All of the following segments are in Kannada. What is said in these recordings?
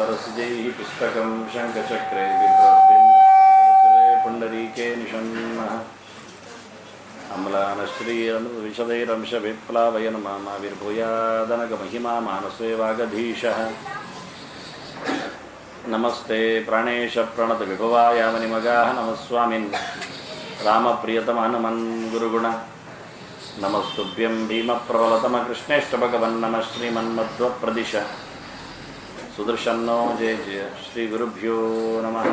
सरसिजैः पुस्तकं शङ्खचक्रे बिभ्रद्भिन्नस्फटिकरचिरे पुण्डरीके निषण्णः अम्लानश्रीरनुविशदैरंशविप्लावयन् मामाविर्भूयादनगमहिमा मानसे वागधीशः नमस्ते प्राणेश प्रणतविभवायामनिमगाः नमः स्वामिन् रामप्रियतमहनुमन् गुरुगुण नमस्तुभ्यं भीमप्रबलतमकृष्णेष्टभगवन् नमः श्रीमन्मध्वप्रदिश सुदर्शन्नो जय जय श्रीगुरुभ्यो नमः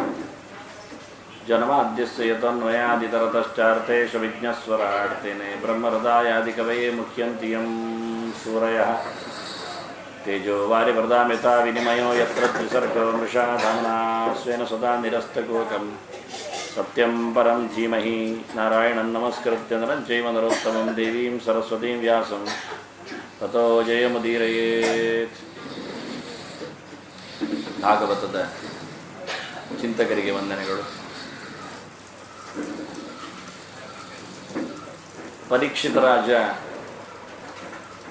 जन्माद्यस्य यतन्वयादितरतश्चार्थेषु विज्ञस्वरार्तेने ब्रह्महृदायादिकवये मुह्यन्ति यं सूरयः तेजो वारिवृदामिता विनिमयो यत्र त्रिसर्गो मृषा धाम्ना स्वेन सदा निरस्तकुहकं सत्यं परं धीमहि नारायणं नमस्कृत्य नरं चैव नरोत्तमं देवीं सरस्वतीं व्यासं ततो जयमुदीरयेत्. ಭಾಗವತದ ಚಿಂತಕರಿಗೆ ವಂದನೆಗಳು. ಪರೀಕ್ಷಿತ ರಾಜ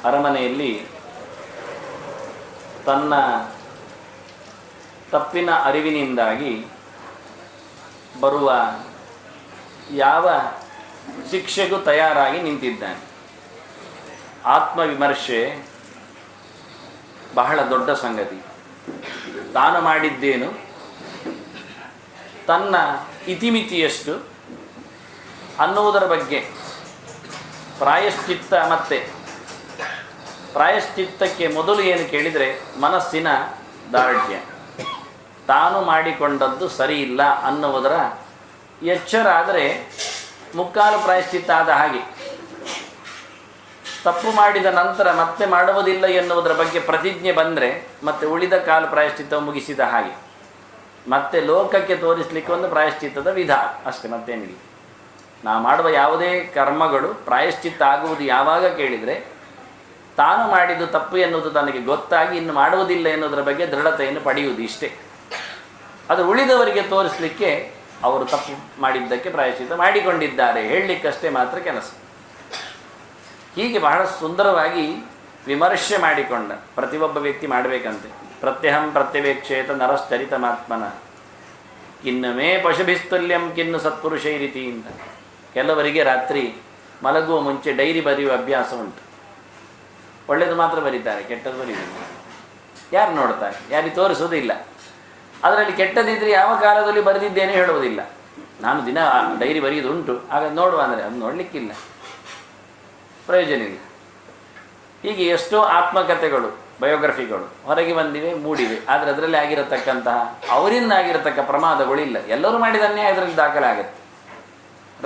ಅರಮನೆಯಲ್ಲಿ ತನ್ನ ತಪ್ಪಿನ ಅರಿವಿನಿಂದಾಗಿ ಬರುವ ಯಾವ ಶಿಕ್ಷೆಗೂ ತಯಾರಾಗಿ ನಿಂತಿದ್ದಾನೆ. ಆತ್ಮವಿಮರ್ಶೆ ಬಹಳ ದೊಡ್ಡ ಸಂಗತಿ. ತಾನು ಮಾಡಿದ್ದೇನು, ತನ್ನ ಇತಿಮಿತಿಯಷ್ಟು ಅನ್ನುವುದರ ಬಗ್ಗೆ ಪ್ರಾಯಶ್ಚಿತ್ತ. ಮತ್ತು ಪ್ರಾಯಶ್ಚಿತ್ತಕ್ಕೆ ಮೊದಲು ಏನು ಕೇಳಿದರೆ ಮನಸ್ಸಿನ ದಾರ್ಢ್ಯ, ತಾನು ಮಾಡಿಕೊಂಡದ್ದು ಸರಿ ಇಲ್ಲ ಅನ್ನುವುದರ ಎಚ್ಚರ ಆದರೆ ಮುಕ್ಕಾಲು ಪ್ರಾಯಶ್ಚಿತ್ತ ಆದ ಹಾಗೆ. ತಪ್ಪು ಮಾಡಿದ ನಂತರ ಮತ್ತೆ ಮಾಡುವುದಿಲ್ಲ ಎನ್ನುವುದರ ಬಗ್ಗೆ ಪ್ರತಿಜ್ಞೆ ಬಂದರೆ ಮತ್ತೆ ಉಳಿದ ಕಾಲು ಪ್ರಾಯಶ್ಚಿತ್ತ ಮುಗಿಸಿದ ಹಾಗೆ. ಮತ್ತೆ ಲೋಕಕ್ಕೆ ತೋರಿಸಲಿಕ್ಕೆ ಒಂದು ಪ್ರಾಯಶ್ಚಿತ್ತದ ವಿಧ ಅಷ್ಟೇ, ಮತ್ತೇನಿಲ್ಲ. ನಾವು ಮಾಡುವ ಯಾವುದೇ ಕರ್ಮಗಳು ಪ್ರಾಯಶ್ಚಿತ್ತ ಆಗುವುದು ಯಾವಾಗ ಕೇಳಿದರೆ ತಾನು ಮಾಡಿದ್ದು ತಪ್ಪು ಎನ್ನುವುದು ತನಗೆ ಗೊತ್ತಾಗಿ ಇನ್ನು ಮಾಡುವುದಿಲ್ಲ ಎನ್ನುವುದರ ಬಗ್ಗೆ ದೃಢತೆಯನ್ನು ಪಡೆಯುವುದು ಇಷ್ಟೇ. ಅದು ಉಳಿದವರಿಗೆ ತೋರಿಸಲಿಕ್ಕೆ ಅವರು ತಪ್ಪು ಮಾಡಿದ್ದಕ್ಕೆ ಪ್ರಾಯಶ್ಚಿತ್ತ ಮಾಡಿಕೊಂಡಿದ್ದಾರೆ ಹೇಳಲಿಕ್ಕಷ್ಟೇ ಮಾತ್ರ ಕೆಲಸ. ಹೀಗೆ ಬಹಳ ಸುಂದರವಾಗಿ ವಿಮರ್ಶೆ ಮಾಡಿಕೊಂಡ ಪ್ರತಿಯೊಬ್ಬ ವ್ಯಕ್ತಿ ಮಾಡಬೇಕಂತೆ. ಪ್ರತ್ಯಹಂ ಪ್ರತ್ಯವೇಕ್ಷೇತ ನರಶ್ಚರಿತಮಾತ್ಮನ ಕಿನ್ನಮೇ ಪಶುಭಿಸ್ತುಲ್ಯಂ ಕಿನ್ನು ಸತ್ಪುರುಷೈರಿತಿ ಅಂತ. ಕೆಲವರಿಗೆ ರಾತ್ರಿ ಮಲಗುವ ಮುಂಚೆ ಡೈರಿ ಬರೆಯುವ ಅಭ್ಯಾಸ ಉಂಟು. ಒಳ್ಳೆಯದು ಮಾತ್ರ ಬರೀತಾರೆ, ಕೆಟ್ಟದ್ದು ಬರೆಯುವುದಿಲ್ಲ. ಯಾರು ನೋಡ್ತಾರೆ, ಯಾರಿಗೆ ತೋರಿಸೋದಿಲ್ಲ. ಅದರಲ್ಲಿ ಕೆಟ್ಟದಿದ್ದರೆ ಯಾವ ಕಾಲದಲ್ಲಿ ಬರೆದಿದ್ದೇನೆ ಹೇಳುವುದಿಲ್ಲ. ನಾನು ದಿನ ಡೈರಿ ಬರೆಯುವುದು ಉಂಟು, ಆಗ ನೋಡುವ ಅಂದರೆ ಅದು ನೋಡಲಿಕ್ಕಿಲ್ಲ, ಪ್ರಯೋಜನ ಇಲ್ಲ. ಹೀಗೆ ಎಷ್ಟೋ ಆತ್ಮಕಥೆಗಳು, ಬಯೋಗ್ರಫಿಗಳು ಹೊರಗೆ ಬಂದಿವೆ, ಮೂಡಿವೆ. ಆದರೆ ಅದರಲ್ಲಿ ಆಗಿರತಕ್ಕಂತಹ ಅವರಿಂದ ಆಗಿರತಕ್ಕ ಪ್ರಮಾದಗಳಿಲ್ಲ. ಎಲ್ಲರೂ ಮಾಡಿದ ಅನ್ಯಾಯ ಅದರಲ್ಲಿ ದಾಖಲೆ ಆಗುತ್ತೆ.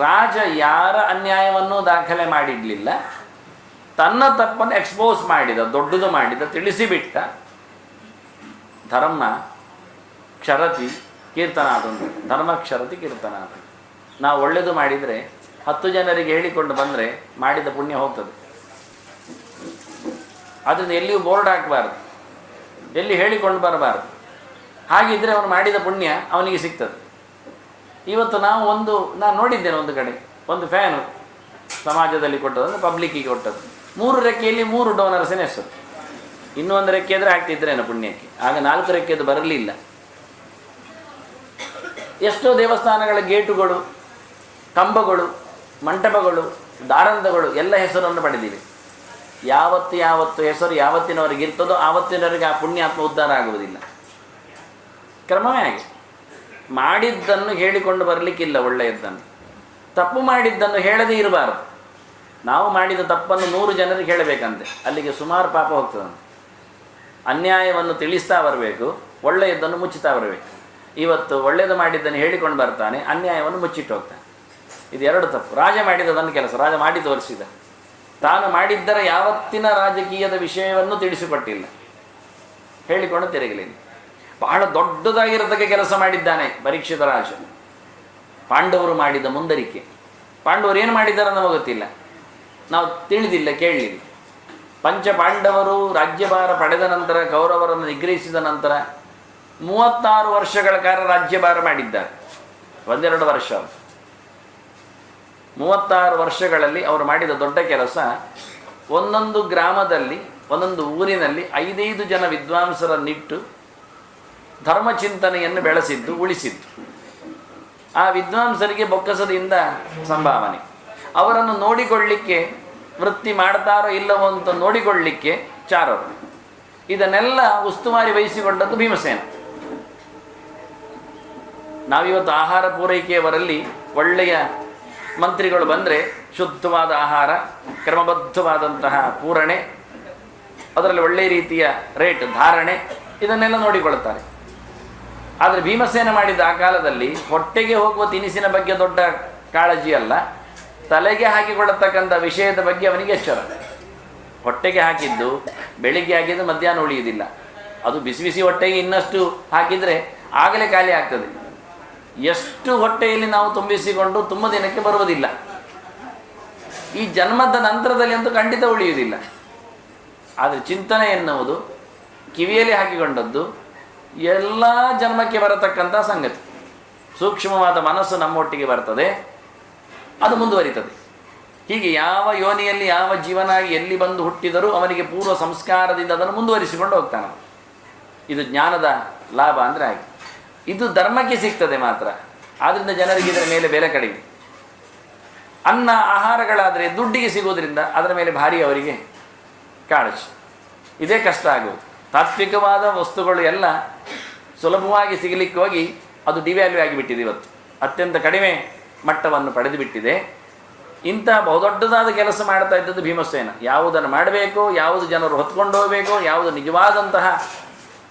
ರಾಜ ಯಾರ ಅನ್ಯಾಯವನ್ನೂ ದಾಖಲೆ ಮಾಡಿಡಲಿಲ್ಲ. ತನ್ನ ತಪ್ಪನ್ನು ಎಕ್ಸ್ಪೋಸ್ ಮಾಡಿದ, ದೊಡ್ಡದು ಮಾಡಿದ, ತಿಳಿಸಿಬಿಟ್ಟ. ಧರ್ಮ ಕ್ಷರತಿ ಕೀರ್ತನಾದಂತ, ಧರ್ಮ ಕ್ಷರತಿ ಕೀರ್ತನಾದ. ನಾವು ಒಳ್ಳೆಯದು ಮಾಡಿದರೆ 10 ಜನರಿಗೆ ಹೇಳಿಕೊಂಡು ಬಂದರೆ ಮಾಡಿದ ಪುಣ್ಯ ಹೋಗ್ತದೆ. ಅದನ್ನು ಎಲ್ಲಿಯೂ ಬೋರ್ಡ್ ಹಾಕಬಾರ್ದು, ಎಲ್ಲಿ ಹೇಳಿಕೊಂಡು ಬರಬಾರ್ದು. ಹಾಗಿದ್ದರೆ ಅವನು ಮಾಡಿದ ಪುಣ್ಯ ಅವನಿಗೆ ಸಿಗ್ತದೆ. ಇವತ್ತು ನಾನು ನೋಡಿದ್ದೇನೆ ಒಂದು ಕಡೆ ಒಂದು ಫ್ಯಾನು ಸಮಾಜದಲ್ಲಿ ಕೊಟ್ಟದ್ದು, ಪಬ್ಲಿಕ್ಕಿಗೆ ಕೊಟ್ಟದ್ದು. 3 ರೆಕ್ಕೆಯಲ್ಲಿ 3 ಡೋನರ್ಸಿನ ಹೆಸರು. ಇನ್ನೂ ಒಂದು ರೆಕ್ಕೆ ಆದರೆ ಹಾಕ್ತಿದ್ರೇನು ಪುಣ್ಯಕ್ಕೆ. ಆಗ 4 ರೆಕ್ಕೆದು ಬರಲಿಲ್ಲ. ಎಷ್ಟೋ ದೇವಸ್ಥಾನಗಳ ಗೇಟುಗಳು, ಕಂಬಗಳು, ಮಂಟಪಗಳು, ದಾರಂದಗಳು ಎಲ್ಲ ಹೆಸರನ್ನು ಪಡೆದಿವೆ. ಯಾವತ್ತು ಹೆಸರು ಯಾವತ್ತಿನವರೆಗೆ ಇರ್ತದೋ ಆವತ್ತಿನವರೆಗೆ ಆ ಪುಣ್ಯಾತ್ಮ ಉದ್ಧಾರ ಆಗುವುದಿಲ್ಲ. ಕ್ರಮವೇ ಹಾಗೆ. ಮಾಡಿದ್ದನ್ನು ಹೇಳಿಕೊಂಡು ಬರಲಿಕ್ಕಿಲ್ಲ. ಒಳ್ಳೆಯದನ್ನು, ತಪ್ಪು ಮಾಡಿದ್ದನ್ನು ಹೇಳದೇ ಇರಬಾರದು. ನಾವು ಮಾಡಿದ ತಪ್ಪನ್ನು 100 ಜನರಿಗೆ ಹೇಳಬೇಕಂತೆ, ಅಲ್ಲಿಗೆ ಸುಮಾರು ಪಾಪ ಹೋಗ್ತದಂತೆ. ಅನ್ಯಾಯವನ್ನು ತಿಳಿಸ್ತಾ ಬರಬೇಕು, ಒಳ್ಳೆಯದನ್ನು ಮುಚ್ಚುತ್ತಾ ಬರಬೇಕು. ಇವತ್ತು ಒಳ್ಳೆಯದು ಮಾಡಿದ್ದನ್ನು ಹೇಳಿಕೊಂಡು ಬರ್ತಾನೆ, ಅನ್ಯಾಯವನ್ನು ಮುಚ್ಚಿಟ್ಟು ಹೋಗ್ತಾನೆ. ಇದು 2 ತಪ್ಪು. ರಾಜ ಮಾಡಿದದನ್ನು ಕೆಲಸ, ರಾಜ ಮಾಡಿ ತೋರಿಸಿದ. ತಾನು ಮಾಡಿದ್ದರ ಯಾವತ್ತಿನ ರಾಜಕೀಯದ ವಿಷಯವನ್ನು ತಿಳಿಸಿಕೊಟ್ಟಿಲ್ಲ, ಹೇಳಿಕೊಂಡು ತಿರುಗಲಿಲ್ಲ. ಬಹಳ ದೊಡ್ಡದಾಗಿರತಕ್ಕ ಕೆಲಸ ಮಾಡಿದ್ದಾನೆ ಪರೀಕ್ಷಿತ ರಾಜ. ಪಾಂಡವರು ಮಾಡಿದ ಮುಂದರಿಕೆ. ಪಾಂಡವರು ಏನು ಮಾಡಿದ್ದಾರೆ ನಮಗೆ ಗೊತ್ತಿಲ್ಲ, ನಾವು ತಿಳಿದಿಲ್ಲ, ಕೇಳಲಿಲ್ಲ. ಪಂಚಪಾಂಡವರು ರಾಜ್ಯಭಾರ ಪಡೆದ ನಂತರ, ಕೌರವರನ್ನು ನಿಗ್ರಹಿಸಿದ ನಂತರ 36 ವರ್ಷಗಳ ಕಾಲ ರಾಜ್ಯಭಾರ ಮಾಡಿದ್ದಾರೆ. 1-2 ವರ್ಷ. 36 ವರ್ಷಗಳಲ್ಲಿ ಅವರು ಮಾಡಿದ ದೊಡ್ಡ ಕೆಲಸ, ಒಂದೊಂದು ಗ್ರಾಮದಲ್ಲಿ ಒಂದೊಂದು ಊರಿನಲ್ಲಿ 5-5 ಜನ ವಿದ್ವಾಂಸರನ್ನಿಟ್ಟು ಧರ್ಮಚಿಂತನೆಯನ್ನು ಬೆಳೆಸಿದ್ದು, ಉಳಿಸಿದ್ದು. ಆ ವಿದ್ವಾಂಸರಿಗೆ ಬೊಕ್ಕಸದಿಂದ ಸಂಭಾವನೆ. ಅವರನ್ನು ನೋಡಿಕೊಳ್ಳಿಕ್ಕೆ, ವೃತ್ತಿ ಮಾಡ್ತಾರೋ ಇಲ್ಲವೋ ಅಂತ ನೋಡಿಕೊಳ್ಳಿಕ್ಕೆ ಚಾರರು. ಇದನ್ನೆಲ್ಲ ಉಸ್ತುವಾರಿ ವಹಿಸಿಕೊಂಡದ್ದು ಭೀಮಸೇನ. ನಾವಿವತ್ತು ಆಹಾರ ಪೂರೈಕೆಯವರಲ್ಲಿ ಒಳ್ಳೆಯ ಮಂತ್ರಿಗಳು ಬಂದರೆ ಶುದ್ಧವಾದ ಆಹಾರ, ಕ್ರಮಬದ್ಧವಾದಂತಹ ಪೂರಣೆ, ಅದರಲ್ಲಿ ಒಳ್ಳೆಯ ರೀತಿಯ ರೇಟ್ ಧಾರಣೆ, ಇದನ್ನೆಲ್ಲ ನೋಡಿಕೊಳ್ಳುತ್ತಾರೆ. ಆದರೆ ಭೀಮಸೇನ ಮಾಡಿದ ಆ ಕಾಲದಲ್ಲಿ ಹೊಟ್ಟೆಗೆ ಹೋಗುವ ತಿನಿಸಿನ ಬಗ್ಗೆ ದೊಡ್ಡ ಕಾಳಜಿ ಅಲ್ಲ, ತಲೆಗೆ ಹಾಕಿಕೊಳ್ಳತಕ್ಕಂಥ ವಿಷಯದ ಬಗ್ಗೆ ಅವನಿಗೆ ಎಚ್ಚರ. ಹೊಟ್ಟೆಗೆ ಹಾಕಿದ್ದು ಬೆಳಿಗ್ಗೆ ಹಾಕಿದ್ದು ಮಧ್ಯಾಹ್ನ ಉಳಿಯುವುದಿಲ್ಲ. ಅದು ಬಿಸಿ ಬಿಸಿ ಹೊಟ್ಟೆಗೆ ಇನ್ನಷ್ಟು ಹಾಕಿದರೆ ಆಗಲೇ ಖಾಲಿ ಆಗ್ತದೆ. ಎಷ್ಟು ಹೊಟ್ಟೆಯಲ್ಲಿ ನಾವು ತುಂಬಿಸಿಕೊಂಡು ತುಂಬ ದಿನಕ್ಕೆ ಬರುವುದಿಲ್ಲ. ಈ ಜನ್ಮದ ನಂತರದಲ್ಲಿ ಅಂತೂ ಖಂಡಿತ ಉಳಿಯುವುದಿಲ್ಲ. ಆದರೆ ಚಿಂತನೆ ಎನ್ನುವುದು ಕಿವಿಯಲ್ಲಿ ಹಾಕಿಕೊಂಡದ್ದು ಎಲ್ಲ ಜನ್ಮಕ್ಕೆ ಬರತಕ್ಕಂಥ ಸಂಗತಿ. ಸೂಕ್ಷ್ಮವಾದ ಮನಸ್ಸು ನಮ್ಮೊಟ್ಟಿಗೆ ಬರ್ತದೆ, ಅದು ಮುಂದುವರಿತದೆ. ಹೀಗೆ ಯಾವ ಯೋನಿಯಲ್ಲಿ ಯಾವ ಜೀವನಾಗಿ ಎಲ್ಲಿ ಬಂದು ಹುಟ್ಟಿದರೂ ಅವನಿಗೆ ಪೂರ್ವ ಸಂಸ್ಕಾರದಿಂದ ಅದನ್ನು ಮುಂದುವರಿಸಿಕೊಂಡು ಹೋಗ್ತಾನೆ. ಇದು ಜ್ಞಾನದ ಲಾಭ ಅಂದರೆ ಹಾಗೆ. ಇದು ಧರ್ಮಕ್ಕೆ ಸಿಗ್ತದೆ ಮಾತ್ರ. ಆದ್ದರಿಂದ ಜನರಿಗೆ ಇದರ ಮೇಲೆ ಬೆಲೆ ಕಡಿಮೆ. ಅನ್ನ ಆಹಾರಗಳಾದರೆ ದುಡ್ಡಿಗೆ ಸಿಗೋದ್ರಿಂದ ಅದರ ಮೇಲೆ ಭಾರಿ ಅವರಿಗೆ ಕಾಳಜಿ. ಇದೇ ಕಷ್ಟ ಆಗುವುದು. ತಾತ್ವಿಕವಾದ ವಸ್ತುಗಳು ಎಲ್ಲ ಸುಲಭವಾಗಿ ಸಿಗಲಿಕ್ಕೆ ಹೋಗಿ ಅದು ಡಿವ್ಯಾಲ್ಯೂ ಆಗಿಬಿಟ್ಟಿದೆ. ಇವತ್ತು ಅತ್ಯಂತ ಕಡಿಮೆ ಮಟ್ಟವನ್ನು ಪಡೆದು ಬಿಟ್ಟಿದೆ. ಇಂಥ ಬಹುದೊಡ್ಡದಾದ ಕೆಲಸ ಮಾಡ್ತಾ ಇದ್ದದ್ದು ಭೀಮಸೇನ. ಯಾವುದನ್ನು ಮಾಡಬೇಕು, ಯಾವುದು ಜನರು ಹೊತ್ಕೊಂಡು ಹೋಗಬೇಕು, ಯಾವುದು ನಿಜವಾದಂತಹ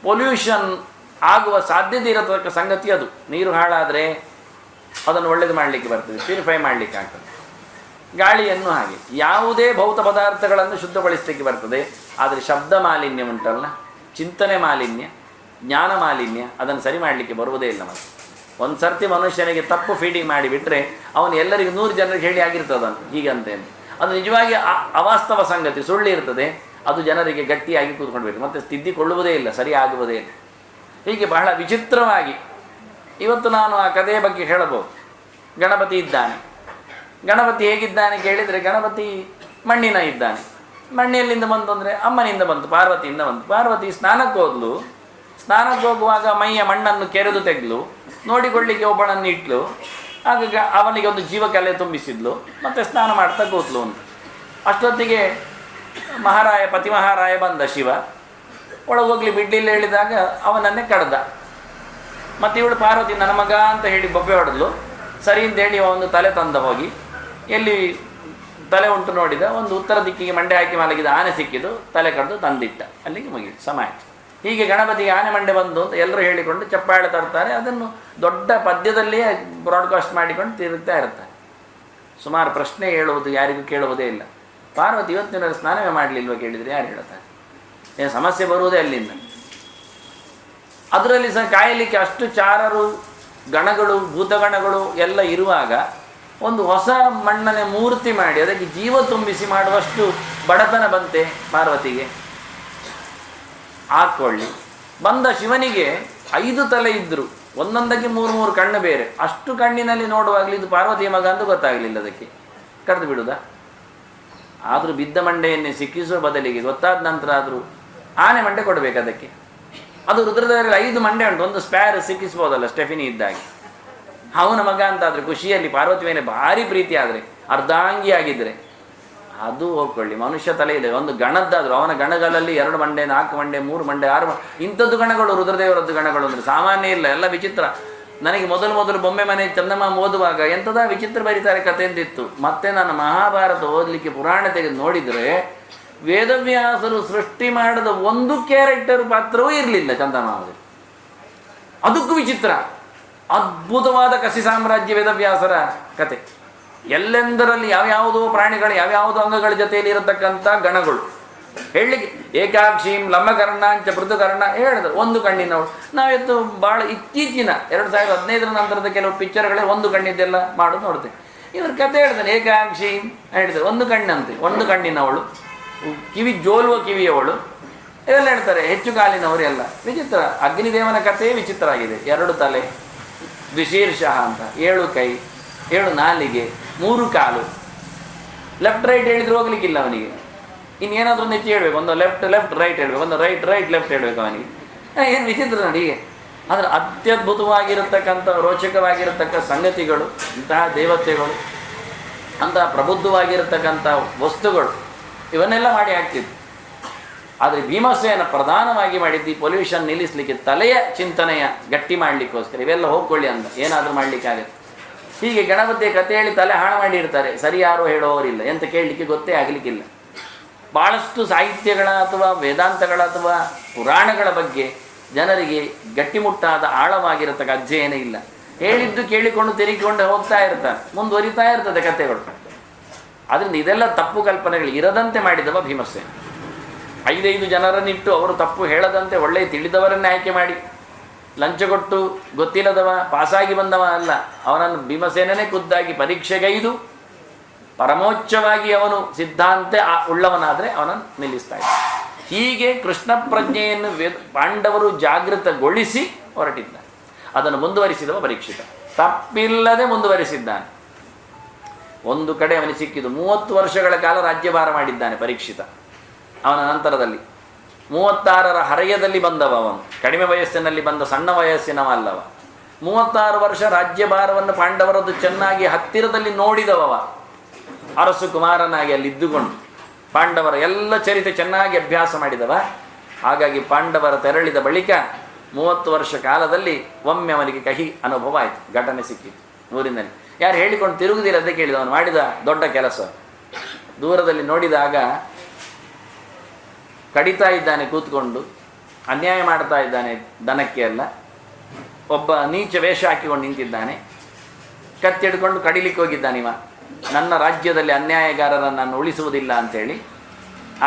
ಪೊಲ್ಯೂಷನ್ ಆಗುವ ಸಾಧ್ಯತೆ ಇರತಕ್ಕ ಸಂಗತಿ ಅದು. ನೀರು ಹಾಳಾದರೆ ಅದನ್ನು ಒಳ್ಳೆಯದು ಮಾಡಲಿಕ್ಕೆ ಬರ್ತದೆ, ಪ್ಯೂರಿಫೈ ಮಾಡಲಿಕ್ಕೆ ಆಗ್ತದೆ. ಗಾಳಿಯನ್ನು ಹಾಗೆ ಯಾವುದೇ ಭೌತ ಪದಾರ್ಥಗಳನ್ನು ಶುದ್ಧಗೊಳಿಸಲಿಕ್ಕೆ ಬರ್ತದೆ. ಆದರೆ ಶಬ್ದ ಮಾಲಿನ್ಯ ಉಂಟಲ್ಲ, ಚಿಂತನೆ ಮಾಲಿನ್ಯ, ಜ್ಞಾನ ಮಾಲಿನ್ಯ, ಅದನ್ನು ಸರಿ ಮಾಡಲಿಕ್ಕೆ ಬರುವುದೇ ಇಲ್ಲ. ಮತ್ತು ಒಂದು ಸರ್ತಿ ಮನುಷ್ಯನಿಗೆ ತಪ್ಪು ಫೀಡಿಂಗ್ ಮಾಡಿಬಿಟ್ರೆ ಅವನು ಎಲ್ಲರಿಗೂ 100 ಜನರಿಗೆ ಹೇಳಿ ಆಗಿರ್ತದನ್ನು ಹೀಗಂತೇನು. ಅದು ನಿಜವಾಗಿ ಅವಾಸ್ತವ ಸಂಗತಿ, ಸುಳ್ಳು ಇರ್ತದೆ. ಅದು ಜನರಿಗೆ ಗಟ್ಟಿಯಾಗಿ ಕೂತ್ಕೊಳ್ಬೇಕು, ಮತ್ತು ತಿದ್ದಿಕೊಳ್ಳುವುದೇ ಇಲ್ಲ, ಸರಿ ಆಗುವುದೇ ಇಲ್ಲ. ಹೀಗೆ ಬಹಳ ವಿಚಿತ್ರವಾಗಿ ಇವತ್ತು ನಾನು ಆ ಕಥೆಯ ಬಗ್ಗೆ ಹೇಳಬಹುದು. ಗಣಪತಿ ಇದ್ದಾನೆ. ಗಣಪತಿ ಹೇಗಿದ್ದಾನೆ ಕೇಳಿದರೆ, ಗಣಪತಿ ಮಣ್ಣಿನ ಇದ್ದಾನೆ. ಮಣ್ಣಿಯಲ್ಲಿಂದ ಬಂತು ಅಂದರೆ ಅಮ್ಮನಿಂದ ಬಂತು, ಪಾರ್ವತಿಯಿಂದ ಬಂತು. ಪಾರ್ವತಿ ಸ್ನಾನಕ್ಕೆ ಹೋದ್ಲು. ಸ್ನಾನಕ್ಕೆ ಹೋಗುವಾಗ ಮೈಯ ಮಣ್ಣನ್ನು ಕೆರೆದು ತೆಗೆದ್ಲು, ನೋಡಿಕೊಳ್ಳಿಕ್ಕೆ ಒಬ್ಬಳನ್ನು ಇಟ್ಲು. ಆಗ ಅವನಿಗೆ ಒಂದು ಜೀವಕಲೆ ತುಂಬಿಸಿದ್ಲು, ಮತ್ತು ಸ್ನಾನ ಮಾಡ್ತಾ ಕೂತ್ಲು ಅಂತ. ಅಷ್ಟೊತ್ತಿಗೆ ಪತಿ ಮಹಾರಾಯ ಬಂದ. ಶಿವ ಒಳಗೋಗ್ಲಿ ಬಿಡ್ಲಿಲ್ಲ ಹೇಳಿದಾಗ ಅವನನ್ನೇ ಕಡ್ದ. ಮತ್ತು ಇವಳು ಪಾರ್ವತಿ ನನ್ನ ಮಗ ಅಂತ ಹೇಳಿ ಬೊಬ್ಬೆ ಹೊಡೆದ್ಲು. ಸರಿ ಅಂತೇಳಿ ಒಂದು ತಲೆ ತಂದ ಹೋಗಿ, ಎಲ್ಲಿ ತಲೆ ಉಂಟು ನೋಡಿದ, ಒಂದು ಉತ್ತರ ದಿಕ್ಕಿಗೆ ಮಂಡೆ ಹಾಕಿ ಮಲಗಿದ ಆನೆ ಸಿಕ್ಕಿದ್ದು, ತಲೆ ಕಡ್ದು ತಂದಿಟ್ಟ. ಅಲ್ಲಿಗೆ ಮುಗಿದು ಸಮ ಆಯಿತು. ಹೀಗೆ ಗಣಪತಿಗೆ ಆನೆ ಮಂಡೆ ಬಂದು ಅಂತ ಎಲ್ಲರೂ ಹೇಳಿಕೊಂಡು ಚಪ್ಪಾಳೆ ತರ್ತಾರೆ. ಅದನ್ನು ದೊಡ್ಡ ಪದ್ಯದಲ್ಲಿಯೇ ಬ್ರಾಡ್ಕಾಸ್ಟ್ ಮಾಡಿಕೊಂಡು ತಿರುಗ್ತಾ ಇರ್ತಾರೆ. ಸುಮಾರು ಪ್ರಶ್ನೆ ಹೇಳುವುದು ಯಾರಿಗೂ ಕೇಳುವುದೇ ಇಲ್ಲ. ಪಾರ್ವತಿ ಇವತ್ತಿನ ಸ್ನಾನವೇ ಮಾಡಲಿಲ್ವ ಕೇಳಿದರೆ ಯಾರು ಹೇಳ್ತಾರೆ? ಏನು ಸಮಸ್ಯೆ ಬರುವುದೇ ಅಲ್ಲಿಂದ. ಅದರಲ್ಲಿ ಸಹ ಕಾಯಲಿಕ್ಕೆ ಅಷ್ಟು ಚಾರರು, ಗಣಗಳು, ಭೂತಗಣಗಳು ಎಲ್ಲ ಇರುವಾಗ ಒಂದು ಹೊಸ ಮಣ್ಣನೆ ಮೂರ್ತಿ ಮಾಡಿ ಅದಕ್ಕೆ ಜೀವ ತುಂಬಿಸಿ ಮಾಡುವಷ್ಟು ಬಡತನ ಬಂತೆ ಪಾರ್ವತಿಗೆ. ಹಾಕ್ಕೊಳ್ಳಿ. ಬಂದ ಶಿವನಿಗೆ 5 ತಲೆ ಇದ್ದರು, ಒಂದೊಂದಕ್ಕೆ 3 ಕಣ್ಣು ಬೇರೆ. ಅಷ್ಟು ಕಣ್ಣಿನಲ್ಲಿ ನೋಡುವಾಗಲಿ ಇದು ಪಾರ್ವತಿಯ ಮಗ ಅಂತ ಗೊತ್ತಾಗಲಿಲ್ಲ. ಅದಕ್ಕೆ ಕರೆದು ಬಿಡುವುದಾ? ಆದರೂ ಬಿದ್ದ ಮಂಡೆಯನ್ನೇ ಸಿಕ್ಕಿಸುವ ಬದಲಿಗೆ ಗೊತ್ತಾದ ನಂತರ ಆದರೂ ಆನೆ ಮಂಡೆ ಕೊಡಬೇಕು ಅದಕ್ಕೆ. ಅದು ರುದ್ರದಲ್ಲಿ 5 ಮಂಡೆ ಉಂಟು, ಒಂದು ಸ್ಪ್ಯಾರ್ ಸಿಕ್ಕಿಸ್ಬೋದಲ್ಲ ಸ್ಟೆಫಿನಿ ಇದ್ದಾಗೆ. ಅವನ ಮಗ ಅಂತಾದರೆ ಖುಷಿಯಲ್ಲಿ ಪಾರ್ವತಿ ಮೇಲೆ ಭಾರಿ ಪ್ರೀತಿ ಆದರೆ, ಅರ್ಧಾಂಗಿ ಆಗಿದ್ದರೆ ಅದು ಹೋಗ್ಕೊಳ್ಳಿ. ಮನುಷ್ಯ ತಲೆ ಇದೆ, ಒಂದು ಗಣದ್ದಾದರೂ ಅವನ ಗಣಗಳಲ್ಲಿ 2 ಮಂಡೆ, 4 ಮಂಡೆ, 3 ಮಂಡೆ, 6 ಮಂಡೆ, ಇಂಥದ್ದು ಗಣಗಳು ರುದ್ರದೇವರದ್ದು ಗಣಗಳು ಅಂದರೆ ಸಾಮಾನ್ಯ ಇಲ್ಲ, ಎಲ್ಲ ವಿಚಿತ್ರ. ನನಗೆ ಮೊದಲು ಬೊಮ್ಮೆ ಮನೆ ಚಂದಮ್ಮ ಓದುವಾಗ ಎಂಥದ ವಿಚಿತ್ರ ಬರೀತಾರೆ ಕಥೆ ಅಂತಿತ್ತು. ಮತ್ತೆ ನಾನು ಮಹಾಭಾರತ ಓದಲಿಕ್ಕೆ ಪುರಾಣ ತೆಗೆದು ನೋಡಿದರೆ ವೇದವ್ಯಾಸರು ಸೃಷ್ಟಿ ಮಾಡಿದ ಒಂದು ಕ್ಯಾರೆಕ್ಟರ್ ಪಾತ್ರವೂ ಇರಲಿಲ್ಲ ಚಂದಮಾಮದಲ್ಲಿ. ಅದಕ್ಕೂ ವಿಚಿತ್ರ. ಅದ್ಭುತವಾದ ಕಸಿ ಸಾಮ್ರಾಜ್ಯ ವೇದವ್ಯಾಸರ ಕತೆ. ಎಲ್ಲೆಂದರಲ್ಲಿ ಯಾವ್ಯಾವುದೋ ಪ್ರಾಣಿಗಳು, ಯಾವ್ಯಾವುದೋ ಅಂಗಗಳ ಜೊತೆಯಲ್ಲಿ ಇರತಕ್ಕಂಥ ಗಣಗಳು. ಹೇಳಲಿಕ್ಕೆ ಏಕಾಕ್ಷೀಂ ಲಂಬಕರ್ಣಾಂಚ ಮೃದುಕರ್ಣ ಹೇಳಿದ್ರು. ಒಂದು ಕಣ್ಣಿನವಳು. ನಾವೆತ್ತು ಭಾಳ ಇತ್ತೀಚಿನ 2015 ನಂತರದ ಕೆಲವು ಪಿಕ್ಚರ್ಗಳೇ ಒಂದು ಕಣ್ಣಿದ್ದೆಲ್ಲ ಮಾಡೋದು ನೋಡ್ತೇವೆ. ಇವ್ರ ಕತೆ ಹೇಳ್ತಾನೆ, ಏಕಾಕ್ಷೀಂ ಹೇಳಿದ್ರು, ಒಂದು ಕಣ್ಣಂತೆ, ಒಂದು ಕಣ್ಣಿನವಳು, ಕಿವಿ ಜೋಲುವ ಕಿವಿಯವಳು, ಇವೆಲ್ಲ ಹೇಳ್ತಾರೆ. ಹೆಚ್ಚು ಕಾಲಿನವರು ಎಲ್ಲ ವಿಚಿತ್ರ. ಅಗ್ನಿದೇವನ ಕಥೆಯೇ ವಿಚಿತ್ರ ಆಗಿದೆ. 2 ತಲೆ, ದ್ವಿಶೀರ್ಷಃ ಅಂತ, 7 ಕೈ, 7 ನಾಲಿಗೆ, 3 ಕಾಲು. ಲೆಫ್ಟ್ ರೈಟ್ ಹೇಳಿದ್ರು ಹೋಗ್ಲಿಕ್ಕಿಲ್ಲ ಅವನಿಗೆ. ಇನ್ನೇನಾದರೂ ಒಂದು ಹೆಚ್ಚು ಹೇಳಬೇಕು, ಒಂದು ಲೆಫ್ಟ್ ರೈಟ್ ಹೇಳಬೇಕು, ಒಂದು ರೈಟ್ ಲೆಫ್ಟ್ ಹೇಳಬೇಕು ಅವನಿಗೆ. ಏನು ವಿಚಿತ್ರ ನೋಡಿ. ಹೀಗೆ ಆದರೆ ಅತ್ಯದ್ಭುತವಾಗಿರತಕ್ಕಂಥ ರೋಚಕವಾಗಿರತಕ್ಕ ಸಂಗತಿಗಳು, ಇಂತಹ ದೇವತೆಗಳು, ಅಂತಹ ಪ್ರಬುದ್ಧವಾಗಿರತಕ್ಕಂಥ ವಸ್ತುಗಳು ಇವನ್ನೆಲ್ಲ ಮಾಡಿ ಹಾಕ್ತಿದ್ರು. ಆದರೆ ಭೀಮಸೇನ ಪ್ರಧಾನವಾಗಿ ಮಾಡಿದ್ದು ಈ ಪೊಲ್ಯೂಷನ್ ನಿಲ್ಲಿಸಲಿಕ್ಕೆ, ತಲೆಯ ಚಿಂತನೆಯ ಗಟ್ಟಿ ಮಾಡಲಿಕ್ಕೋಸ್ಕರ ಇವೆಲ್ಲ ಹೋಗ್ಕೊಳ್ಳಿ ಅಂತ ಏನಾದರೂ ಮಾಡಲಿಕ್ಕಾಗತ್ತೆ. ಹೀಗೆ ಗಣಪತಿಯ ಕಥೆ ಹೇಳಿ ತಲೆ ಹಾಳು ಮಾಡಿರ್ತಾರೆ, ಸರಿ ಯಾರೂ ಹೇಳೋರಿಲ್ಲ, ಎಂತ ಕೇಳಲಿಕ್ಕೆ ಗೊತ್ತೇ ಆಗಲಿಕ್ಕಿಲ್ಲ. ಭಾಳಷ್ಟು ಸಾಹಿತ್ಯಗಳ ಅಥವಾ ವೇದಾಂತಗಳ ಅಥವಾ ಪುರಾಣಗಳ ಬಗ್ಗೆ ಜನರಿಗೆ ಗಟ್ಟಿಮುಟ್ಟಾದ ಆಳವಾಗಿರತಕ್ಕ ಅಧ್ಯಯನ ಇಲ್ಲ. ಹೇಳಿದ್ದು ಕೇಳಿಕೊಂಡು ತಿರುಗಿಕೊಂಡು ಹೋಗ್ತಾ ಇರ್ತಾರೆ, ಮುಂದುವರಿತಾ ಇರ್ತದೆ ಕಥೆಗಳು. ಆದ್ದರಿಂದ ಇದೆಲ್ಲ ತಪ್ಪು ಕಲ್ಪನೆಗಳು ಇರದಂತೆ ಮಾಡಿದವ ಭೀಮಸೇನ. 5 ಜನರನ್ನಿಟ್ಟು ಅವರು ತಪ್ಪು ಹೇಳದಂತೆ ಒಳ್ಳೆಯ ತಿಳಿದವರನ್ನೇ ಆಯ್ಕೆ ಮಾಡಿ, ಲಂಚ ಕೊಟ್ಟು ಗೊತ್ತಿಲ್ಲದವ ಪಾಸಾಗಿ ಬಂದವ ಅಲ್ಲ, ಅವನನ್ನು ಭೀಮಸೇನನೇ ಖುದ್ದಾಗಿ ಪರೀಕ್ಷೆಗೈದು ಪರಮೋಚ್ಚವಾಗಿ ಅವನು ಸಿದ್ಧಾಂತ ಉಳ್ಳವನಾದರೆ ಅವನನ್ನು ನಿಲ್ಲಿಸ್ತಾ ಇದ್ದ. ಹೀಗೆ ಕೃಷ್ಣ ಪ್ರಜ್ಞೆಯನ್ನು ಪಾಂಡವರು ಜಾಗೃತಗೊಳಿಸಿ ಹೊರಟಿದ್ದಾರೆ. ಅದನ್ನು ಮುಂದುವರಿಸಿದವ ಪರೀಕ್ಷಿತ, ತಪ್ಪಿಲ್ಲದೆ ಮುಂದುವರಿಸಿದ್ದಾನೆ. ಒಂದು ಕಡೆ ಅವನಿಗೆ ಸಿಕ್ಕಿದ್ದು 30 ವರ್ಷಗಳ ಕಾಲ ರಾಜ್ಯಭಾರ ಮಾಡಿದ್ದಾನೆ ಪರೀಕ್ಷಿತ. ಅವನ ನಂತರದಲ್ಲಿ 36ರ ಹರೆಯದಲ್ಲಿ ಬಂದವ ಅವನು, ಕಡಿಮೆ ವಯಸ್ಸಿನಲ್ಲಿ ಬಂದ ಸಣ್ಣ ವಯಸ್ಸಿನವ ಅಲ್ಲವ. 36 ವರ್ಷ ರಾಜ್ಯಭಾರವನ್ನು ಪಾಂಡವರದ್ದು ಚೆನ್ನಾಗಿ ಹತ್ತಿರದಲ್ಲಿ ನೋಡಿದವ, ಅರಸು ಕುಮಾರನಾಗಿ ಅಲ್ಲಿದ್ದುಕೊಂಡು ಪಾಂಡವರ ಎಲ್ಲ ಚರಿತೆ ಚೆನ್ನಾಗಿ ಅಭ್ಯಾಸ ಮಾಡಿದವ. ಹಾಗಾಗಿ ಪಾಂಡವರ ತೆರಳಿದ ಬಳಿಕ 30 ವರ್ಷ ಕಾಲದಲ್ಲಿ ಒಮ್ಮೆ ಅವನಿಗೆ ಕಹಿ ಅನುಭವ ಆಯಿತು, ಘಟನೆ ಸಿಕ್ಕಿತು ಊರಿನಲ್ಲಿ. ಯಾರು ಹೇಳಿಕೊಂಡು ತಿರುಗುದಿರದೆ ಕೇಳಿದವನು ಮಾಡಿದ ದೊಡ್ಡ ಕೆಲಸ. ದೂರದಲ್ಲಿ ನೋಡಿದಾಗ ಕಡಿತಾ ಇದ್ದಾನೆ ಕೂತ್ಕೊಂಡು, ಅನ್ಯಾಯ ಮಾಡ್ತಾ ಇದ್ದಾನೆ ದನಕ್ಕೆ ಎಲ್ಲ. ಒಬ್ಬ ನೀಚ ವೇಷ ಹಾಕಿಕೊಂಡು ನಿಂತಿದ್ದಾನೆ, ಕತ್ತಿ ಹಿಡ್ಕೊಂಡು ಕಡಿಲಿಕ್ಕೆ ಹೋಗಿದ್ದಾನಿವ. ನನ್ನ ರಾಜ್ಯದಲ್ಲಿ ಅನ್ಯಾಯಗಾರರನ್ನು ನಾನು ಉಳಿಸುವುದಿಲ್ಲ ಅಂಥೇಳಿ.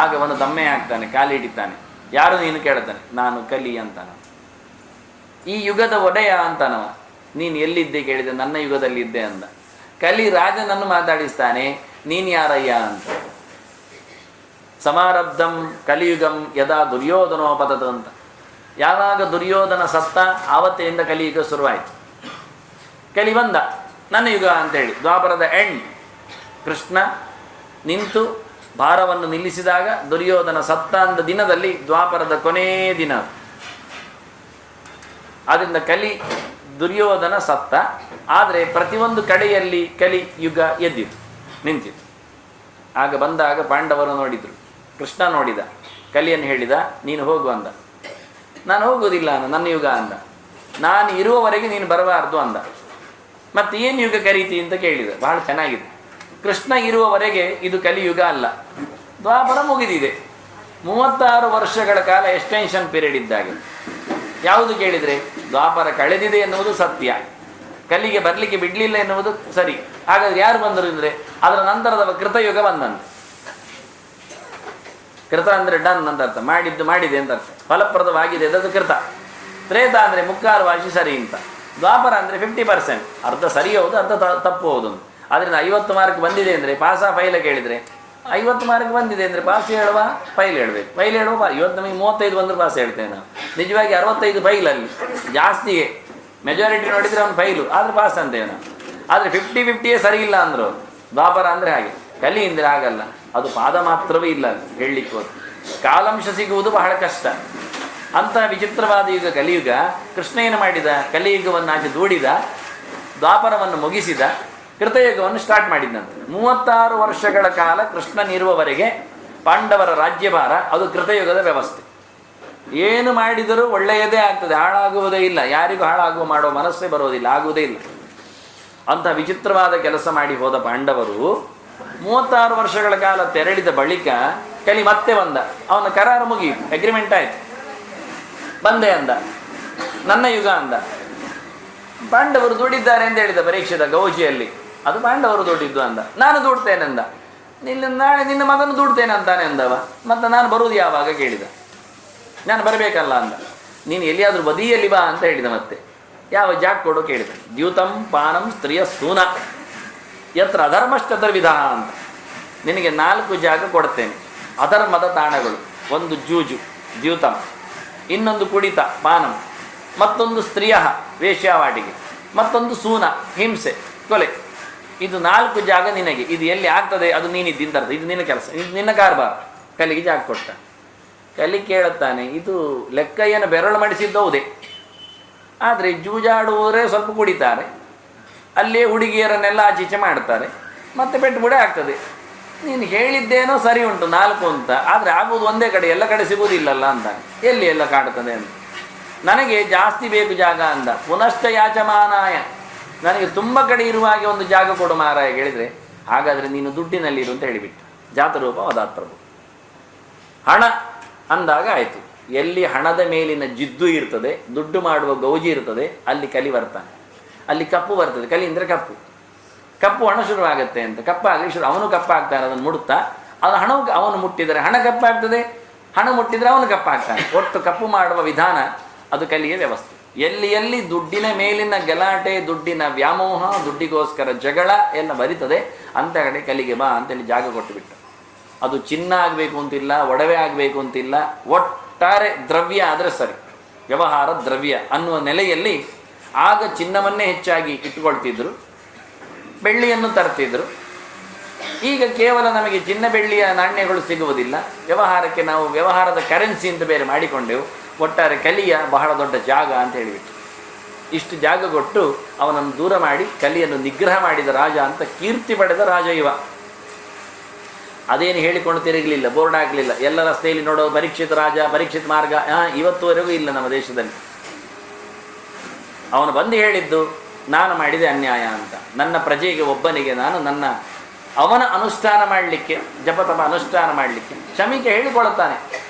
ಆಗ ಅವನು ದಮ್ಮೆ ಹಾಕ್ತಾನೆ, ಕಾಲಿಡಿತಾನೆ. ಯಾರು ನೀನು ಕೇಳ್ತಾನೆ, ನಾನು ಕಲಿ ಅಂತಾನ. ಈ ಯುಗದ ಒಡೆಯ ಅಂತಾನವ. ನೀನು ಎಲ್ಲಿದ್ದೆ ಕೇಳಿದೆ, ನನ್ನ ಯುಗದಲ್ಲಿದ್ದೆ ಅಂದ. ಕಲಿ ರಾಜನನ್ನು ಮಾತಾಡಿಸ್ತಾನೆ, ನೀನು ಯಾರಯ್ಯ ಅಂತ. ಸಮಾರಬ್ಧಂ ಕಲಿಯುಗಂ ಯದಾ ದುರ್ಯೋಧನೋಪತತ ಅಂತ. ಯಾವಾಗ ದುರ್ಯೋಧನ ಸತ್ತ ಆವತ್ತೆಯಿಂದ ಕಲಿಯುಗ ಶುರುವಾಯಿತು. ಕಲಿ ಬಂದ, ನನ್ನ ಯುಗ ಅಂತೇಳಿ. ದ್ವಾಪರದ ಎಂಡ್, ಕೃಷ್ಣ ನಿಂತು ಭಾರವನ್ನು ನಿಲ್ಲಿಸಿದಾಗ ದುರ್ಯೋಧನ ಸತ್ತ ಅಂದ ದಿನದಲ್ಲಿ ದ್ವಾಪರದ ಕೊನೆಯ ದಿನ. ಆದ್ದರಿಂದ ಕಲಿ ದುರ್ಯೋಧನ ಸತ್ತ, ಆದರೆ ಪ್ರತಿಯೊಂದು ಕಡೆಯಲ್ಲಿ ಕಲಿ ಯುಗ ಎದ್ದಿತು, ನಿಂತಿತು. ಆಗ ಬಂದಾಗ ಪಾಂಡವರು ನೋಡಿದರು, ಕೃಷ್ಣ ನೋಡಿದ, ಕಲಿಯನ್ನು ಹೇಳಿದ, ನೀನು ಹೋಗು ಅಂದ. ನಾನು ಹೋಗೋದಿಲ್ಲ ಅಂದ, ನನ್ನ ಯುಗ ಅಂದ. ನಾನು ಇರುವವರೆಗೆ ನೀನು ಬರಬಾರ್ದು ಅಂದ. ಮತ್ತು ಏನು ಯುಗ ಕರೀತಿ ಅಂತ ಕೇಳಿದ. ಬಹಳ ಚೆನ್ನಾಗಿದೆ. ಕೃಷ್ಣ ಇರುವವರೆಗೆ ಇದು ಕಲಿಯುಗ ಅಲ್ಲ, ದ್ವಾಪರ ಮುಗಿದಿದೆ. 36 ವರ್ಷಗಳ ಕಾಲ ಎಕ್ಸ್ಟೆನ್ಷನ್ ಪೀರಿಯಡ್ ಇದ್ದಾಗೆ. ಯಾವುದು ಕೇಳಿದರೆ ದ್ವಾಪರ ಕಳೆದಿದೆ ಎನ್ನುವುದು ಸತ್ಯ, ಕಲಿಗೆ ಬರಲಿಕ್ಕೆ ಬಿಡಲಿಲ್ಲ ಎನ್ನುವುದು ಸರಿ. ಹಾಗಾದ್ರೆ ಯಾರು ಬಂದರು ಅಂದರೆ ಅದರ ನಂತರದ ಕೃತಯುಗ ಬಂದಂತೆ. ಕೃತ ಅಂದರೆ ಡನ್ ಅಂತ ಅರ್ಥ, ಮಾಡಿದ್ದು ಮಾಡಿದೆ ಅಂತ ಅರ್ಥ, ಫಲಪ್ರದವಾಗಿದೆ ಅದು ಕೃತ. ತ್ರೇತ ಅಂದರೆ ಮುಕ್ಕಾಲು ವಾಸಿ ಸರಿ ಅಂತ. ದ್ವಾಪರ ಅಂದರೆ 50%, ಅರ್ಧ ಸರಿ ಹೌದು ಅರ್ಧ ತಪ್ಪು ಹೌದು. ಅದರಿಂದ 50 ಮಾರ್ಕ್ ಬಂದಿದೆ ಅಂದರೆ ಪಾಸಾ ಫೈಲ ಕೇಳಿದರೆ 50 ಮಾರ್ಕ್ ಬಂದಿದೆ ಅಂದರೆ ಪಾಸ್ ಹೇಳುವ ಫೈಲ್ ಹೇಳಬೇಕು, ಫೈಲ್ ಹೇಳುವ ಇವತ್ತು ನಮಗೆ 35 ಬಂದರೂ ಪಾಸ್ ಹೇಳ್ತೇವೆ ನಾವು. ನಿಜವಾಗಿ 65 ಫೈಲಲ್ಲಿ ಜಾಸ್ತಿಗೆ ಮೆಜಾರಿಟಿ ನೋಡಿದರೆ ಅವ್ನು ಫೈಲು ಆದರೆ ಪಾಸ್ ಅಂತೇವೆ ನಾವು. ಆದರೆ 50-50ಯೇ ಸರಿ ಇಲ್ಲ ಅಂದರು. ದ್ವಾಪರ ಅಂದರೆ ಹಾಗೆ. ಕಲಿ ಅಂದರೆ ಆಗಲ್ಲ, ಅದು ಪಾದ ಮಾತ್ರವೇ ಇಲ್ಲ ಹೇಳಲಿಕ್ಕೆ ಹೋದ. ಕಾಲಾಂಶ ಸಿಗುವುದು ಬಹಳ ಕಷ್ಟ. ಅಂತಹ ವಿಚಿತ್ರವಾದ ಯುಗ ಕಲಿಯುಗ. ಕೃಷ್ಣ ಏನು ಮಾಡಿದ, ಕಲಿಯುಗವನ್ನು ಆಚೆ ದೂಡಿದ, ದ್ವಾಪರವನ್ನು ಮುಗಿಸಿದ, ಕೃತಯುಗವನ್ನು ಸ್ಟಾರ್ಟ್ ಮಾಡಿದಂತೆ. 36 ವರ್ಷಗಳ ಕಾಲ ಕೃಷ್ಣನಿರುವವರೆಗೆ ಪಾಂಡವರ ರಾಜ್ಯಭಾರ, ಅದು ಕೃತಯುಗದ ವ್ಯವಸ್ಥೆ. ಏನು ಮಾಡಿದರೂ ಒಳ್ಳೆಯದೇ ಆಗ್ತದೆ, ಹಾಳಾಗುವುದೇ ಇಲ್ಲ. ಯಾರಿಗೂ ಹಾಳಾಗುವ ಮಾಡೋ ಮನಸ್ಸೇ ಬರೋದಿಲ್ಲ, ಆಗುವುದೇ ಇಲ್ಲ. ಅಂಥ ವಿಚಿತ್ರವಾದ ಕೆಲಸ ಮಾಡಿ ಹೋದ ಪಾಂಡವರು 36 ವರ್ಷಗಳ ಕಾಲ ತೆರಳಿದ ಬಳಿಕ ಕಲಿ ಮತ್ತೆ ಬಂದ. ಅವನ ಕರಾರು ಮುಗಿಯಿತು, ಅಗ್ರಿಮೆಂಟ್ ಆಯಿತು. ಬಂದೆ ಅಂದ, ನನ್ನ ಯುಗ ಅಂದ. ಪಾಂಡವರು ದುಡಿದ್ದಾರೆ ಅಂತ ಹೇಳಿದ ಪರೀಕ್ಷೆದ ಗೌಜಿಯಲ್ಲಿ. ಅದು ಪಾಂಡವರು ದುಡಿದ್ದು ಅಂದ. ನಾನು ದುಡ್ತೇನೆ ಅಂದ. ನಾಳೆ ನಿನ್ನ ಮಗನು ದುಡ್ತೇನೆ ಅಂತಾನೆ ಅಂದವ. ಮತ್ತು ನಾನು ಬರುವುದು ಯಾವಾಗ ಕೇಳಿದ. ನಾನು ಬರಬೇಕಲ್ಲ ಅಂದ. ನೀನು ಎಲ್ಲಿಯಾದರೂ ಬದಿಯಲ್ಲಿ ಬಾ ಅಂತ ಹೇಳಿದ. ಮತ್ತೆ ಯಾವ ಜಾಗ ಕೊಡು ಕೇಳಿದ. ದ್ಯೂತಂ ಪಾನಂ ಸ್ತ್ರೀಯ ಸೂನ ಯತ್ರ ಅಧರ್ಮಶ್ಚತುರ ವಿಧ ಅಂತ. ನಿನಗೆ 4 ಜಾಗ ಕೊಡ್ತೇನೆ, ಅಧರ್ಮದ ತಾಣಗಳು. ಒಂದು ಜೂಜು ದ್ಯೂತಂ, ಇನ್ನೊಂದು ಕುಡಿತ ಪಾನಂ, ಮತ್ತೊಂದು ಸ್ತ್ರೀಯ ವೇಶ್ಯಾವಾಟಿಗೆ, ಮತ್ತೊಂದು ಸೂನ ಹಿಂಸೆ ಕೊಲೆ. ಇದು 4 ಜಾಗ ನಿನಗೆ. ಇದು ಎಲ್ಲಿ ಆಗ್ತದೆ ಅದು ನೀನಿದ್ದಿಂದರ್ಥ, ಇದು ನಿನ್ನ ಕೆಲಸ, ಇದು ನಿನ್ನ ಕಾರ್ಬಾರ್. ಕಲಿಗೆ ಜಾಗ ಕೊಟ್ಟ. ಕಲಿ ಕೇಳುತ್ತಾನೆ, ಇದು ಲೆಕ್ಕ ಏನು ಬೆರಳು ಮಾಡಿಸಿದ್ದೌದೇ, ಆದರೆ ಜೂಜಾಡುವವರೇ ಸ್ವಲ್ಪ ಕುಡಿತಾರೆ, ಅಲ್ಲೇ ಹುಡುಗಿಯರನ್ನೆಲ್ಲ ಆಚೀಚೆ ಮಾಡ್ತಾರೆ, ಮತ್ತೆ ಪೆಟ್ಟುಬುಡೆ ಆಗ್ತದೆ. ನೀನು ಹೇಳಿದ್ದೇನೋ ಸರಿ ಉಂಟು 4 ಅಂತ, ಆದರೆ ಆಗುವುದು ಒಂದೇ ಕಡೆ, ಎಲ್ಲ ಕಡೆ ಸಿಗುವುದಿಲ್ಲಲ್ಲ ಅಂತ. ಎಲ್ಲಿ ಎಲ್ಲ ಕಾಡ್ತದೆ ಅಂತ. ನನಗೆ ಜಾಸ್ತಿ ಬೇಕು ಜಾಗ ಅಂದ. ಪುನಶ್ಚ ಯಾಚಮಾನಾಯ, ನನಗೆ ತುಂಬ ಕಡೆ ಇರುವ ಹಾಗೆ ಒಂದು ಜಾಗ ಕೊಡು ಮಾರಾಯ ಹೇಳಿದರೆ, ಹಾಗಾದರೆ ನೀನು ದುಡ್ಡಿನಲ್ಲಿರು ಅಂತ ಹೇಳಿಬಿಟ್ಟು. ಜಾತರೂಪ ವದಾತ್ ಪ್ರಭು. ಹಣ ಅಂದಾಗ ಆಯಿತು. ಎಲ್ಲಿ ಹಣದ ಮೇಲಿನ ಜಿದ್ದು ಇರ್ತದೆ, ದುಡ್ಡು ಮಾಡುವ ಗೌಜಿ ಇರ್ತದೆ, ಅಲ್ಲಿ ಕಲಿ ಬರ್ತಾನೆ. ಅಲ್ಲಿ ಕಪ್ಪು ಬರ್ತದೆ. ಕಲಿ ಅಂದರೆ ಕಪ್ಪು. ಕಪ್ಪು ಹಣ ಶುರುವಾಗುತ್ತೆ ಅಂತ. ಕಪ್ಪಾಗಲಿ ಶುರು, ಅವನು ಕಪ್ಪಾಗ್ತಾನೆ. ಅದನ್ನು ಮುಡುತ್ತಾ ಅದು ಹಣವು ಅವನು ಮುಟ್ಟಿದರೆ ಹಣ ಕಪ್ಪಾಗ್ತದೆ, ಹಣ ಮುಟ್ಟಿದರೆ ಅವನು ಕಪ್ಪಾಗ್ತಾನೆ. ಒಟ್ಟು ಕಪ್ಪು ಮಾಡುವ ವಿಧಾನ ಅದು ಕಲಿಯ ವ್ಯವಸ್ಥೆ. ಎಲ್ಲಿ ಎಲ್ಲಿ ದುಡ್ಡಿನ ಮೇಲಿನ ಗಲಾಟೆ, ದುಡ್ಡಿನ ವ್ಯಾಮೋಹ, ದುಡ್ಡಿಗೋಸ್ಕರ ಜಗಳ ಎಲ್ಲ ಬರೀತದೆ, ಅಂಥ ಕಡೆ ಕಲಿಗೆ ಬಾ ಅಂತೇಳಿ ಜಾಗ ಕೊಟ್ಟುಬಿಟ್ಟು. ಅದು ಚಿನ್ನ ಆಗಬೇಕು ಅಂತಿಲ್ಲ, ಒಡವೆ ಆಗಬೇಕು ಅಂತಿಲ್ಲ, ಒಟ್ಟಾರೆ ದ್ರವ್ಯ ಆದರೆ ಸರಿ, ವ್ಯವಹಾರ ದ್ರವ್ಯ ಅನ್ನುವ ನೆಲೆಯಲ್ಲಿ ಆಗ ಚಿನ್ನವನ್ನೇ ಹೆಚ್ಚಾಗಿ ಇಟ್ಟುಕೊಳ್ತಿದ್ರು, ಬೆಳ್ಳಿಯನ್ನು ತರ್ತಿದ್ರು. ಈಗ ಕೇವಲ ನಮಗೆ ಚಿನ್ನ ಬೆಳ್ಳಿಯ ನಾಣ್ಯಗಳು ಸಿಗುವುದಿಲ್ಲ, ವ್ಯವಹಾರಕ್ಕೆ ನಾವು ವ್ಯವಹಾರದ ಕರೆನ್ಸಿ ಅಂತ ಬೇರೆ ಮಾಡಿಕೊಂಡೆವು. ಒಟ್ಟಾರೆ ಕಲಿಯ ಬಹಳ ದೊಡ್ಡ ಜಾಗ ಅಂತ ಹೇಳಿಬಿಟ್ಟು ಇಷ್ಟು ಜಾಗ ಕೊಟ್ಟು ಅವನನ್ನು ದೂರ ಮಾಡಿ ಕಲಿಯನ್ನು ನಿಗ್ರಹ ಮಾಡಿದ ರಾಜ ಅಂತ ಕೀರ್ತಿ ಪಡೆದ ರಾಜ ಇವ. ಅದೇನು ಹೇಳಿಕೊಂಡು ತಿರುಗಲಿಲ್ಲ, ಬೋರ್ಡ್ ಹಾಕಲಿಲ್ಲ. ಎಲ್ಲ ರಸ್ತೆಯಲ್ಲಿ ನೋಡೋ ಪರೀಕ್ಷಿತ ರಾಜ, ಪರೀಕ್ಷಿತ ಮಾರ್ಗ ಇವತ್ತುವರೆಗೂ ಇಲ್ಲ ನಮ್ಮ ದೇಶದಲ್ಲಿ. ಅವನು ಬಂದು ಹೇಳಿದ್ದು ನಾನು ಮಾಡಿದೆ ಅನ್ಯಾಯ ಅಂತ. ನನ್ನ ಪ್ರಜೆಗೆ ಒಬ್ಬನಿಗೆ ನಾನು ಅವನ ಅನುಷ್ಠಾನ ಮಾಡಲಿಕ್ಕೆ, ಜಪತಪ ಅನುಷ್ಠಾನ ಮಾಡಲಿಕ್ಕೆ ಶಮಿಕೆ ಹೇಳಿಕೊಳ್ಳುತ್ತಾನೆ.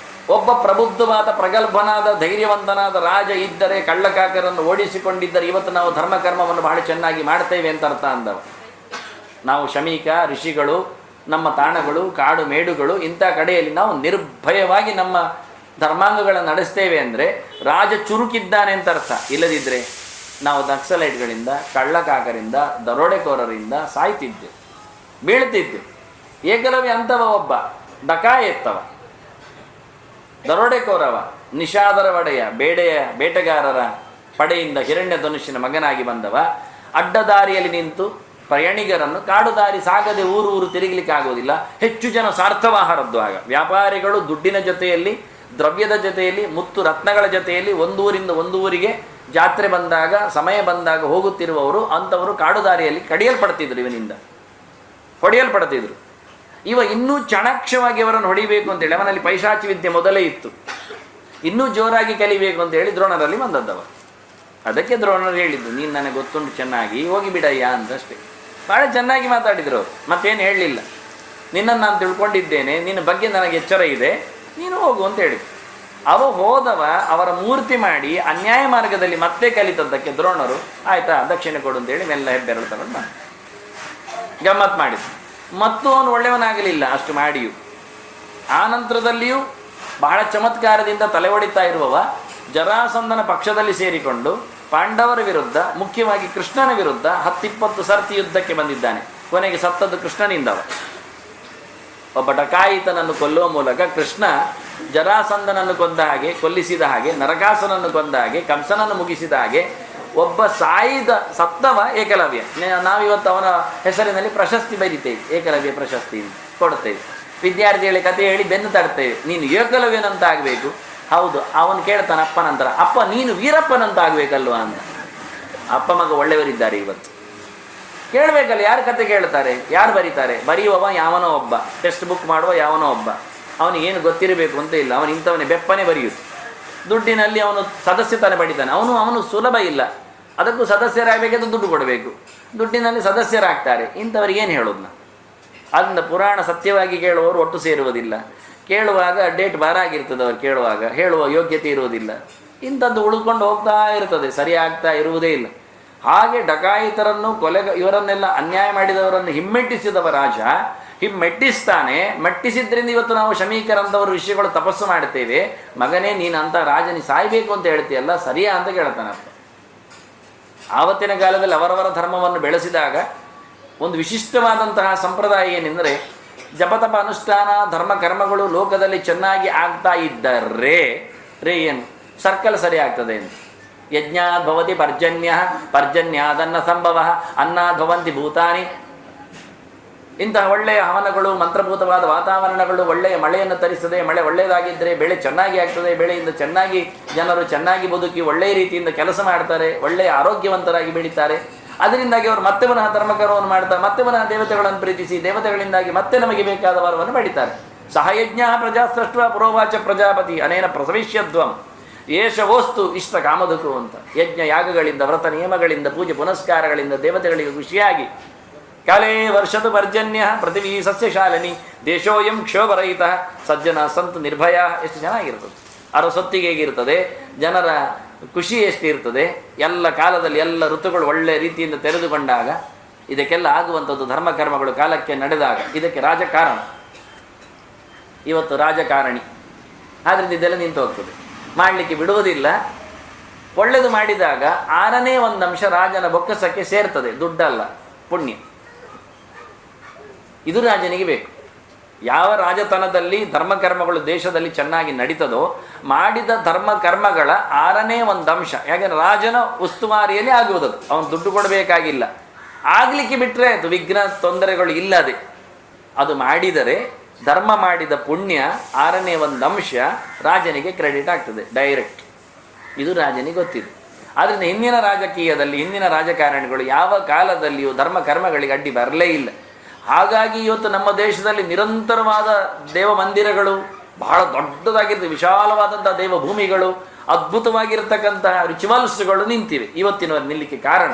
ಒಬ್ಬ ಪ್ರಬುದ್ಧವಾದ ಪ್ರಗಲ್ಭನಾದ ಧೈರ್ಯವಂತನಾದ ರಾಜ ಇದ್ದರೆ, ಕಳ್ಳಕಾಕರನ್ನು ಓಡಿಸಿಕೊಂಡಿದ್ದರೆ ಇವತ್ತು ನಾವು ಧರ್ಮಕರ್ಮವನ್ನು ಬಹಳ ಚೆನ್ನಾಗಿ ಮಾಡ್ತೇವೆ ಅಂತ ಅರ್ಥ ಅಂದವ. ನಾವು ಶಮೀಕ ಋಷಿಗಳು, ನಮ್ಮ ತಾಣಗಳು, ಕಾಡು ಮೇಡುಗಳು, ಇಂಥ ಕಡೆಯಲ್ಲಿ ನಾವು ನಿರ್ಭಯವಾಗಿ ನಮ್ಮ ಧರ್ಮಾಂಗಗಳನ್ನು ನಡೆಸ್ತೇವೆ ಅಂದರೆ ರಾಜ ಚುರುಕಿದ್ದಾನೆ ಅಂತ ಅರ್ಥ. ಇಲ್ಲದಿದ್ದರೆ ನಾವು ನಕ್ಸಲೈಟ್ಗಳಿಂದ, ಕಳ್ಳಕಾಕರಿಂದ, ದರೋಡೆಕೋರರಿಂದ ಸಾಯ್ತಿದ್ದೆವು, ಬೀಳ್ತಿದ್ದೆವು. ಏಕಲವ್ಯ ಅಂತವ ಒಬ್ಬ ಡಕಾಯತ್ತವ, ದರೋಡೆಕೋರವ, ನಿಷಾದರ ಒಡೆಯ, ಬೇಟೆಗಾರರ ಪಡೆಯಿಂದ ಹಿರಣ್ಯ ಧನುಷ್ಯನ ಮಗನಾಗಿ ಬಂದವ. ಅಡ್ಡದಾರಿಯಲ್ಲಿ ನಿಂತು ಪ್ರಯಾಣಿಗರನ್ನು, ಕಾಡು ದಾರಿ ಸಾಗದೆ ಊರು ತಿರುಗಲಿಕ್ಕೆ ಆಗೋದಿಲ್ಲ. ಹೆಚ್ಚು ಜನ ಸಾರ್ಥವಾಹರದ್ದು. ಆಗ ವ್ಯಾಪಾರಿಗಳು ದುಡ್ಡಿನ ಜೊತೆಯಲ್ಲಿ, ದ್ರವ್ಯದ ಜೊತೆಯಲ್ಲಿ, ಮುತ್ತು ರತ್ನಗಳ ಜೊತೆಯಲ್ಲಿ ಒಂದೂರಿಂದ ಒಂದು ಊರಿಗೆ ಜಾತ್ರೆ ಬಂದಾಗ, ಸಮಯ ಬಂದಾಗ ಹೋಗುತ್ತಿರುವವರು ಅಂಥವರು ಕಾಡು ದಾರಿಯಲ್ಲಿ ಕಡಿಯಲ್ಪಡ್ತಿದ್ರು, ಇವನಿಂದ ಹೊಡೆಯಲ್ಪಡ್ತಿದ್ರು. ಇವ ಇನ್ನೂ ಚಾಣಾಕ್ಷವಾಗಿ ಅವರನ್ನು ಹೊಡಿಬೇಕು ಅಂತೇಳಿ ಅವನಲ್ಲಿ ಪೈಶಾಚಿ ವಿದ್ಯೆ ಮೊದಲೇ ಇತ್ತು. ಇನ್ನೂ ಜೋರಾಗಿ ಕಲಿಬೇಕು ಅಂತೇಳಿ ದ್ರೋಣರಲ್ಲಿ ಬಂದದ್ದವ. ಅದಕ್ಕೆ ದ್ರೋಣರು ಹೇಳಿದ್ದು, ನೀನು ನನಗೆ ಗೊತ್ತುಂಟು ಚೆನ್ನಾಗಿ, ಹೋಗಿ ಬಿಡಯ್ಯ ಅಂತಷ್ಟೇ. ಭಾಳ ಚೆನ್ನಾಗಿ ಮಾತಾಡಿದ್ರು ಅವರು, ಮತ್ತೇನು ಹೇಳಲಿಲ್ಲ. ನಿನ್ನನ್ನು ನಾನು ತಿಳ್ಕೊಂಡಿದ್ದೇನೆ, ನಿನ್ನ ಬಗ್ಗೆ ನನಗೆ ಎಚ್ಚರ ಇದೆ, ನೀನು ಹೋಗು ಅಂತ ಹೇಳಿದ್ರು. ಅವ ಹೋದವ ಅವರ ಮೂರ್ತಿ ಮಾಡಿ ಅನ್ಯಾಯ ಮಾರ್ಗದಲ್ಲಿ ಮತ್ತೆ ಕಲಿತದ್ದಕ್ಕೆ ದ್ರೋಣರು ಆಯ್ತಾ ದಕ್ಷಿಣೆ ಕೊಡು ಅಂತೇಳಿ ಮೆಲ್ಲ ಹೆಬ್ಬೆರಳು ತಗೊಂಡು ಮಾಡಿ ಗಮ್ಮತ್ತು ಮಾಡಿದ್ರು. ಮತ್ತು ಅವನು ಒಳ್ಳೆಯವನಾಗಲಿಲ್ಲ ಅಷ್ಟು ಮಾಡಿಯೂ. ಆ ನಂತರದಲ್ಲಿಯೂ ಬಹಳ ಚಮತ್ಕಾರದಿಂದ ತಲೆ ಹೊಡಿತಾ ಇರುವವ ಜರಾಸಂಧನ ಪಕ್ಷದಲ್ಲಿ ಸೇರಿಕೊಂಡು ಪಾಂಡವರ ವಿರುದ್ಧ, ಮುಖ್ಯವಾಗಿ ಕೃಷ್ಣನ ವಿರುದ್ಧ 10-20 ಸರ್ತಿ ಯುದ್ಧಕ್ಕೆ ಬಂದಿದ್ದಾನೆ. ಕೊನೆಗೆ ಸತ್ತದ್ದು ಕೃಷ್ಣನಿಂದವ. ಒಬ್ಬ ಡಕಾಯಿತನನ್ನು ಕೊಲ್ಲುವ ಮೂಲಕ ಕೃಷ್ಣ ಜರಾಸಂಧನನ್ನು ಕೊಂದ ಹಾಗೆ, ಕೊಲ್ಲಿಸಿದ ಹಾಗೆ, ನರಕಾಸುರನನ್ನು ಕೊಂದ ಹಾಗೆ, ಕಂಸನನ್ನು ಮುಗಿಸಿದ ಹಾಗೆ ಒಬ್ಬ ಸತ್ತವ ಏಕಲವ್ಯ. ನಾವಿವತ್ತು ಅವನ ಹೆಸರಿನಲ್ಲಿ ಪ್ರಶಸ್ತಿ ಬರೀತೇವೆ, ಏಕಲವ್ಯ ಪ್ರಶಸ್ತಿ ಕೊಡ್ತೇವೆ. ವಿದ್ಯಾರ್ಥಿಗಳ ಕಥೆ ಹೇಳಿ ಬೆನ್ನು ತಡ್ತೇವೆ, ನೀನು ಏಕಲವ್ಯನಂತ ಆಗಬೇಕು. ಹೌದು, ಅವನು ಕೇಳ್ತಾನೆ ಅಪ್ಪ ನಂತರ, ಅಪ್ಪ ನೀನು ವೀರಪ್ಪನಂತ ಆಗಬೇಕಲ್ವ ಅಂತ. ಅಪ್ಪ ಮಗ ಒಳ್ಳೆಯವರಿದ್ದಾರೆ ಇವತ್ತು, ಕೇಳಬೇಕಲ್ಲ. ಯಾರು ಕತೆ ಕೇಳ್ತಾರೆ, ಯಾರು ಬರೀತಾರೆ? ಬರೆಯುವವ ಯಾವನೋ ಒಬ್ಬ, ಟೆಕ್ಸ್ಟ್ ಬುಕ್ ಮಾಡುವ ಯಾವನೋ ಒಬ್ಬ, ಅವನಿಗೇನು ಗೊತ್ತಿರಬೇಕು ಅಂತ ಇಲ್ಲ. ಅವನು ಇಂಥವನೇ ಬೆಪ್ಪನೇ ಬರೆಯುತ್ತೆ. ದುಡ್ಡಿನಲ್ಲಿ ಅವನು ಸದಸ್ಯತನ ಪಡಿತಾನೆ. ಅವನು ಸುಲಭ ಇಲ್ಲ, ಅದಕ್ಕೂ ಸದಸ್ಯರಾಗಬೇಕಂತ ದುಡ್ಡು ಕೊಡಬೇಕು. ದುಡ್ಡಿನಲ್ಲಿ ಸದಸ್ಯರಾಗ್ತಾರೆ. ಇಂಥವ್ರಿಗೇನು ಹೇಳೋದು? ಅದರಿಂದ ಪುರಾಣ ಸತ್ಯವಾಗಿ ಕೇಳುವವರು ಒಟ್ಟು ಸೇರುವುದಿಲ್ಲ. ಕೇಳುವಾಗ ಡೇಟ್ ಬಾರಾಗಿರ್ತದೆ, ಅವರು ಕೇಳುವಾಗ ಹೇಳುವ ಯೋಗ್ಯತೆ ಇರುವುದಿಲ್ಲ. ಇಂಥದ್ದು ಉಳ್ಕೊಂಡು ಹೋಗ್ತಾ ಇರ್ತದೆ, ಸರಿಯಾಗ್ತಾ ಇರುವುದೇ ಇಲ್ಲ. ಹಾಗೆ ಡಕಾಯಿತರನ್ನು, ಇವರನ್ನೆಲ್ಲ ಅನ್ಯಾಯ ಮಾಡಿದವರನ್ನು ಹಿಮ್ಮೆಟ್ಟಿಸಿದವ ರಾಜ ಹಿಮ್ಮೆಟ್ಟಿಸ್ತಾನೆ. ಮೆಟ್ಟಿಸಿದ್ರಿಂದ ಇವತ್ತು ನಾವು ಶಮೀಕರಂಥವ್ರ ವಿಷಯಗಳು ತಪಸ್ಸು ಮಾಡ್ತೇವೆ. ಮಗನೇ, ನೀನು ಅಂತ ರಾಜನಿ ಸಾಯ್ಬೇಕು ಅಂತ ಹೇಳ್ತೀಯಲ್ಲ, ಸರಿಯಾ ಅಂತ ಕೇಳ್ತಾನಪ್ಪ. ಆವತ್ತಿನ ಕಾಲದಲ್ಲಿ ಅವರವರ ಧರ್ಮವನ್ನು ಬೆಳೆಸಿದಾಗ ಒಂದು ವಿಶಿಷ್ಟವಾದಂತಹ ಸಂಪ್ರದಾಯ ಏನೆಂದರೆ, ಜಪತಪ ಅನುಷ್ಠಾನ ಧರ್ಮ ಕರ್ಮಗಳು ಲೋಕದಲ್ಲಿ ಚೆನ್ನಾಗಿ ಆಗ್ತಾ ಇದ್ದರೆ ಏನು ಸರ್ಕಲ್ ಸರಿ ಆಗ್ತದೆ ಅಂತ. ಯಜ್ಞಾದ್ ಭವತಿ ಪರ್ಜನ್ಯ, ಪರ್ಜನ್ಯಾದನ್ನ ಸಂಭವ, ಅನ್ನಾದ್ ಭವಂತಿ ಭೂತಾನಿ. ಇಂತಹ ಒಳ್ಳೆಯ ಹವನಗಳು, ಮಂತ್ರಭೂತವಾದ ವಾತಾವರಣಗಳು, ಒಳ್ಳೆಯ ಮಳೆಯನ್ನು ತರಿಸ್ತದೆ. ಮಳೆ ಒಳ್ಳೆಯದಾಗಿದ್ದರೆ ಬೆಳೆ ಚೆನ್ನಾಗಿ ಆಗ್ತದೆ. ಬೆಳೆಯಿಂದ ಚೆನ್ನಾಗಿ ಜನರು ಚೆನ್ನಾಗಿ ಬದುಕಿ ಒಳ್ಳೆಯ ರೀತಿಯಿಂದ ಕೆಲಸ ಮಾಡ್ತಾರೆ, ಒಳ್ಳೆಯ ಆರೋಗ್ಯವಂತರಾಗಿ ಬೆಳೀತಾರೆ. ಅದರಿಂದಾಗಿ ಅವರು ಮತ್ತೆ ಪುನಃ ಧರ್ಮಕರ್ಮವನ್ನು ಮಾಡ್ತಾರೆ, ಮತ್ತೆ ಪುನಃ ದೇವತೆಗಳನ್ನು ಪ್ರೀತಿಸಿ ದೇವತೆಗಳಿಂದಾಗಿ ಮತ್ತೆ ನಮಗೆ ಬೇಕಾದ ವರವನ್ನು ಪಡಿತಾರೆ. ಸಹಯಜ್ಞ ಪ್ರಜಾ ಸೃಷ್ಟ ಪುರೋವಾಚ ಪ್ರಜಾಪತಿ ಅನೇನ ಪ್ರಸವಿಷ್ಯಧ್ವಂ ಏಷವೋಸ್ತು ಇಷ್ಟ ಕಾಮಧುಕು ಅಂತ. ಯಜ್ಞ ಯಾಗಗಳಿಂದ, ವ್ರತ ನಿಯಮಗಳಿಂದ, ಪೂಜೆ ಪುನಸ್ಕಾರಗಳಿಂದ ದೇವತೆಗಳಿಗೆ ಖುಷಿಯಾಗಿ ಕಾಲೇ ವರ್ಷದ ಪರ್ಜನ್ಯ ಪೃಥಿವೀ ಸಸ್ಯಶಾಲಿನಿ ದೇಶೋಯಂ ಕ್ಷೋಭರಹಿತ ಸಜ್ಜನ ಸಂತು ನಿರ್ಭಯ. ಎಷ್ಟು ಚೆನ್ನಾಗಿರ್ತದೆ, ಅವರ ಸೊತ್ತಿಗೆ ಹೇಗಿರ್ತದೆ, ಜನರ ಖುಷಿ ಎಷ್ಟಿರ್ತದೆ. ಎಲ್ಲ ಕಾಲದಲ್ಲಿ ಎಲ್ಲ ಋತುಗಳು ಒಳ್ಳೆಯ ರೀತಿಯಿಂದ ತೆರೆದುಕೊಂಡಾಗ ಇದಕ್ಕೆಲ್ಲ ಆಗುವಂಥದ್ದು ಧರ್ಮಕರ್ಮಗಳು ಕಾಲಕ್ಕೆ ನಡೆದಾಗ ಇದಕ್ಕೆ ರಾಜಕಾರಣ. ಇವತ್ತು ರಾಜಕಾರಣಿ ಆದ್ದರಿಂದ ಇದೆಲ್ಲ ನಿಂತು ಹೋಗ್ತದೆ, ಮಾಡಲಿಕ್ಕೆ ಬಿಡುವುದಿಲ್ಲ. ಒಳ್ಳೆಯದು ಮಾಡಿದಾಗ 6ನೇ ಒಂದು ಅಂಶ ರಾಜನ ಬೊಕ್ಕಸಕ್ಕೆ ಸೇರ್ತದೆ, ದುಡ್ಡಲ್ಲ, ಪುಣ್ಯ. ಇದು ರಾಜನಿಗೆ ಬೇಕು. ಯಾವ ರಾಜತನದಲ್ಲಿ ಧರ್ಮಕರ್ಮಗಳು ದೇಶದಲ್ಲಿ ಚೆನ್ನಾಗಿ ನಡೀತದೋ ಮಾಡಿದ ಧರ್ಮಕರ್ಮಗಳ 6ನೇ ಒಂದು ಅಂಶ, ಯಾಕೆಂದರೆ ರಾಜನ ಉಸ್ತುವಾರಿಯಲ್ಲಿ ಆಗುವುದದು, ಅವನು ದುಡ್ಡು ಕೊಡಬೇಕಾಗಿಲ್ಲ. ಆಗಲಿಕ್ಕೆ ಬಿಟ್ಟರೆ ಅದು ವಿಘ್ನ ತೊಂದರೆಗಳು ಇಲ್ಲದೆ ಅದು ಮಾಡಿದರೆ ಧರ್ಮ ಮಾಡಿದ ಪುಣ್ಯ 6ನೇ ಒಂದು ಅಂಶ ರಾಜನಿಗೆ ಕ್ರೆಡಿಟ್ ಆಗ್ತದೆ ಡೈರೆಕ್ಟ್. ಇದು ರಾಜನಿಗೆ ಗೊತ್ತಿದೆ. ಆದ್ದರಿಂದ ಹಿಂದಿನ ರಾಜಕೀಯದಲ್ಲಿ ಹಿಂದಿನ ರಾಜಕಾರಣಿಗಳು ಯಾವ ಕಾಲದಲ್ಲಿಯೂ ಧರ್ಮ ಕರ್ಮಗಳಿಗೆ ಅಡ್ಡಿ ಬರಲೇ ಇಲ್ಲ. ಹಾಗಾಗಿ ಇವತ್ತು ನಮ್ಮ ದೇಶದಲ್ಲಿ ನಿರಂತರವಾದ ದೇವ ಮಂದಿರಗಳು, ಬಹಳ ದೊಡ್ಡದಾಗಿರ್ತದೆ, ವಿಶಾಲವಾದಂಥ ದೇವಭೂಮಿಗಳು, ಅದ್ಭುತವಾಗಿರ್ತಕ್ಕಂತಹ ರಿಚುವಲ್ಸ್ಗಳು ನಿಂತಿವೆ. ಇವತ್ತಿನವರು ನಿಲ್ಲಕ್ಕೆ ಕಾರಣ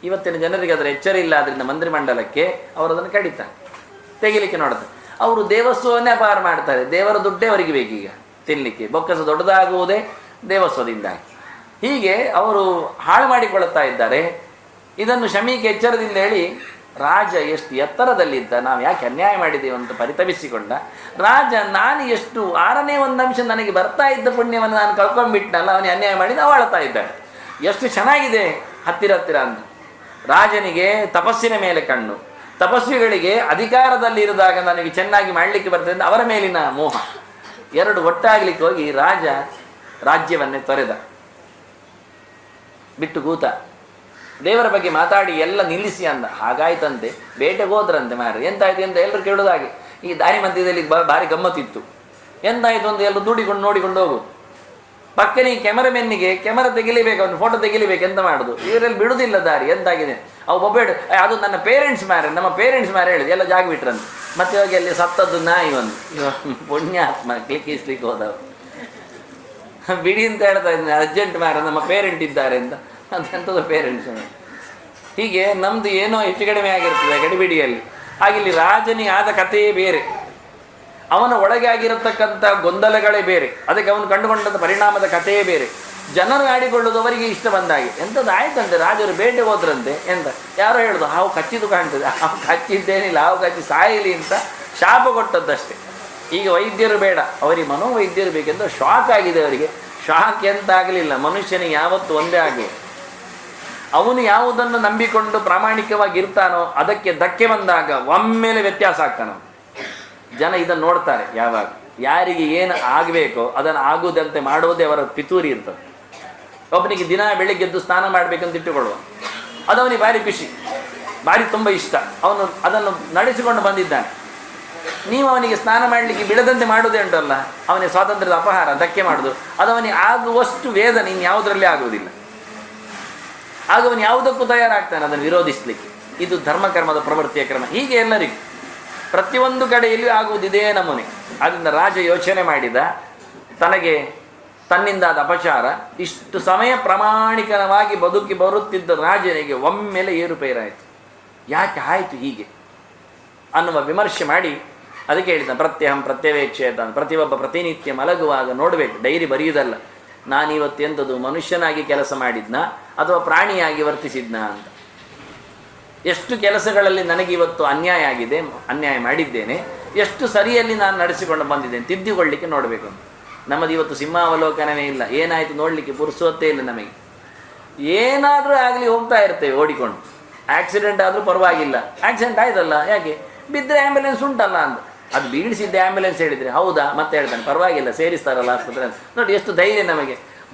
ಇವತ್ತಿನ ಜನರಿಗೆ ಅದರ ಎಚ್ಚರ ಇಲ್ಲ. ಆದ್ದರಿಂದ ಮಂತ್ರಿಮಂಡಲಕ್ಕೆ ಅವರು ಅದನ್ನು ಕಡಿತಾರೆ, ತೆಗಿಲಿಕ್ಕೆ ನೋಡ್ತಾರೆ. ಅವರು ದೇವಸ್ವವನ್ನೇ ಅಪಾರ ಮಾಡ್ತಾರೆ. ದೇವರ ದುಡ್ಡೇ ಅವರಿಗೆ ಬೇಕೀಗ ತಿನ್ನಲಿಕ್ಕೆ. ಬೊಕ್ಕಸ ದೊಡ್ಡದಾಗುವುದೇ ದೇವಸ್ವದಿಂದಾಗಿ. ಹೀಗೆ ಅವರು ಹಾಳು ಮಾಡಿಕೊಳ್ಳುತ್ತಾ ಇದ್ದಾರೆ. ಇದನ್ನು ಶಮೀಕೆ ಎಚ್ಚರದಿಂದ ಹೇಳಿ ರಾಜ ಎಷ್ಟು ಎತ್ತರದಲ್ಲಿದ್ದ, ನಾವು ಯಾಕೆ ಅನ್ಯಾಯ ಮಾಡಿದ್ದೇವೆ ಅಂತ ಪರಿತಪಿಸಿಕೊಂಡ ರಾಜ, ನಾನು ಎಷ್ಟು 6ನೇ ಒಂದು ಅಂಶ ನನಗೆ ಬರ್ತಾ ಇದ್ದ ಪುಣ್ಯವನ್ನು ನಾನು ಕಳ್ಕೊಂಡ್ಬಿಟ್ನಲ್ಲ, ಅವನಿಗೆ ಅನ್ಯಾಯ ಮಾಡಿ ನಾವು ಆಳ್ತಾ ಇದ್ದಾನೆ. ಎಷ್ಟು ಚೆನ್ನಾಗಿದೆ ಹತ್ತಿರ ಹತ್ತಿರ ಅಂತ. ರಾಜನಿಗೆ ತಪಸ್ಸಿನ ಮೇಲೆ ಕಣ್ಣು, ತಪಸ್ವಿಗಳಿಗೆ ಅಧಿಕಾರದಲ್ಲಿರಿದಾಗ ನನಗೆ ಚೆನ್ನಾಗಿ ಮಾಡಲಿಕ್ಕೆ ಬರ್ತದೆ ಅಂತ ಅವರ ಮೇಲಿನ ಮೋಹ ಎರಡು ಒಟ್ಟಾಗಲಿಕ್ಕೆ ಹೋಗಿ ರಾಜ ರಾಜ್ಯವನ್ನೇ ತೊರೆದ, ಬಿಟ್ಟು ಕೂತ. ದೇವರ ಬಗ್ಗೆ ಮಾತಾಡಿ ಎಲ್ಲ ನಿಲ್ಲಿಸಿ ಅಂದ. ಹಾಗಾಯ್ತಂತೆ, ಬೇಟೆಗೆ ಹೋದ್ರಂತೆ. ಮಾರ್ರೆ ಎಂತಾಯ್ತು ಅಂತ ಎಲ್ಲರೂ ಕೇಳೋದಾಗಿ. ಈ ದಾರಿ ಮಧ್ಯದಲ್ಲಿ ಭಾರಿ ಗಮ್ಮತ್ತಿತ್ತು. ಎಂತಾಯ್ತು ಅಂತ ಎಲ್ಲರೂ ದೂಡಿಕೊಂಡು ನೋಡಿಕೊಂಡು ಹೋಗು. ಪಕ್ಕನಿಗೆ ಕ್ಯಾಮರಾಮೆನ್ನಿಗೆ ಕ್ಯಾಮರಾ ತೆಗಿಲೇಬೇಕು, ಅವನು ಫೋಟೋ ತೆಗಿಲೇಬೇಕು, ಎಂತ ಮಾಡೋದು, ಇವರಲ್ಲಿ ಬಿಡುವುದಿಲ್ಲ ದಾರಿ. ಎಂತಾಗಿದೆ ಅವು ಒಬ್ಬೇಡ, ಅದು ನನ್ನ ಪೇರೆಂಟ್ಸ್ ಮಾರೆ, ನಮ್ಮ ಪೇರೆಂಟ್ಸ್ ಮಾರೆ ಹೇಳಿದೆ, ಎಲ್ಲ ಜಾಗ ಬಿಟ್ರಂತೆ. ಮತ್ತೆ ಹೋಗಿ ಅಲ್ಲಿ ಸತ್ತದ್ದು ನಾಯಿ ಒಂದು ಪುಣ್ಯಾತ್ಮ ಕ್ಲಿಕ್ಕಿಸ್ಲಿಕ್ಕೆ ಹೋದವು. ಬಿಡಿ ಅಂತ ಹೇಳ್ತಾ ಇದ್ದೀನಿ, ಅರ್ಜೆಂಟ್ ಮಾರ ನಮ್ಮ ಪೇರೆಂಟ್ ಇದ್ದಾರೆ ಅಂತ. ಅದೆಂಥದ್ದು ಪೇರೆಂಟ್ಸ್. ಹೀಗೆ ನಮ್ಮದು ಏನೋ ಹೆಚ್ಚು ಕಡಿಮೆ ಆಗಿರ್ತದೆ ಗಡಿಬಿಡಿಯಲ್ಲಿ. ಹಾಗಿಲ್ಲಿ ರಾಜನಿಗೆ ಆದ ಕಥೆಯೇ ಬೇರೆ, ಅವನ ಒಳಗೆ ಆಗಿರತಕ್ಕಂಥ ಗೊಂದಲಗಳೇ ಬೇರೆ, ಅದಕ್ಕೆ ಅವನು ಕಂಡುಕೊಂಡಂಥ ಪರಿಣಾಮದ ಕಥೆಯೇ ಬೇರೆ. ಜನರು ಆಡಿಕೊಳ್ಳೋದು ಅವರಿಗೆ ಇಷ್ಟ ಬಂದಾಗೆ. ಎಂಥದ್ದು ಆಯ್ತಂತೆ, ರಾಜರು ಬೇಟೆ ಹೋದ್ರಂತೆ. ಎಂತ ಯಾರೋ ಹೇಳೋದು ಹಾವು ಕಚ್ಚಿದ್ದು ಕಾಣ್ತದೆ, ಹಾವು ಕಚ್ಚಿದ್ದೇನಿಲ್ಲ, ಹಾವು ಕಚ್ಚಿ ಸಾಯಲಿ ಅಂತ ಶಾಪ ಕೊಟ್ಟದ್ದಷ್ಟೇ. ಈಗ ವೈದ್ಯರು ಬೇಡ, ಅವರಿಗೆ ಮನೋವೈದ್ಯರು ಬೇಕೆಂದು ಶಾಕ್ ಆಗಿದೆ ಅವರಿಗೆ. ಶಾಕ್ ಎಂತ ಆಗಲಿಲ್ಲ, ಮನುಷ್ಯನಿಗೆ ಯಾವತ್ತು ಒಂದೇ ಆಗಿ ಅವನು ಯಾವುದನ್ನು ನಂಬಿಕೊಂಡು ಪ್ರಾಮಾಣಿಕವಾಗಿ ಇರ್ತಾನೋ ಅದಕ್ಕೆ ಧಕ್ಕೆ ಬಂದಾಗ ಒಮ್ಮೆಲೆ ವ್ಯತ್ಯಾಸ ಆಗ್ತಾನೋ. ಜನ ಇದನ್ನು ನೋಡ್ತಾರೆ. ಯಾವಾಗ ಯಾರಿಗೆ ಏನು ಆಗಬೇಕೋ ಅದನ್ನು ಆಗುವುದಂತೆ ಮಾಡುವುದೇ ಅವರ ಪಿತೂರಿ ಇರ್ತದೆ. ಒಬ್ಬನಿಗೆ ದಿನ ಬೆಳಿಗ್ಗೆದ್ದು ಸ್ನಾನ ಮಾಡಬೇಕಂತ ಇಟ್ಟುಕೊಳ್ಳುವ, ಅದು ಅವನಿಗೆ ಭಾರಿ ಖುಷಿ, ಭಾರಿ ತುಂಬ ಇಷ್ಟ, ಅವನು ಅದನ್ನು ನಡೆಸಿಕೊಂಡು ಬಂದಿದ್ದಾನೆ. ನೀವು ಅವನಿಗೆ ಸ್ನಾನ ಮಾಡಲಿಕ್ಕೆ ಬಿಡದಂತೆ ಮಾಡುವುದೇ ಉಂಟಲ್ಲ, ಅವನಿಗೆ ಸ್ವಾತಂತ್ರ್ಯದ ಅಪಹಾರ, ಧಕ್ಕೆ ಮಾಡುವುದು, ಅದು ಅವನಿಗೆ ಆಗುವಷ್ಟು ವೇದನೆ ಇನ್ನು ಯಾವುದರಲ್ಲಿ ಆಗುವುದಿಲ್ಲ. ಆಗ ಅವನು ಯಾವುದಕ್ಕೂ ತಯಾರಾಗ್ತಾನೆ ಅದನ್ನು ವಿರೋಧಿಸಲಿಕ್ಕೆ. ಇದು ಧರ್ಮಕರ್ಮದ ಪ್ರವೃತ್ತಿಯ ಕ್ರಮ. ಹೀಗೆ ಎಲ್ಲರಿಗೂ ಪ್ರತಿಯೊಂದು ಕಡೆಯಲ್ಲಿ ಆಗುವುದು ಇದೇ ನಮೂನೆ. ಆದ್ದರಿಂದ ರಾಜ ಯೋಚನೆ ಮಾಡಿದ, ತನಗೆ ತನ್ನಿಂದಾದ ಅಪಚಾರ, ಇಷ್ಟು ಸಮಯ ಪ್ರಾಮಾಣಿಕವಾಗಿ ಬದುಕಿ ಬರುತ್ತಿದ್ದ ರಾಜನಿಗೆ ಒಮ್ಮೆಲೆ ಏರುಪೇರಾಯಿತು. ಯಾಕೆ ಆಯಿತು ಹೀಗೆ ಅನ್ನುವ ವಿಮರ್ಶೆ ಮಾಡಿ ಅದಕ್ಕೆ ಹೇಳಿದ ಪ್ರತ್ಯಹಂ ಪ್ರತ್ಯವೇಕ್ಷೆ ಅಂತ. ಪ್ರತಿಯೊಬ್ಬ ಪ್ರತಿನಿತ್ಯ ಮಲಗುವಾಗ ನೋಡಬೇಕು, ಡೈರಿ ಬರೆಯುವುದಲ್ಲ, ನಾನಿವತ್ತು ಎಂಥದ್ದು ಮನುಷ್ಯನಾಗಿ ಕೆಲಸ ಮಾಡಿದ್ನಾ ಅಥವಾ ಪ್ರಾಣಿಯಾಗಿ ವರ್ತಿಸಿದ್ನಾ ಅಂತ. ಎಷ್ಟು ಕೆಲಸಗಳಲ್ಲಿ ನನಗಿವತ್ತು ಅನ್ಯಾಯ ಆಗಿದೆ, ಅನ್ಯಾಯ ಮಾಡಿದ್ದೇನೆ, ಎಷ್ಟು ಸರಿಯಲ್ಲಿ ನಾನು ನಡೆಸಿಕೊಂಡು ಬಂದಿದ್ದೇನೆ, ತಿದ್ದಿಕೊಳ್ಳಿಕ್ಕೆ ನೋಡಬೇಕು ಅಂತ. ನಮ್ಮದು ಇವತ್ತು ಸಿಂಹಾವಲೋಕನವೇ ಇಲ್ಲ, ಏನಾಯಿತು ನೋಡಲಿಕ್ಕೆ ಪುರುಸೊತ್ತೇ ಇಲ್ಲ ನಮಗೆ. ಏನಾದರೂ ಆಗಲಿ ಹೋಗ್ತಾ ಇರ್ತೇವೆ ಓಡಿಕೊಂಡು. ಆಕ್ಸಿಡೆಂಟ್ ಆದರೂ ಪರವಾಗಿಲ್ಲ, ಆಕ್ಸಿಡೆಂಟ್ ಆಯ್ತಲ್ಲ, ಯಾಕೆ ಬಿದ್ದರೆ ಆ್ಯಂಬುಲೆನ್ಸ್ ಉಂಟಲ್ಲ ಅಂತ. ಅದು ಬೀಳಿಸಿದ್ದೆ ಆ್ಯಂಬುಲೆನ್ಸ್ ಹೇಳಿದರೆ ಹೌದಾ, ಮತ್ತೆ ಹೇಳ್ತಾನೆ ಪರವಾಗಿಲ್ಲ ಸೇರಿಸ್ತಾರಲ್ಲ ಆಸ್ಪತ್ರೆ ಅಂತ. ನೋಡಿ ಎಷ್ಟು ಧೈರ್ಯ ನಮಗೆ.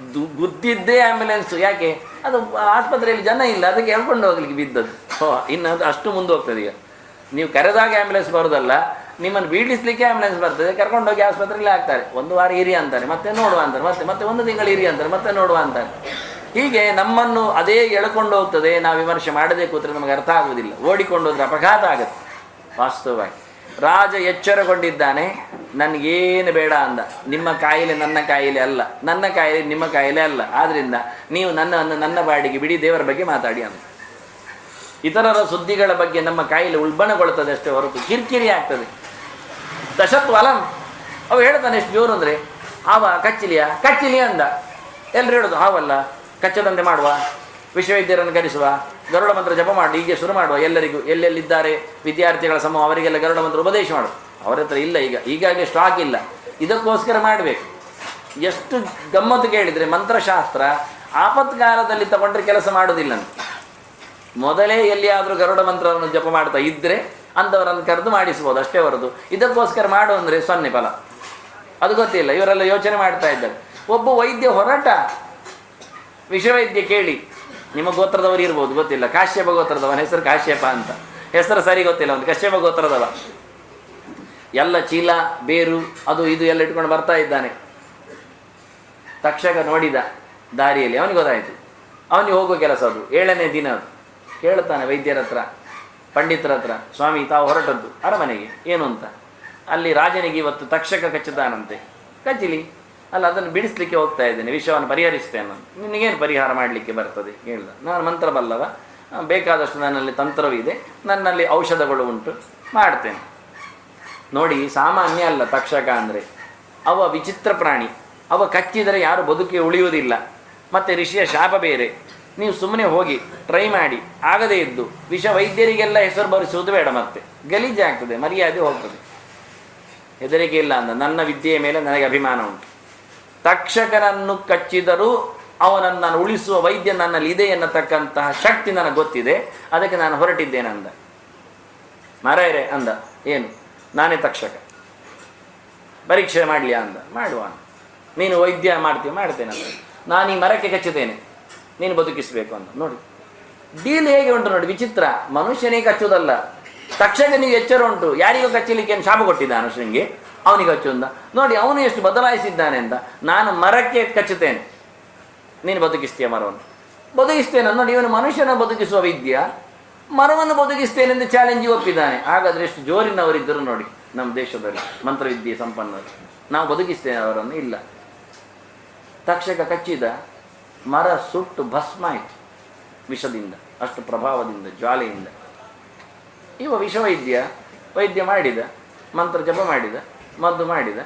ಗುದ್ದಿದ್ದೇ ಆ್ಯಂಬುಲೆನ್ಸು, ಯಾಕೆ ಅದು ಆಸ್ಪತ್ರೆಯಲ್ಲಿ ಜನ ಇಲ್ಲ, ಅದಕ್ಕೆ ಹೇಳ್ಕೊಂಡು ಹೋಗ್ಲಿಕ್ಕೆ ಬಿದ್ದದ್ದು. ಇನ್ನು ಅದು ಅಷ್ಟು ಮುಂದೆ ಹೋಗ್ತದೆ ಈಗ. ನೀವು ಕರೆದಾಗ ಆ್ಯಂಬುಲೆನ್ಸ್ ಬರೋದಲ್ಲ, ನಿಮ್ಮನ್ನು ಬೀಳಿಸ್ಲಿಕ್ಕೆ ಆ್ಯಂಬುಲೆನ್ಸ್ ಬರ್ತದೆ, ಕರ್ಕೊಂಡೋಗಿ ಆಸ್ಪತ್ರೆಯಲ್ಲಿ ಹಾಕ್ತಾರೆ. ಒಂದು ವಾರ ಇರಿ ಅಂತಾರೆ, ಮತ್ತೆ ನೋಡುವ ಅಂತಾರೆ, ಮತ್ತೆ ಒಂದು ತಿಂಗಳು ಇರಿ ಅಂತಾರೆ, ಮತ್ತೆ ನೋಡುವ ಅಂತಾರೆ. ಹೀಗೆ ನಮ್ಮನ್ನು ಅದೇ ಎಳ್ಕೊಂಡು ಹೋಗ್ತದೆ. ನಾವು ವಿಮರ್ಶೆ ಮಾಡದೇ ಕೂತ್ರೆ ನಮಗೆ ಅರ್ಥ ಆಗುವುದಿಲ್ಲ. ಓಡಿಕೊಂಡು ಹೋದ್ರೆ ಅಪಘಾತ ಆಗುತ್ತೆ. ವಾಸ್ತವವಾಗಿ ರಾಜ ಎಚ್ಚರಗೊಂಡಿದ್ದಾನೆ, ನನಗೇನು ಬೇಡ ಅಂದ. ನಿಮ್ಮ ಕಾಯಿಲೆ ನನ್ನ ಕಾಯಿಲೆ ಅಲ್ಲ, ನನ್ನ ಕಾಯಿಲೆ ನಿಮ್ಮ ಕಾಯಿಲೆ ಅಲ್ಲ, ಆದ್ದರಿಂದ ನೀವು ನನ್ನ ಬಾಡಿಗೆ ಬಿಡಿ, ದೇವರ ಬಗ್ಗೆ ಮಾತಾಡಿ ಅಂತ. ಇತರರ ಸುದ್ದಿಗಳ ಬಗ್ಗೆ ನಮ್ಮ ಕಾಯಿಲೆ ಉಲ್ಬಣಗೊಳ್ತದೆ ಅಷ್ಟೇ ಹೊರತು ಕಿರಿಕಿರಿ ಆಗ್ತದೆ. ದಶತ್ವಲಂ ಅವು ಹೇಳ್ತಾನೆ ಎಷ್ಟು ಜೋರು ಅಂದರೆ, ಆವ ಕಚ್ಚಿಲಿಯ ಅಂದ. ಎಲ್ಲರೂ ಹೇಳೋದು ಹಾವಲ್ಲ, ಕಚ್ಚದಂತೆ ಮಾಡುವ, ವಿಶ್ವವಿದ್ಯಾಲಯವನ್ನು ಕರೆಸುವ, ಗರುಡ ಮಂತ್ರ ಜಪ ಮಾಡಿ, ಹೀಗೆ ಶುರು ಮಾಡುವ. ಎಲ್ಲರಿಗೂ ಎಲ್ಲೆಲ್ಲಿದ್ದಾರೆ ವಿದ್ಯಾರ್ಥಿಗಳ ಸಮೂಹ ಅವರಿಗೆಲ್ಲ ಗರುಡ ಮಂತ್ರ ಉಪದೇಶ ಮಾಡು. ಅವರ ಹತ್ರ ಇಲ್ಲ, ಈಗಾಗಲೇ ಸ್ಟಾಕ್ ಇಲ್ಲ, ಇದಕ್ಕೋಸ್ಕರ ಮಾಡಬೇಕು. ಎಷ್ಟು ಗಮ್ಮತ್ತು ಕೇಳಿದರೆ, ಮಂತ್ರಶಾಸ್ತ್ರ ಆಪತ್ಕಾಲದಲ್ಲಿ ತಗೊಂಡ್ರೆ ಕೆಲಸ ಮಾಡೋದಿಲ್ಲ. ಮೊದಲೇ ಎಲ್ಲಿಯಾದರೂ ಗರುಡ ಮಂತ್ರವನ್ನು ಜಪ ಮಾಡ್ತಾ ಇದ್ದರೆ ಅಂಥವರನ್ನು ಕರೆದು ಮಾಡಿಸ್ಬೋದು ಅಷ್ಟೇ ಹೊರತು ಇದಕ್ಕೋಸ್ಕರ ಮಾಡು ಅಂದರೆ 0 ಫಲ. ಅದು ಗೊತ್ತಿಲ್ಲ. ಇವರೆಲ್ಲ ಯೋಚನೆ ಮಾಡ್ತಾ ಇದ್ದಾರೆ. ಒಬ್ಬ ವೈದ್ಯ ಹೊರಟ, ವಿಷವೈದ್ಯ ಕೇಳಿ, ನಿಮ್ಮ ಗೋತ್ರದವರು ಇರ್ಬೋದು, ಗೊತ್ತಿಲ್ಲ, ಕಾಶ್ಯಪ ಗೋತ್ರದವನ ಹೆಸರು ಕಾಶ್ಯಪ ಅಂತ, ಹೆಸರು ಸರಿ ಗೊತ್ತಿಲ್ಲ, ಒಂದು ಕಶ್ಯಪ ಗೋತ್ರದವ. ಎಲ್ಲ ಚೀಲ ಬೇರು ಅದು ಇದು ಎಲ್ಲ ಇಟ್ಕೊಂಡು ಬರ್ತಾ ಇದ್ದಾನೆ. ತಕ್ಷಕ ನೋಡಿದ ದಾರಿಯಲ್ಲಿ, ಅವನಿಗೆ ಗೊತ್ತಾಯಿತು, ಅವನಿಗೆ ಹೋಗೋ ಕೆಲಸ ಅದು. 7ನೇ ದಿನ ಅದು. ಕೇಳ್ತಾನೆ ವೈದ್ಯರ ಹತ್ರ, ಪಂಡಿತರ ಹತ್ರ, ಸ್ವಾಮಿ ತಾವು ಹೊರಟದ್ದು ಅರಮನೆಗೆ ಏನು ಅಂತ. ಅಲ್ಲಿ ರಾಜನಿಗೆ ಇವತ್ತು ತಕ್ಷಕ ಕಚ್ಚುತ್ತಾನಂತೆ. ಕಚ್ಚಲಿ ಅಲ್ಲ, ಅದನ್ನು ಬಿಡಿಸ್ಲಿಕ್ಕೆ ಹೋಗ್ತಾ ಇದ್ದೇನೆ, ವಿಷಯವನ್ನು ಪರಿಹರಿಸ್ತೇನೆ ನಾನು. ನಿನಗೇನು ಪರಿಹಾರ ಮಾಡಲಿಕ್ಕೆ ಬರ್ತದೆ ಹೇಳ್ದ. ನಾನು ಮಂತ್ರ ಬಲ್ಲವ, ಬೇಕಾದಷ್ಟು ನನ್ನಲ್ಲಿ ತಂತ್ರವಿದೆ, ನನ್ನಲ್ಲಿ ಔಷಧಗಳು ಉಂಟು, ಮಾಡ್ತೇನೆ. ನೋಡಿ, ಸಾಮಾನ್ಯ ಅಲ್ಲ ತಕ್ಷಕ ಅಂದರೆ. ಅವ ವಿಚಿತ್ರ ಪ್ರಾಣಿ. ಅವ ಕಚ್ಚಿದರೆ ಯಾರು ಬದುಕಿ ಉಳಿಯುವುದಿಲ್ಲ. ಮತ್ತು ಋಷಿಯ ಶಾಪ ಬೇರೆ. ನೀವು ಸುಮ್ಮನೆ ಹೋಗಿ ಟ್ರೈ ಮಾಡಿ, ಆಗದೇ ಇದ್ದು ವಿಷ ವೈದ್ಯರಿಗೆಲ್ಲ ಹೆಸರು ಬರೆಸುವುದು ಬೇಡ. ಮತ್ತೆ ಗಲೀಜಾಗ್ತದೆ, ಮರ್ಯಾದೆ ಹೋಗ್ತದೆ. ಹೆದರಿಕೆ ಇಲ್ಲ ಅಂದ. ನನ್ನ ವಿದ್ಯೆಯ ಮೇಲೆ ನನಗೆ ಅಭಿಮಾನ ಉಂಟು. ತಕ್ಷಕನನ್ನು ಕಚ್ಚಿದರೂ ಅವನನ್ನು ನಾನು ಉಳಿಸುವ ವೈದ್ಯ ನನ್ನಲ್ಲಿ ಇದೆ ಎನ್ನತಕ್ಕಂತಹ ಶಕ್ತಿ ನನಗೆ ಗೊತ್ತಿದೆ, ಅದಕ್ಕೆ ನಾನು ಹೊರಟಿದ್ದೇನೆ ಅಂದ. ಮಾರಾಯರೆ ಅಂದ, ಏನು ನಾನೇ ತಕ್ಷಕ, ಪರೀಕ್ಷೆ ಮಾಡಲಿಯಾ ಅಂದ. ಮಾಡುವ. ನೀನು ವೈದ್ಯ ಮಾಡ್ತೀವಿ, ಮಾಡ್ತೇನೆ ಅಂದ. ನಾನು ಈ ಮರಕ್ಕೆ ಕಚ್ಚುತ್ತೇನೆ, ನೀನು ಬದುಕಿಸಬೇಕು ಅಂತ. ನೋಡಿ ಡೀಲ್ ಹೇಗೆ ಉಂಟು ನೋಡಿ, ವಿಚಿತ್ರ. ಮನುಷ್ಯನಿಗೆ ಕಚ್ಚುವುದಲ್ಲ, ತಕ್ಷಕನಿಗೆ ಎಚ್ಚರ ಉಂಟು. ಯಾರಿಗೂ ಕಚ್ಚಲಿಕ್ಕೆ ಏನು ಶಾಪ ಕೊಟ್ಟಿದ್ದ ಮನುಷ್ಯನಿಗೆ, ಅವನಿಗೆ ಕಚ್ಚುವುದ. ನೋಡಿ ಅವನು ಎಷ್ಟು ಬದಲಾಯಿಸಿದ್ದಾನೆ ಅಂತ. ನಾನು ಮರಕ್ಕೆ ಕಚ್ಚುತ್ತೇನೆ, ನೀನು ಬದುಕಿಸ್ತೀಯ ಮರವನ್ನು. ಬದುಕಿಸ್ತೇನೆ ನೋಡಿ, ಇವನು ಮನುಷ್ಯನ ಬದುಕಿಸುವ ವಿದ್ಯ, ಮರವನ್ನು ಬದುಕಿಸ್ತೇನೆ ಎಂದು ಚಾಲೆಂಜಿಗೆ ಒಪ್ಪಿದ್ದಾನೆ. ಹಾಗಾದರೆ ಎಷ್ಟು ಜೋರಿನವರಿದ್ದರು ನೋಡಿ ನಮ್ಮ ದೇಶದಲ್ಲಿ, ಮಂತ್ರವಿದ್ಯೆ ಸಂಪನ್ನರು. ನಾವು ಬದುಕಿಸ್ತೇನೆ ಅವರನ್ನು, ಇಲ್ಲ. ತಕ್ಷಕ ಕಚ್ಚಿದ, ಮರ ಸುಟ್ಟು ಭಸ್ಮ ಆಯಿತು ವಿಷದಿಂದ, ಅಷ್ಟು ಪ್ರಭಾವದಿಂದ, ಜ್ವಾಲೆಯಿಂದ. ಇವ ವೈದ್ಯ ಮಾಡಿದ, ಮಂತ್ರ ಜಪ ಮಾಡಿದ, ಮದ್ದು ಮಾಡಿದ,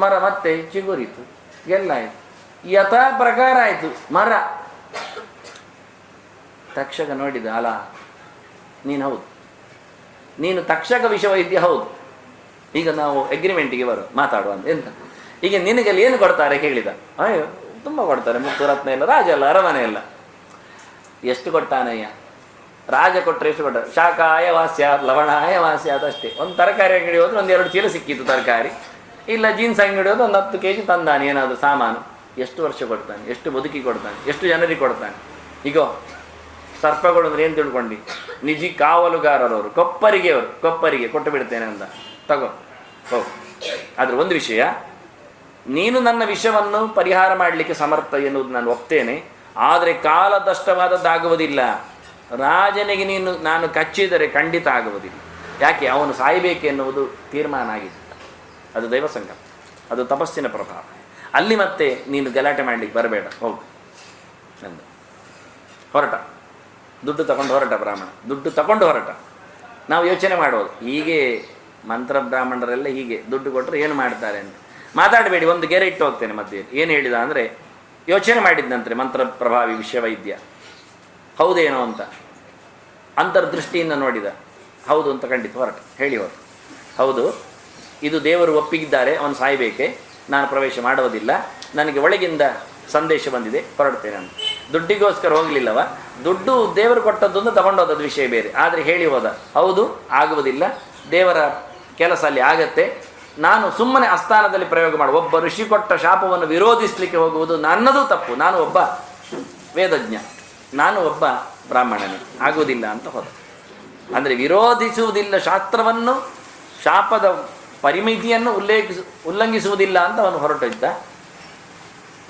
ಮರ ಮತ್ತೆ ಚಿಗುರಿತು, ಗೆಲ್ಲಾಯಿತು, ಯಥಾ ಪ್ರಕಾರ ಆಯಿತು ಮರ. ತಕ್ಷಕ ನೋಡಿದ, ಅಲ ನೀನು ಹೌದು, ನೀನು ತಕ್ಷಕ ವಿಷವೈದ್ಯ ಹೌದು, ಈಗ ನಾವು ಅಗ್ರಿಮೆಂಟಿಗೆ ಮಾತಾಡುವ ಅಂತ. ಎಂತ ಈಗ ನಿನಗಲ್ಲಿ ಏನು ಕೊಡ್ತಾರೆ ಕೇಳಿದ. ಅಯ್ಯೋ ತುಂಬ ಕೊಡ್ತಾರೆ, ಮುತ್ತು ರತ್ನ ಎಲ್ಲ, ರಾಜ ಎಲ್ಲ, ಅರಮನೆ ಎಲ್ಲ. ಎಷ್ಟು ಕೊಟ್ಟಾನಯ್ಯ? ರಾಜ ಕೊಟ್ಟರೆ ಎಷ್ಟು ಕೊಟ್ಟ? ಶಾಖಾಯ ವಾಸ್ಯ, ಲವಣಾಯ ವಾಸ್ಯ, ಅದಷ್ಟೇ. ಒಂದು ತರಕಾರಿ ಅಂಗಡಿ ಹೋದ್ರೆ 1-2 ಚೀಲ ಸಿಕ್ಕಿತ್ತು ತರಕಾರಿ, ಇಲ್ಲ ಜೀನ್ಸ್ ಅಂಗಡಿ ಹೋದ್ರೆ 10 kg ತಂದಾನೆ ಏನಾದರೂ ಸಾಮಾನು. ಎಷ್ಟು ವರ್ಷ ಕೊಡ್ತಾನೆ, ಎಷ್ಟು ಬದುಕಿ ಕೊಡ್ತಾನೆ, ಎಷ್ಟು ಜನರಿಗೆ ಕೊಡ್ತಾನೆ. ಈಗ ಸರ್ಪಗಳು ಅಂದ್ರೆ ಏನು ತಿಳ್ಕೊಂಡು, ನಿಜಿ ಕಾವಲುಗಾರರವರು, ಕೊಪ್ಪರಿಗೆ ಕೊಟ್ಟು ಬಿಡ್ತೇನೆ ಅಂದ. ತಗೋ ಹೋಗು. ಆದರೆ ಒಂದು ವಿಷಯ, ನೀನು ನನ್ನ ವಿಷವನ್ನು ಪರಿಹಾರ ಮಾಡಲಿಕ್ಕೆ ಸಮರ್ಥ ಎನ್ನುವುದು ನಾನು ಒಪ್ತೇನೆ, ಆದರೆ ಕಾಲದಷ್ಟವಾದದ್ದಾಗುವುದಿಲ್ಲ. ರಾಜನಿಗೆ ನಾನು ಕಚ್ಚಿದರೆ ಖಂಡಿತ ಆಗುವುದಿಲ್ಲ. ಯಾಕೆ? ಅವನು ಸಾಯಬೇಕೆನ್ನುವುದು ತೀರ್ಮಾನ ಆಗಿದೆ. ಅದು ದೈವ ಸಂಕಲ್ಪ, ಅದು ತಪಸ್ಸಿನ ಪ್ರಭಾವ. ಅಲ್ಲಿ ಮತ್ತೆ ನೀನು ಗಲಾಟೆ ಮಾಡಲಿಕ್ಕೆ ಬರಬೇಡ, ಹೋಗು ಎಂದು ಹೊರಟ. ದುಡ್ಡು ತಗೊಂಡು ಹೊರಟ ಬ್ರಾಹ್ಮಣ, ದುಡ್ಡು ತಗೊಂಡು ಹೊರಟ. ನಾವು ಯೋಚನೆ ಮಾಡೋದು, ಹೀಗೆ ಮಂತ್ರ ಬ್ರಾಹ್ಮಣರೆಲ್ಲ ಹೀಗೆ ದುಡ್ಡು ಕೊಟ್ಟರೆ ಏನು ಮಾಡ್ತಾರೆ ಅಂತ ಮಾತಾಡಬೇಡಿ. ಒಂದು ಗೆರೆ ಇಟ್ಟು ಹೋಗ್ತೇನೆ ಮಧ್ಯೆ. ಏನು ಹೇಳಿದ ಅಂದರೆ, ಯೋಚನೆ ಮಾಡಿದ್ನಂತೆ ಮಂತ್ರ ಪ್ರಭಾವಿ ವಿಷವೈದ್ಯ, ಹೌದೇನೋ ಅಂತ ಅಂತರ್ದೃಷ್ಟಿಯಿಂದ ನೋಡಿದ. ಹೌದು ಅಂತ ಖಂಡಿತ ಹೊರಟ, ಹೇಳಿ ಹೊರಟ. ಹೌದು, ಇದು ದೇವರು ಒಪ್ಪಿಗಿದ್ದಾರೆ, ಅವನು ಸಾಯಬೇಕೆ, ನಾನು ಪ್ರವೇಶ ಮಾಡುವುದಿಲ್ಲ, ನನಗೆ ಒಳಗಿಂದ ಸಂದೇಶ ಬಂದಿದೆ, ಹೊರಡ್ತೇನೆ ಅಂತ. ದುಡ್ಡಿಗೋಸ್ಕರ ಹೋಗಲಿಲ್ಲವ, ದುಡ್ಡು ದೇವರು ಕೊಟ್ಟದ್ದು ಅಂತ ತಗೊಂಡೋದದ್ದು ವಿಷಯ ಬೇರೆ. ಆದರೆ ಹೇಳಿ ಹೋದ, ಹೌದು ಆಗುವುದಿಲ್ಲ, ದೇವರ ಕೆಲಸ ಅಲ್ಲಿ ಆಗತ್ತೆ, ನಾನು ಸುಮ್ಮನೆ ಅಸ್ಥಾನದಲ್ಲಿ ಪ್ರಯೋಗ ಮಾಡು. ಒಬ್ಬ ಋಷಿ ಕೊಟ್ಟ ಶಾಪವನ್ನು ವಿರೋಧಿಸಲಿಕ್ಕೆ ಹೋಗುವುದು ನನ್ನದು ತಪ್ಪು, ನಾನು ಒಬ್ಬ ವೇದಜ್ಞ, ನಾನು ಒಬ್ಬ ಬ್ರಾಹ್ಮಣನೇ, ಆಗುವುದಿಲ್ಲ ಅಂತ ಹೋದ. ಅಂದರೆ ವಿರೋಧಿಸುವುದಿಲ್ಲ ಶಾಸ್ತ್ರವನ್ನು, ಶಾಪದ ಪರಿಮಿತಿಯನ್ನು ಉಲ್ಲಂಘಿಸುವುದಿಲ್ಲ ಅಂತ ಅವನು ಹೊರಟಿದ್ದ.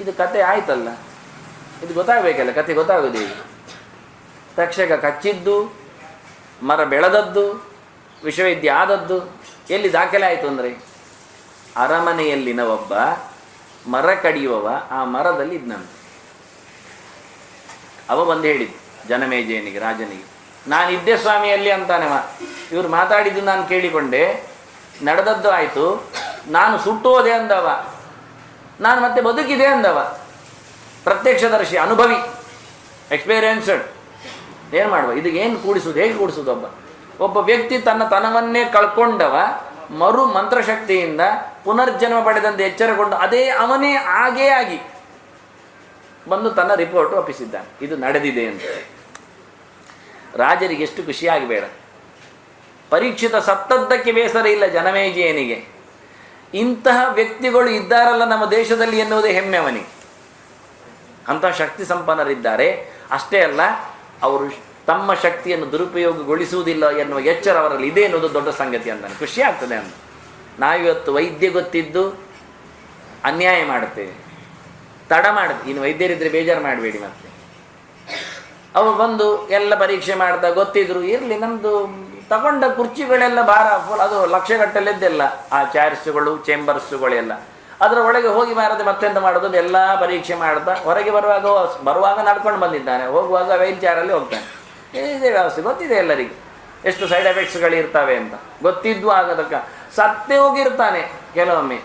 ಇದು ಕತೆ ಆಯ್ತಲ್ಲ, ಇದು ಗೊತ್ತಾಗಬೇಕಲ್ಲ, ಕತೆ ಗೊತ್ತಾಗೋದು ಈಗ. ತಕ್ಷಕ ಕಚ್ಚಿದ್ದು, ಮರ ಬೆಳೆದದ್ದು, ವಿಷವೈದ್ಯ ಆದದ್ದು ಎಲ್ಲಿ ದಾಖಲೆ ಆಯಿತು ಅಂದರೆ, ಅರಮನೆಯಲ್ಲಿನ ಒಬ್ಬ ಮರ ಕಡಿಯುವವ ಆ ಮರದಲ್ಲಿ ಇದ್ನಂತೆ. ಅವ ಬಂದು ಹೇಳಿದ್ದು ಜನಮೇಜಯನಿಗೆ, ರಾಜನಿಗೆ, ನಾನಿದ್ದೆ ಸ್ವಾಮಿಯಲ್ಲಿ ಅಂತಾನೆವ. ಇವರು ಮಾತಾಡಿದ್ದು ನಾನು ಕೇಳಿಕೊಂಡೆ, ನಡೆದದ್ದು ಆಯಿತು, ನಾನು ಸುಟ್ಟೋದೆ ಅಂದವ, ನಾನು ಮತ್ತೆ ಬದುಕಿದೆ ಅಂದವ. ಪ್ರತ್ಯಕ್ಷದರ್ಶಿ, ಅನುಭವಿ, ಎಕ್ಸ್ಪೀರಿಯನ್ಸ್ಡ್. ಏನು ಮಾಡುವ, ಇದಕ್ಕೇನು ಕೂಡಿಸುವುದು, ಹೇಗೆ ಕೂಡಿಸುವುದು? ಒಬ್ಬ ವ್ಯಕ್ತಿ ತನ್ನ ತನವನ್ನೇ ಕಳ್ಕೊಂಡವ ಮರು ಮಂತ್ರಶಕ್ತಿಯಿಂದ ಪುನರ್ಜನ್ಮ ಪಡೆದಂತೆ ಎಚ್ಚರಗೊಂಡು ಅದೇ ಅವನೇ ಆಗೇ ಆಗಿ ಬಂದು ತನ್ನ ರಿಪೋರ್ಟ್ ಒಪ್ಪಿಸಿದ್ದಾನೆ, ಇದು ನಡೆದಿದೆ ಅಂತ. ರಾಜರಿಗೆ ಎಷ್ಟು ಖುಷಿಯಾಗಬೇಡ. ಪರೀಕ್ಷಿತ ಸತ್ತದ್ದಕ್ಕೆ ಬೇಸರ ಇಲ್ಲ ಜನಮೇಜಯನಿಗೆ. ಇಂತಹ ವ್ಯಕ್ತಿಗಳು ಇದ್ದಾರಲ್ಲ ನಮ್ಮ ದೇಶದಲ್ಲಿ ಎನ್ನುವುದೇ ಹೆಮ್ಮೆ ಅವನಿಗೆ. ಅಂತಹ ಶಕ್ತಿ ಸಂಪನ್ನರಿದ್ದಾರೆ. ಅಷ್ಟೇ ಅಲ್ಲ, ಅವರು ತಮ್ಮ ಶಕ್ತಿಯನ್ನು ದುರುಪಯೋಗಗೊಳಿಸುವುದಿಲ್ಲ ಎನ್ನುವ ಎಚ್ಚರ ಅವರಲ್ಲಿ ಇದೆ ಎನ್ನುವುದು ದೊಡ್ಡ ಸಂಗತಿ ಅಂತಾನೆ. ಖುಷಿ ಆಗ್ತದೆ ಅಂತ. ನಾವಿವತ್ತು ವೈದ್ಯ ಗೊತ್ತಿದ್ದು ಅನ್ಯಾಯ ಮಾಡುತ್ತೇವೆ, ತಡ ಮಾಡುತ್ತೆ. ಇನ್ನು ವೈದ್ಯರಿದ್ದರೆ ಬೇಜಾರು ಮಾಡಬೇಡಿ. ಮತ್ತೆ ಅವರು ಬಂದು ಎಲ್ಲ ಪರೀಕ್ಷೆ ಮಾಡ್ತಾ ಗೊತ್ತಿದ್ರು ಇರಲಿ, ನಮ್ಮದು ತಗೊಂಡ ಕುರ್ಚಿಗಳೆಲ್ಲ ಭಾರ ಫುಲ್, ಅದು ಲಕ್ಷಗಟ್ಟಲೆದ್ದೆಲ್ಲ ಆ ಚೇರ್ಸ್ಗಳು, ಚೇಂಬರ್ಸ್ಗಳೆಲ್ಲ ಅದರ ಒಳಗೆ ಹೋಗಿ ಮಾರದೆ ಮತ್ತೆಂತ ಮಾಡೋದು, ಎಲ್ಲ ಪರೀಕ್ಷೆ ಮಾಡ್ತಾ ಹೊರಗೆ ಬರುವಾಗ ನಡ್ಕೊಂಡು ಬಂದಿದ್ದಾನೆ, ಹೋಗುವಾಗ ವೈಲ್ ಚೇರಲ್ಲಿ ಹೋಗ್ತಾನೆ. ಇದೇ ವ್ಯವಸ್ಥೆ ಗೊತ್ತಿದೆ ಎಲ್ಲರಿಗೂ, ಎಷ್ಟು ಸೈಡ್ ಎಫೆಕ್ಟ್ಸ್ಗಳಿರ್ತವೆ ಅಂತ ಗೊತ್ತಿದ್ದು ಆಗೋದಕ್ಕೆ ಸತ್ತೇ ಹೋಗಿರ್ತಾನೆ ಕೆಲವೊಮ್ಮೆ.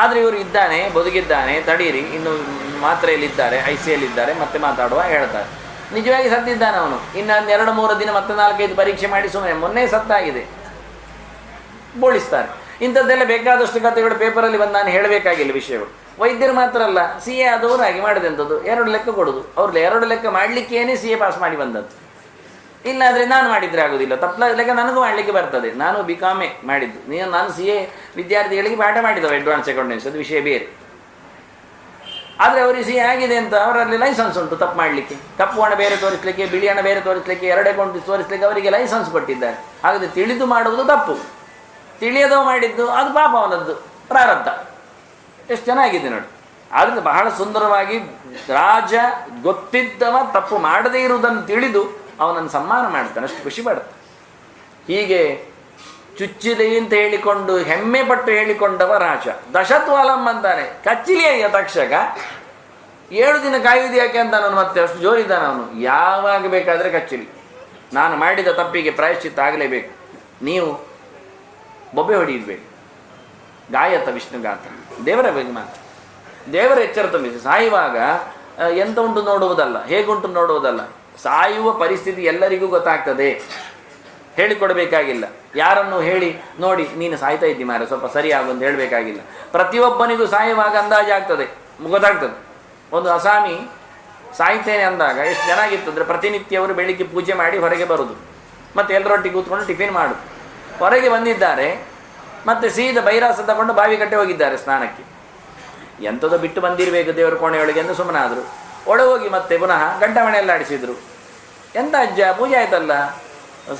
ಆದರೆ ಇವರು ಇದ್ದಾನೆ, ಬದುಕಿದ್ದಾನೆ, ತಡೀರಿ, ಇನ್ನು ಮಾತ್ರೆಯಲ್ಲಿದ್ದಾರೆ, ICUಯಲ್ಲಿದ್ದಾರೆ, ಮತ್ತೆ ಮಾತಾಡುವ ಹೇಳ್ತಾರೆ. ನಿಜವಾಗಿ ಸತ್ತಿದ್ದಾನೆ ಅವನು. ಇನ್ನು 2-3 ದಿನ ಮತ್ತೆ 4-5 ಪರೀಕ್ಷೆ ಮಾಡಿ ಸುಮ್ಮನೆ ಮೊನ್ನೆ ಸತ್ತಾಗಿದೆ ಬೋಳಿಸ್ತಾರೆ. ಇಂಥದ್ದೆಲ್ಲ ಬೇಕಾದಷ್ಟು ಕಥೆಗಳು ಪೇಪರಲ್ಲಿ ಬಂದು ನಾನು ಹೇಳಬೇಕಾಗಿಲ್ಲ ವಿಷಯಗಳು. ವೈದ್ಯರು ಮಾತ್ರ ಅಲ್ಲ, CA ಆದವರು ಹಾಗೆ ಮಾಡಿದಂಥದ್ದು 2 ಲೆಕ್ಕ ಕೊಡೋದು. ಅವ್ರಲ್ಲಿ 2 ಲೆಕ್ಕ ಮಾಡಲಿಕ್ಕೇನೆ CA ಪಾಸ್ ಮಾಡಿ ಬಂದದ್ದು. ಇಲ್ಲಾದರೆ ನಾನು ಮಾಡಿದರೆ ಆಗೋದಿಲ್ಲ, ತಪ್ಪಲ ಲೆಕ್ಕ ನನಗೂ ಮಾಡಲಿಕ್ಕೆ ಬರ್ತದೆ. ನಾನು BCom ಮಾಡಿದ್ದು, ನಾನು CA ವಿದ್ಯಾರ್ಥಿಗಳಿಗೆ ಪಾಠ ಮಾಡಿದ್ದವು, ಅಡ್ವಾನ್ಸ್ ಅಕೌಂಟೆನ್ಸಿ, ಅದು ವಿಷಯ ಬೇರೆ. ಆದರೆ ಅವರಿಗೆ CA ಆಗಿದೆ ಅಂತ ಅವರಲ್ಲಿ ಲೈಸೆನ್ಸ್ ಉಂಟು ತಪ್ಪು ಮಾಡಲಿಕ್ಕೆ. ಕಪ್ಪು ಹಣ ಬೇರೆ ತೋರಿಸಲಿಕ್ಕೆ, ಬಿಳಿ ಹಣ ಬೇರೆ ತೋರಿಸಲಿಕ್ಕೆ, 2 ಅಕೌಂಟ್ ತೋರಿಸಲಿಕ್ಕೆ ಅವರಿಗೆ ಲೈಸೆನ್ಸ್ ಕೊಟ್ಟಿದ್ದಾರೆ. ಹಾಗಾದರೆ ತಿಳಿದು ಮಾಡುವುದು ತಪ್ಪು, ತಿಳಿಯದೋ ಮಾಡಿದ್ದು ಅದು ಪಾಪ, ಅವನದ್ದು ಪ್ರಾರಬ್ಧ. ಎಷ್ಟು ಚೆನ್ನಾಗಿದೆ ನೋಡಿ. ಆದ್ದರಿಂದ ಬಹಳ ಸುಂದರವಾಗಿ ರಾಜ ಗೊತ್ತಿದ್ದವ ತಪ್ಪು ಮಾಡದೇ ಇರುವುದನ್ನು ತಿಳಿದು ಅವನನ್ನು ಸನ್ಮಾನ ಮಾಡ್ತಾನೆ, ಅಷ್ಟು ಖುಷಿ ಪಡ್ತಾನೆ. ಹೀಗೆ ಚುಚ್ಚಿದೆ ಅಂತ ಹೇಳಿಕೊಂಡು ಹೆಮ್ಮೆ ಪಟ್ಟು ಹೇಳಿಕೊಂಡವ ರಾಜ. ದಶತ್ವಾಲಂ ಅಂತಾನೆ, ಕಚ್ಚಿಲಿಯ ತಕ್ಷಕ 7 ದಿನ ಕಾಯುವುದು ಯಾಕೆ ಅಂತ ನಾನು ಮತ್ತೆ ಅಷ್ಟು ಜೋರಿದ್ದಾನೆ ಅವನು. ಯಾವಾಗ ಬೇಕಾದರೆ ಕಚ್ಚಲಿ, ನಾನು ಮಾಡಿದ ತಪ್ಪಿಗೆ ಪ್ರಾಯಶ್ಚಿತ್ತ ಆಗಲೇಬೇಕು. ನೀವು ಬೊಬ್ಬೆ ಹೊಡೆಯಬೇಕು, ಗಾಯತ ವಿಷ್ಣುಗಾತ, ದೇವರ ಬಗ್ಗೆ ಮಾತು, ದೇವರ ಎಚ್ಚರ ತುಂಬಿಸಿ. ಸಾಯುವಾಗ ಎಂತ ಉಂಟು ನೋಡುವುದಲ್ಲ, ಹೇಗುಂಟು ನೋಡುವುದಲ್ಲ, ಸಾಯುವ ಪರಿಸ್ಥಿತಿ ಎಲ್ಲರಿಗೂ ಗೊತ್ತಾಗ್ತದೆ, ಹೇಳಿಕೊಡಬೇಕಾಗಿಲ್ಲ. ಯಾರನ್ನು ಹೇಳಿ ನೋಡಿ ನೀನು ಸಾಯ್ತಾ ಇದ್ದಿ ಮಾರೆ ಸ್ವಲ್ಪ ಸರಿಯಾಗು ಅಂತ ಹೇಳಬೇಕಾಗಿಲ್ಲ. ಪ್ರತಿಯೊಬ್ಬನಿಗೂ ಸಾಯುವಾಗ ಅಂದಾಜಾಗ್ತದೆ, ಗೊತ್ತಾಗ್ತದೆ. ಒಂದು ಅಸಾಮಿ ಸಾಯ್ತೇನೆ ಅಂದಾಗ ಎಷ್ಟು ಚೆನ್ನಾಗಿತ್ತು ಅಂದರೆ, ಪ್ರತಿನಿತ್ಯ ಅವರು ಬೆಳಿಗ್ಗೆ ಪೂಜೆ ಮಾಡಿ ಹೊರಗೆ ಬರೋದು, ಮತ್ತು ಎಲ್ಲರೊಟ್ಟಿಗೆ ಕೂತ್ಕೊಂಡು ಟಿಫಿನ್ ಮಾಡೋದು. ಹೊರಗೆ ಬಂದಿದ್ದಾರೆ, ಮತ್ತು ಸೀದಾ ಬೈರಾಸ ತಗೊಂಡು ಬಾವಿಕಟ್ಟೆ ಹೋಗಿದ್ದಾರೆ ಸ್ನಾನಕ್ಕೆ. ಎಂಥದೋ ಬಿಟ್ಟು ಬಂದಿರಬೇಕು ದೇವರ ಕೋಣೆಯೊಳಗೆ ಎಂದು ಸುಮ್ಮನಾದರು. ಒಳಗೆ ಹೋಗಿ ಮತ್ತೆ ಪುನಃ ಗಂಟಮಣೆ ಎಲ್ಲ ಆಡಿಸಿದ್ರು. ಎಂತ ಅಜ್ಜ ಪೂಜೆ ಆಯ್ತಲ್ಲ,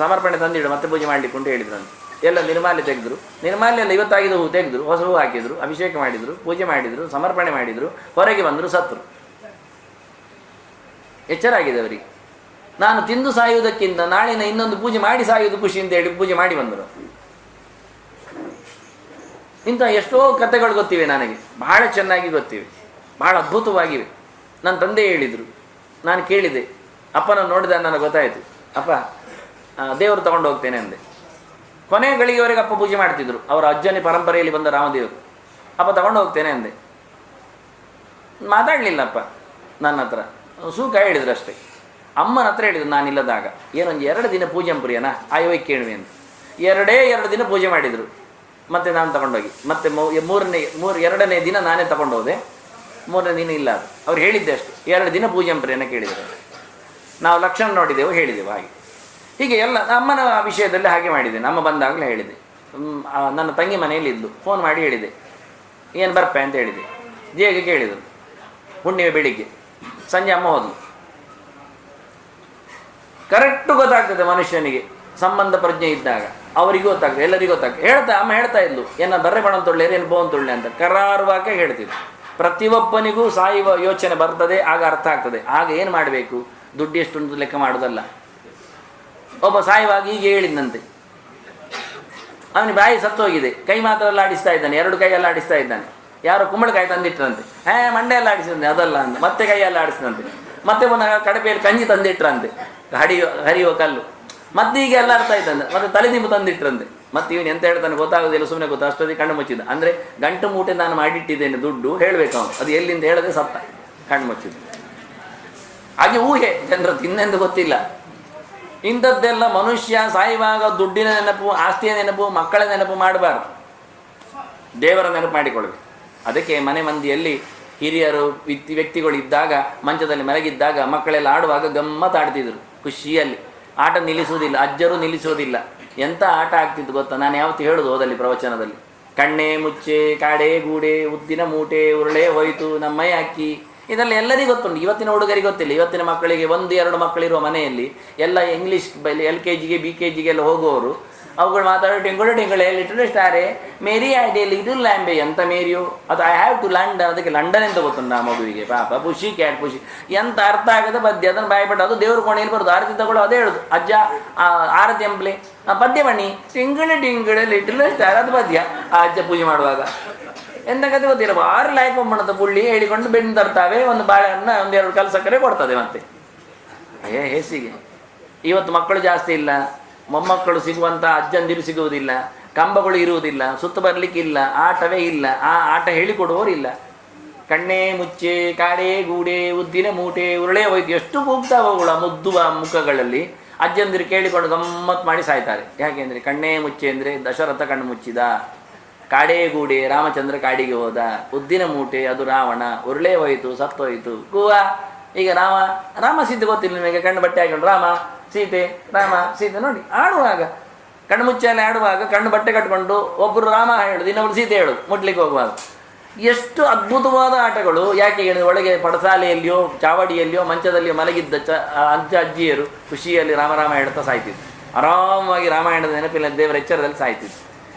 ಸಮರ್ಪಣೆ ತಂದಿಡು ಮತ್ತೆ ಪೂಜೆ ಮಾಡಲಿಕ್ಕೆ ಅಂತ ಹೇಳಿದ್ರಂತೆ. ಎಲ್ಲ ನಿರ್ಮಾಲ್ಯ ತೆಗೆದ್ರು, ನಿರ್ಮಾಲ್ಯ ಎಲ್ಲ ಇವತ್ತಾಗಿದ್ದು ಹೂ ತೆಗೆದ್ರು, ಹೊಸ ಹೂ ಹಾಕಿದ್ರು, ಅಭಿಷೇಕ ಮಾಡಿದರು, ಪೂಜೆ ಮಾಡಿದರು, ಸಮರ್ಪಣೆ ಮಾಡಿದರು, ಹೊರಗೆ ಬಂದರು, ಸತ್ರು. ಎಚ್ಚರಾಗಿದೆ ಅವರಿಗೆ. ನಾನು ತಿಂದು ಸಾಯುವುದಕ್ಕಿಂತ ನಾಳಿನ ಇನ್ನೊಂದು ಪೂಜೆ ಮಾಡಿ ಸಾಯುವುದು ಖುಷಿ ಅಂತ ಹೇಳಿ ಪೂಜೆ ಮಾಡಿ ಬಂದರು. ಇಂಥ ಎಷ್ಟೋ ಕಥೆಗಳು ಗೊತ್ತಿವೆ ನನಗೆ, ಬಹಳ ಚೆನ್ನಾಗಿ ಗೊತ್ತಿವೆ, ಬಹಳ ಅದ್ಭುತವಾಗಿವೆ. ನನ್ನ ತಂದೆ ಹೇಳಿದರು, ನಾನು ಕೇಳಿದೆ, ಅಪ್ಪನ ನೋಡಿದ ನನಗೆ ಗೊತ್ತಾಯಿತು. ಅಪ್ಪ ದೇವರು ತಗೊಂಡು ಹೋಗ್ತೇನೆ ಅಂದೆ. ಕೊನೆ ಗಳಿಗೆವರೆಗೆ ಅಪ್ಪ ಪೂಜೆ ಮಾಡ್ತಿದ್ರು, ಅವರ ಅಜ್ಜನೇ ಪರಂಪರೆಯಲ್ಲಿ ಬಂದ ರಾಮದೇವರು. ಅಪ್ಪ ತಗೊಂಡು ಹೋಗ್ತೇನೆ ಅಂದೆ. ಮಾತಾಡಲಿಲ್ಲಪ್ಪ ನನ್ನ ಹತ್ರ, ಸೂಕ ಹೇಳಿದ್ರು ಅಷ್ಟೇ. ಅಮ್ಮನ ಹತ್ರ ಹೇಳಿದ್ರು ನಾನಿಲ್ಲದಾಗ, ಏನೊಂದು 2 ದಿನ ಪೂಜೆ ಪ್ರಿಯನಾ ಆಯೋಗಿ ಕೇಳುವೆ ಅಂತ. 2 ದಿನ ಪೂಜೆ ಮಾಡಿದರು. ಮತ್ತು ನಾನು ತಗೊಂಡೋಗಿ ಮತ್ತೆ 2ನೇ ದಿನ ನಾನೇ ತಗೊಂಡೋದೆ. 3ನೇ ದಿನ ಇಲ್ಲ ಅದು. ಅವ್ರು ಹೇಳಿದ್ದೆ ಅಷ್ಟು, 2 ದಿನ ಪೂಜೆ ಪ್ರಿಯನ ಕೇಳಿದರು. ನಾವು ಲಕ್ಷಣ ನೋಡಿದೆವು, ಹೇಳಿದೆವು. ಹಾಗೆ ಹೀಗೆ ಎಲ್ಲ ಅಮ್ಮನ ವಿಷಯದಲ್ಲಿ ಹಾಗೆ ಮಾಡಿದೆ. ಅಮ್ಮ ಬಂದಾಗಲೇ ಹೇಳಿದೆ. ನನ್ನ ತಂಗಿ ಮನೆಯಲ್ಲಿ ಇದ್ದು ಫೋನ್ ಮಾಡಿ ಹೇಳಿದೆ, ಏನು ಬರ್ಪೆ ಅಂತ ಹೇಳಿದೆ. ಜೇಗೆ ಕೇಳಿದರು, ಹುಣ್ಣಿಮೆ ಬೆಳಿಗ್ಗೆ, ಸಂಜೆ ಅಮ್ಮ ಹೋದ್ಲು. ಕರೆಕ್ಟು ಗೊತ್ತಾಗ್ತದೆ ಮನುಷ್ಯನಿಗೆ ಸಂಬಂಧ ಪ್ರಜ್ಞೆ ಇದ್ದಾಗ ಅವರಿಗೂ ಗೊತ್ತಾಗ್ತದೆ, ಎಲ್ಲರಿಗೂ ಗೊತ್ತಾಗ್ತದೆ. ಅಮ್ಮ ಹೇಳ್ತಾ ಇದ್ಲು, ಏನ ಬರ್ರೆ ಬಣ ತೊಳ್ಳೆ ಏನು ಬೋ ತೊಳ್ಳೆ ಅಂತ ಕರಾರುವಾಗಿ ಹೇಳ್ತಿದ್ರು. ಪ್ರತಿಯೊಬ್ಬನಿಗೂ ಸಾಯುವ ಯೋಚನೆ ಬರ್ತದೆ, ಆಗ ಅರ್ಥ ಆಗ್ತದೆ. ಆಗ ಏನು ಮಾಡಬೇಕು, ದುಡ್ಡು ಎಷ್ಟು ಲೆಕ್ಕ ಮಾಡೋದಲ್ಲ. ಒಬ್ಬ ಸಾಯುವಾಗ ಈಗ ಹೇಳಿದಂತೆ, ಅವನಿಗೆ ಬಾಯಿ ಸತ್ತೋಗಿದೆ, ಕೈ ಮಾತ್ರ ಆಡಿಸ್ತಾ ಇದ್ದಾನೆ, 2 ಕೈಯೆಲ್ಲ ಆಡಿಸ್ತಾ ಇದ್ದಾನೆ. ಯಾರೋ ಕುಂಬಳಕಾಯಿ ತಂದಿಟ್ರಂತೆ, ಮಂಡೆಯೆಲ್ಲ ಆಡಿಸಿದಂತೆ, ಅದಲ್ಲ ಅಂತ ಮತ್ತೆ ಕೈಯೆಲ್ಲ ಆಡಿಸಿದಂತೆ. ಮತ್ತೆ ಪುನಃ ಕಡಪೆಯಲ್ಲಿ ಕಂಜಿ ತಂದಿಟ್ರಂತೆ, ಹರಿಯುವ ಕಲ್ಲು. ಮತ್ತೆ ಈಗ ಎಲ್ಲ ಅರ್ಥ ಆಯ್ತಂತೆ, ಮತ್ತೆ ತಲೆದಿಂಬು ತಂದಿಟ್ರಂತೆ. ಮತ್ತೆ ಇವನು ಎಂತ ಹೇಳ್ತಾನೆ ಗೊತ್ತಾಗೋದಿಲ್ಲ, ಸುಮ್ಮನೆ ಗೊತ್ತಾ, ಅಷ್ಟೊತ್ತಿಗೆ ಕಣ್ಣು ಮುಚ್ಚಿದ. ಅಂದರೆ ಗಂಟು ಮೂಟೆ ನಾನು ಮಾಡಿಟ್ಟಿದ್ದೇನೆ ದುಡ್ಡು ಹೇಳಬೇಕು ಅವನು, ಅದು ಎಲ್ಲಿಂದ ಹೇಳದೆ ಸತ್ತ, ಕಣ್ಣು ಮುಚ್ಚಿದ. ಹಾಗೆ ಊಹೆ ಜನರದ್ದು, ಇನ್ನೆಂದು ಗೊತ್ತಿಲ್ಲ. ಇಂಥದ್ದೆಲ್ಲ ಮನುಷ್ಯ ಸಾಯುವಾಗ ದುಡ್ಡಿನ ನೆನಪು, ಆಸ್ತಿಯ ನೆನಪು, ಮಕ್ಕಳ ನೆನಪು ಮಾಡಬಾರ್ದು, ದೇವರ ನೆನಪು ಮಾಡಿಕೊಳ್ಬೇಕು. ಅದಕ್ಕೆ ಮನೆ ಮಂದಿಯಲ್ಲಿ ಹಿರಿಯರು ವ್ಯಕ್ತಿಗಳು ಇದ್ದಾಗ, ಮಂಚದಲ್ಲಿ ಮಲಗಿದ್ದಾಗ ಮಕ್ಕಳೆಲ್ಲ ಆಡುವಾಗ ಗಮ್ಮತ್ತಾಡ್ತಿದ್ರು ಖುಷಿಯಲ್ಲಿ. ಆಟ ನಿಲ್ಲಿಸುವುದಿಲ್ಲ, ಅಜ್ಜರು ನಿಲ್ಲಿಸುವುದಿಲ್ಲ. ಎಂಥ ಆಟ ಆಗ್ತಿತ್ತು ಗೊತ್ತಾ, ನಾನು ಯಾವತ್ತು ಹೇಳೋದು ಹೋದಲ್ಲಿ ಪ್ರವಚನದಲ್ಲಿ. ಕಣ್ಣೆ ಮುಚ್ಚೆ, ಕಾಡೆ ಗೂಡೆ, ಉದ್ದಿನ ಮೂಟೆ, ಉರುಳೆ ಹೋಯ್ತು, ನಮ್ಮೈ ಅಕ್ಕಿ, ಇದೆಲ್ಲ ಎಲ್ಲರಿಗೂ ಗೊತ್ತುಂಟು. ಇವತ್ತಿನ ಹುಡುಗರಿಗೆ ಗೊತ್ತಿಲ್ಲ. ಇವತ್ತಿನ ಮಕ್ಕಳಿಗೆ 1-2 ಮಕ್ಕಳಿರುವ ಮನೆಯಲ್ಲಿ ಎಲ್ಲ ಇಂಗ್ಲೀಷ್ LKG BKG ಎಲ್ಲ ಹೋಗುವವರು ಅವುಗಳು ಮಾತಾಡೋ ಟಿಂಗಳು ಲಿಟಲ್ ಸ್ಟಾರೆ ಮೇರಿ ಐಡಿಯಾ ಲಿಟಲ್ ಲ್ಯಾಂಬೆ, ಎಂತ ಮೇರಿಯೋ ಅದು ಐ ಹ್ಯಾವ್ ಟು ಲಂಡನ್, ಅದಕ್ಕೆ ಲಂಡನ್ ಅಂತ ಗೊತ್ತುಂಟು ಆ ಮಗುವಿಗೆ. ಪಾಪ ಖುಷಿ ಕ್ಯಾಟ್ ಖುಷಿ, ಎಂತ ಅರ್ಥ ಆಗದೆ ಪದ್ಯ, ಅದನ್ನು ಬಾಯ್ಪಟ್ಟು ಅದು ದೇವ್ರ ಕೋಣೆಯಲ್ಲಿ ಬರೋದು. ಆರತಿ ತಗೊಳ್ಳೋ ಅದೇ ಹೇಳುದು, ಅಜ್ಜ ಆರತಿ ಎಂಪ್ಲೆ ಪದ್ಯ ಬನ್ನಿ, ಟಿಂಗಳು ಲಿಟಲ್ ಸ್ಟಾರ್, ಅದು ಪದ್ಯ ಆ ಅಜ್ಜ ಪೂಜೆ ಮಾಡುವಾಗ. ಎಂತ ಕತೆ ಗೊತ್ತಿಲ್ಲ, 6 ಲಾಯ್ಕೊಂಬಣ್ಣದ ಪುಳ್ಳಿ ಹೇಳಿಕೊಂಡು ಬೆನ್ನು ತರ್ತಾವೆ, ಒಂದು ಬಾಳೆಹಣ್ಣ 1-2 ಕಲ್ ಸಕ್ಕರೆ ಕೊಡ್ತದೆ. ಮತ್ತೆ ಹೇಸಿಗೆ ಇವತ್ತು ಮಕ್ಕಳು ಜಾಸ್ತಿ ಇಲ್ಲ, ಮೊಮ್ಮಕ್ಕಳು ಸಿಗುವಂಥ ಅಜ್ಜಂದಿರು ಸಿಗುವುದಿಲ್ಲ, ಕಂಬಗಳು ಇರುವುದಿಲ್ಲ, ಸುತ್ತ ಬರಲಿಕ್ಕಿಲ್ಲ, ಆಟವೇ ಇಲ್ಲ, ಆ ಆಟ ಹೇಳಿಕೊಡುವವರಿಲ್ಲ. ಕಣ್ಣೇ ಮುಚ್ಚೆ, ಕಾಡೆ ಗೂಡೆ, ಉದ್ದಿನ ಮೂಟೆ, ಉರುಳೆ ಹೋಯ್ತು, ಎಷ್ಟು ಕೂಗ್ತಾವವುಗಳ ಮುದ್ದುವ ಮುಖಗಳಲ್ಲಿ. ಅಜ್ಜಂದಿರು ಕೇಳಿಕೊಂಡು ಗಮ್ಮತ್ತು ಮಾಡಿ ಸಾಯ್ತಾರೆ. ಯಾಕೆಂದರೆ ಕಣ್ಣೇ ಮುಚ್ಚೆ ಅಂದರೆ ದಶರಥ ಕಣ್ಣು ಮುಚ್ಚಿದ, ಕಾಡೆ ಗೂಡೆ ರಾಮಚಂದ್ರ ಕಾಡಿಗೆ ಹೋದ, ಉದ್ದಿನ ಮೂಟೆ ಅದು ರಾವಣ, ಉರುಳೆ ಹೋಯಿತು ಸತ್ತೋಯ್ತು. ಕೂವ ಈಗ ರಾಮ ಸೀತೆ ಗೊತ್ತಿಲ್ಲ ನಿಮಗೆ, ಕಣ್ಣು ಬಟ್ಟೆ ಹಾಕೊಂಡು ರಾಮ ಸೀತೆ ನೋಡಿ ಆಡುವಾಗ, ಕಣ್ಣು ಮುಚ್ಚಾಲೆ ಆಡುವಾಗ ಕಣ್ಣು ಬಟ್ಟೆ ಕಟ್ಕೊಂಡು ಒಬ್ಬರು ರಾಮ ಹೇಳುದು, ಇನ್ನೊಬ್ರು ಸೀತೆ ಹೇಳುದು ಮುಟ್ಲಿಕ್ಕೆ ಹೋಗುವಾಗ. ಎಷ್ಟು ಅದ್ಭುತವಾದ ಆಟಗಳು. ಯಾಕೆ ಹೇಳಿದ್ರೆ ಒಳಗೆ ಪಡಸಾಲೆಯಲ್ಲಿಯೋ ಚಾವಡಿಯಲ್ಲಿಯೋ ಮಂಚದಲ್ಲಿಯೋ ಮಲಗಿದ್ದ ಅಜ್ಜಿಯರು ಖುಷಿಯಲ್ಲಿ ರಾಮ ಹೇಳ್ತಾ ಸಾಯ್ತಿದ್ರು. ಆರಾಮವಾಗಿ ರಾಮಾಯಣದ ನೆನಪಿನ ದೇವರ ಎಚ್ಚರದಲ್ಲಿ ಸಾಯ್ತಿದ್ರು.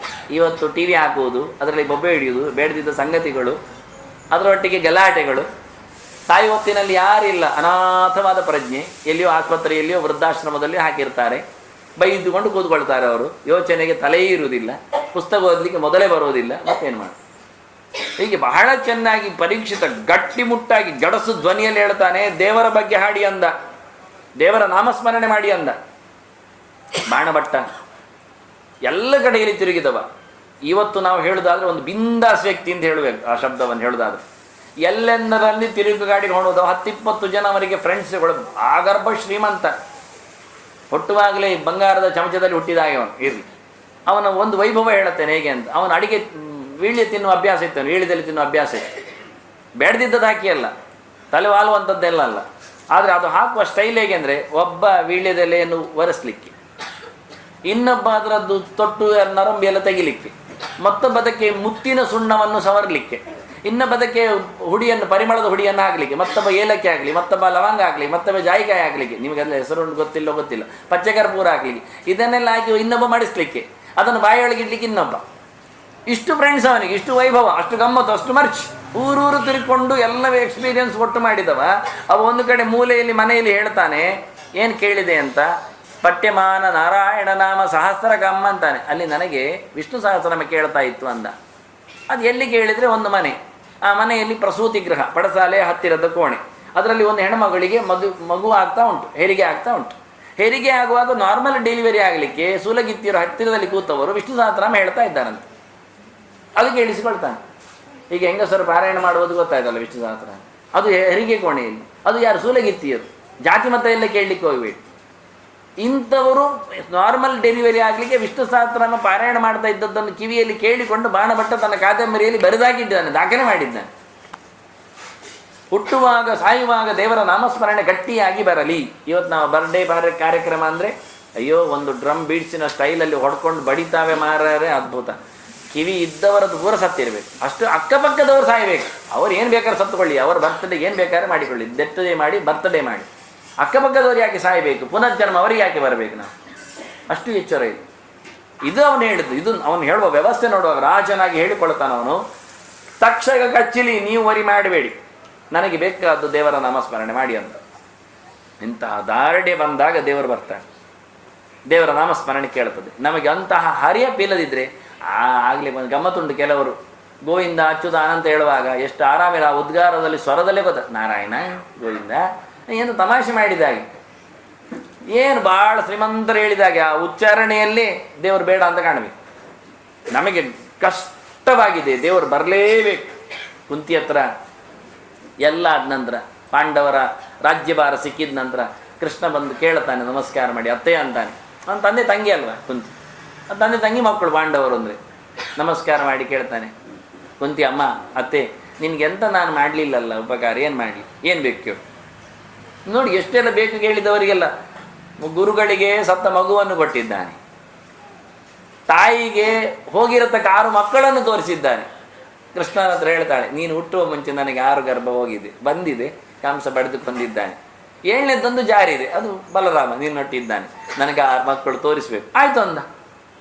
ಇವತ್ತು TV ಹಾಕುವುದು, ಅದರಲ್ಲಿ ಬೊಬ್ಬೆ ಹಿಡಿಯುವುದು, ಬೇಡದಿದ್ದ ಸಂಗತಿಗಳು, ಅದರೊಟ್ಟಿಗೆ ಗಲಾಟೆಗಳು. ತಾಯಿ ಹೊತ್ತಿನಲ್ಲಿ ಯಾರಿಲ್ಲ, ಅನಾಥವಾದ ಪ್ರಜ್ಞೆ, ಎಲ್ಲಿಯೋ ಆಸ್ಪತ್ರೆಯಲ್ಲಿಯೋ ವೃದ್ಧಾಶ್ರಮದಲ್ಲಿ ಹಾಕಿರ್ತಾರೆ, ಬೈದುಕೊಂಡು ಕೂತ್ಕೊಳ್ತಾರೆ. ಅವರು ಯೋಚನೆಗೆ ತಲೆಯೇ ಇರುವುದಿಲ್ಲ, ಪುಸ್ತಕ ಓದಲಿಕ್ಕೆ ಮೊದಲೇ ಬರುವುದಿಲ್ಲ, ಮತ್ತೇನು ಮಾಡಿ. ಹೀಗೆ ಬಹಳ ಚೆನ್ನಾಗಿ ಪರೀಕ್ಷಿತ ಗಟ್ಟಿಮುಟ್ಟಾಗಿ ಗಡಸು ಧ್ವನಿಯಲ್ಲಿ ಹೇಳ್ತಾನೆ, ದೇವರ ಬಗ್ಗೆ ಹಾಡಿ ಅಂದ, ದೇವರ ನಾಮಸ್ಮರಣೆ ಮಾಡಿ ಅಂದ. ಬಾಣಭಟ್ಟ ಎಲ್ಲ ಕಡೆಯಲ್ಲಿ ತಿರುಗಿದವ. ಇವತ್ತು ನಾವು ಹೇಳುವುದಾದ್ರೆ ಒಂದು ಬಿಂದಾಸ್ ವ್ಯಕ್ತಿ ಅಂತ ಹೇಳಬೇಕು ಆ ಶಬ್ದವನ್ನು ಹೇಳುವುದಾದ್ರೆ. ಎಲ್ಲೆಂದರಲ್ಲಿ ತಿರುಗುಗಾಡಿಗೆ ಹೊಣೋದು, 10-20 ಜನ ಅವರಿಗೆ ಫ್ರೆಂಡ್ಸ್ಗಳು, ಆಗರ್ಭ ಶ್ರೀಮಂತ, ಹುಟ್ಟುವಾಗಲೇ ಬಂಗಾರದ ಚಮಚದಲ್ಲಿ ಹುಟ್ಟಿದಾಗೆ ಅವನು ಇರಲಿ. ಅವನ ಒಂದು ವೈಭವ ಹೇಳುತ್ತೇನೆ ಹೇಗೆ ಅಂತ. ಅವನ ಅಡಿಗೆ ವೀಳ್ಯ ತಿನ್ನುವ ಅಭ್ಯಾಸ ಇತ್ತು, ವೀಳ್ಯದಲ್ಲಿ ತಿನ್ನುವ ಅಭ್ಯಾಸ ಇತ್ತು. ಬೇಡದಿದ್ದದ್ದು ಹಾಕಿ ಅಲ್ಲ, ತಲೆ ವಾಲುವಂಥದ್ದೆಲ್ಲ ಅಲ್ಲ. ಆದರೆ ಅದು ಹಾಕುವ ಸ್ಟೈಲ್ ಹೇಗೆ ಅಂದರೆ, ಒಬ್ಬ ವೀಳ್ಯದೆಲೆಯನ್ನು ಒರೆಸಲಿಕ್ಕೆ, ಇನ್ನೊಬ್ಬ ಅದರದ್ದು ತೊಟ್ಟು ನರಂಬಿ ಎಲ್ಲ ತೆಗಿಲಿಕ್ಕೆ, ಮತ್ತೊಬ್ಬದಕ್ಕೆ ಮುತ್ತಿನ ಸುಣ್ಣವನ್ನು ಸವರಲಿಕ್ಕೆ, ಇನ್ನೊಬ್ಬದಕ್ಕೆ ಹುಡಿಯನ್ನು ಪರಿಮಳದ ಹುಡಿಯನ್ನು ಹಾಕಲಿಕ್ಕೆ, ಮತ್ತೊಬ್ಬ ಏಲಕ್ಕಿ ಹಾಕಲಿ, ಮತ್ತೊಬ್ಬ ಲವಂಗ ಹಾಕಲಿ, ಮತ್ತೊಬ್ಬ ಜಾಯಿಕಾಯಿ ಹಾಕಲಿಕ್ಕೆ, ನಿಮಗೆಲ್ಲ ಹೆಸರು ಗೊತ್ತಿಲ್ಲ, ಪಚ್ಚಕರ್ಪೂರ ಹಾಕಲಿಕ್ಕೆ, ಇದನ್ನೆಲ್ಲ ಹಾಕಿ ಇನ್ನೊಬ್ಬ ಮಾಡಿಸ್ಲಿಕ್ಕೆ, ಅದನ್ನು ಬಾಯಿಯೊಳಗೆ ಇಡ್ಲಿಕ್ಕೆ ಇನ್ನೊಬ್ಬ. ಇಷ್ಟು ಫ್ರೆಂಡ್ಸ್ ಅವನಿಗೆ, ಇಷ್ಟು ವೈಭವ, ಅಷ್ಟು ಗಮ್ಮತ್ತು, ಅಷ್ಟು ಮರ್ಚ್, ಊರೂರು ತಿರುಗಿಕೊಂಡು ಎಲ್ಲ ಎಕ್ಸ್ಪೀರಿಯನ್ಸ್ ಒಟ್ಟು ಮಾಡಿದವ. ಅವ ಒಂದು ಕಡೆ ಮೂಲೆಯಲ್ಲಿ ಮನೆಯಲ್ಲಿ ಹೇಳ್ತಾನೆ, ಏನು ಕೇಳಿದೆ ಅಂತ, ಪಠ್ಯಮಾನ ನಾರಾಯಣ ನಾಮ ಸಹಸ್ರ ಕಮ್ಮ ಅಂತಾನೆ. ಅಲ್ಲಿ ನನಗೆ ವಿಷ್ಣು ಸಹಸ್ರನಾಮ ಕೇಳ್ತಾ ಇತ್ತು ಅಂದ. ಅದು ಎಲ್ಲಿ ಕೇಳಿದರೆ ಒಂದು ಮನೆ, ಆ ಮನೆಯಲ್ಲಿ ಪ್ರಸೂತಿ ಗೃಹ, ಪಡಸಾಲೆ ಹತ್ತಿರದ ಕೋಣೆ, ಅದರಲ್ಲಿ ಒಂದು ಹೆಣ್ಮಗಳಿಗೆ ಮಗು ಆಗ್ತಾ ಉಂಟು, ಹೆರಿಗೆ ಆಗ್ತಾ ಉಂಟು. ಹೆರಿಗೆ ಆಗುವಾಗ ನಾರ್ಮಲ್ ಡೆಲಿವರಿ ಆಗಲಿಕ್ಕೆ ಸೂಲಗಿತ್ತಿಯರು ಹತ್ತಿರದಲ್ಲಿ ಕೂತವರು ವಿಷ್ಣು ಸಹಸ್ರನಾಮ ಹೇಳ್ತಾ ಇದ್ದಾರಂತೆ. ಅದು ಕೇಳಿಸಿಕೊಳ್ತಾನೆ. ಈಗ ಹೆಂಗಸರು ಪಾರಾಯಣ ಮಾಡುವುದು ಗೊತ್ತಾಯ್ತಲ್ಲ ವಿಷ್ಣು ಸಹಸ್ರನಾಮ, ಅದು ಹೆರಿಗೆ ಕೋಣೆಯಲ್ಲಿ, ಅದು ಯಾರು ಸೂಲಗಿತ್ತಿಯರು, ಜಾತಿ ಮತ ಎಲ್ಲ ಕೇಳಲಿಕ್ಕೆ ಹೋಗಬೇಡಿ. ಇಂಥವರು ನಾರ್ಮಲ್ ಡೆಲಿವರಿ ಆಗಲಿಕ್ಕೆ ವಿಷ್ಣು ಸಹಸ್ರನಾಮ ಪಾರಾಯಣ ಮಾಡ್ತಾ ಇದ್ದದ್ದನ್ನು ಕಿವಿಯಲ್ಲಿ ಕೇಳಿಕೊಂಡು ಬಾಣಭಟ್ಟ ತನ್ನ ಕಾದಂಬರಿಯಲ್ಲಿ ಬರೆದಾಗಿದ್ದಾನೆ, ದಾಖಲೆ ಮಾಡಿದ್ದಾನೆ. ಹುಟ್ಟುವಾಗ ಸಾಯುವಾಗ ದೇವರ ನಾಮಸ್ಮರಣೆ ಗಟ್ಟಿಯಾಗಿ ಬರಲಿ. ಇವತ್ತು ನಾವು ಬರ್ಡೇ ಕಾರ್ಯಕ್ರಮ ಅಂದರೆ ಅಯ್ಯೋ ಒಂದು ಡ್ರಮ್ ಬೀಡ್ಸಿನ ಸ್ಟೈಲಲ್ಲಿ ಹೊಡ್ಕೊಂಡು ಬಡಿತಾವೆ ಮಾರರೆ, ಅದ್ಭುತ. ಕಿವಿ ಇದ್ದವರದ್ದು ದೂರ ಸತ್ತಿರಬೇಕು, ಅಷ್ಟು ಅಕ್ಕಪಕ್ಕದವರು ಸಾಯಬೇಕು. ಅವ್ರು ಏನು ಬೇಕಾದ್ರೆ ಸತ್ತುಕೊಳ್ಳಿ, ಅವರ ಬರ್ತ್ಡೇ ಏನು ಬೇಕಾದ್ರೆ ಮಾಡಿಕೊಳ್ಳಿ, ಡೆತ್ ಡೇ ಮಾಡಿ ಬರ್ತ್ಡೇ ಮಾಡಿ. ಅಕ್ಕಪಕ್ಕದವ್ರು ಯಾಕೆ ಸಾಯಬೇಕು? ಪುನರ್ಜನ್ಮ ಅವರಿಗೆ ಯಾಕೆ ಬರಬೇಕು? ನಾವು ಅಷ್ಟು ಎಚ್ಚರ ಇದೆ. ಇದು ಅವನು ಹೇಳಿದ್ದು. ಇದು ಅವನು ಹೇಳುವ ವ್ಯವಸ್ಥೆ ನೋಡುವಾಗ ರಾಜನಾಗಿ ಹೇಳಿಕೊಳ್ತಾನೆ ಅವನು. ತಕ್ಷಕ ಕಚ್ಚಿಲಿ ನೀವು ವರಿ ಮಾಡಬೇಡಿ, ನನಗೆ ಬೇಕಾದ್ದು ದೇವರ ನಾಮಸ್ಮರಣೆ ಮಾಡಿ ಅಂತ. ಇಂತಹ ದಾರ್ಢ್ಯ ಬಂದಾಗ ದೇವರು ಬರ್ತಾನೆ, ದೇವರ ನಾಮಸ್ಮರಣೆ ಕೇಳ್ತದೆ. ನಮಗೆ ಅಂತಹ ಹರಿಯಪ್ಪಿಲ್ಲದಿದ್ದರೆ ಆಗಲಿ ಗಮ್ಮತ್ತುಂಟು. ಕೆಲವರು ಗೋವಿಂದ ಅಚ್ಯುತ ಅಂತ ಹೇಳುವಾಗ ಎಷ್ಟು ಆರಾಮಿಲ್ಲ, ಆ ಉದ್ಗಾರದಲ್ಲಿ ಸ್ವರದಲ್ಲೇ ನಾರಾಯಣ ಗೋವಿಂದ ಏನು ತಮಾಷೆ ಮಾಡಿದಾಗೆ, ಏನು ಭಾಳ ಶ್ರೀಮಂತರು ಹೇಳಿದಾಗೆ ಆ ಉಚ್ಚಾರಣೆಯಲ್ಲಿ ದೇವರು ಬೇಡ ಅಂತ ಕಾಣಬೇಕು. ನಮಗೆ ಕಷ್ಟವಾಗಿದೆ, ದೇವರು ಬರಲೇಬೇಕು. ಕುಂತಿ ಹತ್ರ ಎಲ್ಲ ಆದ ನಂತರ ಪಾಂಡವರ ರಾಜ್ಯಭಾರ ಸಿಕ್ಕಿದ ನಂತರ ಕೃಷ್ಣ ಬಂದು ಕೇಳ್ತಾನೆ, ನಮಸ್ಕಾರ ಮಾಡಿ ಅತ್ತೆ ಅಂತಾನೆ. ಅವನ ತಂದೆ ತಂಗಿ ಅಲ್ವಾ ಕುಂತಿ, ತಂದೆ ತಂಗಿ ಮಕ್ಕಳು ಪಾಂಡವರು ಅಂದರೆ ನಮಸ್ಕಾರ ಮಾಡಿ ಕೇಳ್ತಾನೆ. ಕುಂತಿ, ಅಮ್ಮ ಅತ್ತೆ ನಿನಗೆಂತ ನಾನು ಮಾಡಲಿಲ್ಲಲ್ಲ ಉಪಕಾರ, ಏನು ಮಾಡಲಿ, ಏನು ಬೇಕು ಕೇಳು. ನೋಡಿ ಎಷ್ಟೆಲ್ಲ ಬೇಕು ಕೇಳಿದವರಿಗೆಲ್ಲ. ಗುರುಗಳಿಗೆ ಸತ್ತ ಮಗುವನ್ನು ಕೊಟ್ಟಿದ್ದಾನೆ, ತಾಯಿಗೆ ಹೋಗಿರತಕ್ಕ 6 ಮಕ್ಕಳನ್ನು ತೋರಿಸಿದ್ದಾನೆ. ಕೃಷ್ಣನ ಹತ್ರ ಹೇಳ್ತಾಳೆ, ನೀನು ಹುಟ್ಟುವ ಮುಂಚೆ ನನಗೆ 6 ಗರ್ಭ ಬಂದಿದೆ, ಕಂಸ ಬಡಿದು ಬಂದಿದ್ದಾನೆ, 7ನೇದೊಂದು ಜಾರಿದೆ, ಅದು ಬಲರಾಮ ನಿನ್ನೊಟ್ಟಿದ್ದಾನೆ, ನನಗೆ 6 ಮಕ್ಕಳು ತೋರಿಸ್ಬೇಕು. ಆಯ್ತು ಅಂದ.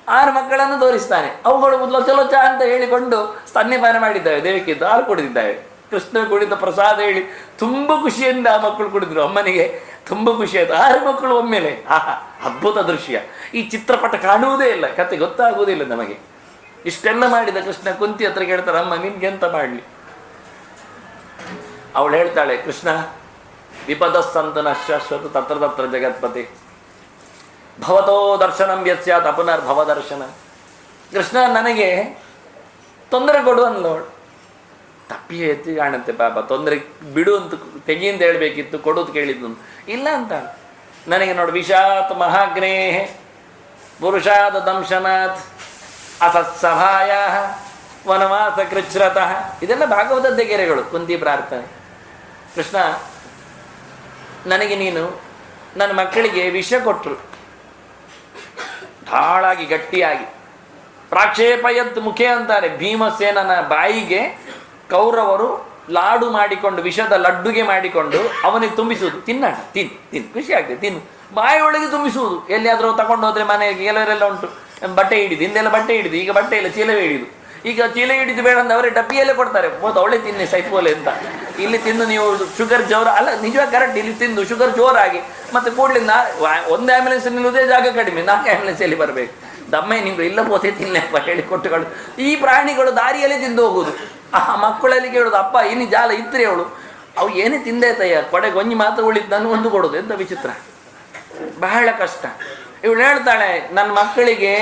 6 ಮಕ್ಕಳನ್ನು ತೋರಿಸ್ತಾನೆ. ಅವುಗಳು ಲೊಚಲೊಚ ಅಂತ ಹೇಳಿಕೊಂಡು ಸ್ತನ್ಯಪಾನ ಮಾಡಿದ್ದಾವೆ, ದೇವಕ್ಕಿದ್ದು ಹಾಲು ಕುಡಿದಿದ್ದಾವೆ. ಕೃಷ್ಣ ಕುಡಿದ ಪ್ರಸಾದ ಹೇಳಿ ತುಂಬ ಖುಷಿಯಿಂದ ಆ ಮಕ್ಕಳು ಕುಡಿದ್ರು. ಅಮ್ಮನಿಗೆ ತುಂಬ ಖುಷಿ ಆಯಿತು. 6 ಮಕ್ಕಳು ಒಮ್ಮೆಲೆ. ಅದ್ಭುತ ದೃಶ್ಯ. ಈ ಚಿತ್ರಪಟ ಕಾಣುವುದೇ ಇಲ್ಲ, ಕತೆ ಗೊತ್ತಾಗುವುದಿಲ್ಲ ನಮಗೆ. ಇಷ್ಟೆಲ್ಲ ಮಾಡಿದ ಕೃಷ್ಣ ಕುಂತಿ ಹತ್ರ ಕೇಳ್ತಾರೆ, ಅಮ್ಮ ನಿನ್ಗೆಂತ ಮಾಡಲಿ? ಅವಳು ಹೇಳ್ತಾಳೆ, ಕೃಷ್ಣ ವಿಪದಸ್ಸಂತನ ಶಾಶ್ವತ ತತ್ರ ತತ್ರ ಜಗತ್ಪತಿ ಭವತೋ ದರ್ಶನಂ ಯಸ್ಯಾತ್ ಅಪುನರ್ಭವ ದರ್ಶನ. ಕೃಷ್ಣ ನನಗೆ ತೊಂದರೆ ಕೊಡು ಅಂದವಳು. ತಪ್ಪಿ ಎತ್ತಿ ಕಾಣುತ್ತೆ ಪಾಪ, ತೊಂದರೆ ಬಿಡು ಅಂತ ತೆಗಿ ಅಂತ ಹೇಳಬೇಕಿತ್ತು, ಕೊಡೋದು ಕೇಳಿದ್ದು ಇಲ್ಲ ಅಂತ. ನನಗೆ ನೋಡು, ವಿಷಾತ್ ಮಹಾಗ್ನೇ ಪುರುಷಾದ ದಂಶನಾಥ್ ಅಸತ್ಸಭಾಯ ವನವಾಸ ಕೃಚ್ರತಃ. ಇದೆಲ್ಲ ಭಾಗವತದ್ದೇ ಗೆರೆಗಳು, ಕುಂತಿ ಪ್ರಾರ್ಥನೆ. ಕೃಷ್ಣ ನನಗೆ ನೀನು ನನ್ನ ಮಕ್ಕಳಿಗೆ ವಿಷ ಕೊಟ್ಟರು, ಢಾಳಾಗಿ ಗಟ್ಟಿಯಾಗಿ. ಪ್ರಾಕ್ಷೇಪಯದ್ ಮುಖೆ ಅಂತಾರೆ, ಭೀಮಸೇನನ ಬಾಯಿಗೆ ಕೌರವರು ಲಾಡು ಮಾಡಿಕೊಂಡು, ವಿಷದ ಲಡ್ಡುಗೆ ಮಾಡಿಕೊಂಡು ಅವನಿಗೆ ತುಂಬಿಸುವುದು. ತಿನ್ನೋಣ, ತಿನ್ನು ಖುಷಿ ಆಗ್ತದೆ, ತಿನ್ನು, ಬಾಯಿಯೊಳಗೆ ತುಂಬಿಸುವುದು. ಎಲ್ಲಿಯಾದರೂ ತಗೊಂಡು ಹೋದರೆ ಮನೆಗೆ ಕೆಲವರೆಲ್ಲ ಉಂಟು, ಬಟ್ಟೆ ಹಿಡಿದು, ಹಿಂದೆಲ್ಲ ಬಟ್ಟೆ ಹಿಡಿದು, ಈಗ ಬಟ್ಟೆ ಇಲ್ಲ, ಚೀಲವೇ ಹಿಡಿದು. ಈಗ ಚೀಲ ಹಿಡಿದು ಬೇಡ ಅಂದ್ರೆ ಅವರೇ ಡಬ್ಬಿಯಲ್ಲೇ ಕೊಡ್ತಾರೆ, ಅವಳೆ ತಿನ್ನಿ ಸೈತ್ಬೋಲೆ ಅಂತ. ಇಲ್ಲಿ ತಿಂದು ನೀವು ಶುಗರ್ ಜೋರ ಅಲ್ಲ, ನಿಜವಾಗಿ ಕರೆಕ್ಟ್. ಇಲ್ಲಿ ತಿಂದು ಶುಗರ್ ಜೋರಾಗಿ ಮತ್ತೆ ಕೂಡಲೇ ಒಂದು ಆ್ಯಂಬುಲೆನ್ಸ್ ನಿಲ್ಲುವುದೇ ಜಾಗ ಕಡಿಮೆ, 4 ಆ್ಯಂಬುಲೆನ್ಸಲ್ಲಿ ಬರಬೇಕು. ದಮ್ಮೆ ನಿಮ್ಗೆ ಇಲ್ಲ ಪೋತೆ ತಿನ್ನಪ್ಪ ಹೇಳಿ ಕೊಟ್ಟುಗಳು. ಈ ಪ್ರಾಣಿಗಳು ದಾರಿಯಲ್ಲೇ ತಿಂದು ಹೋಗುದು. ಆ ಮಕ್ಕಳಲ್ಲಿ ಕೇಳೋದು, ಅಪ್ಪ ಇನ್ನು ಜಾಲ ಇತ್ತರೆ ಅವಳು, ಅವು ಏನೇ ತಿಂದೈತಯ್ಯ, ಕೊಡೆಗೆ ಒಂಜಿ ಮಾತ್ರ ಉಳಿತು, ನನಗೆ ಒಂದು ಕೊಡೋದು. ಎಂತ ವಿಚಿತ್ರ, ಬಹಳ ಕಷ್ಟ. ಇವಳು ಹೇಳ್ತಾಳೆ, ನನ್ನ ಮಕ್ಕಳಿಗೆ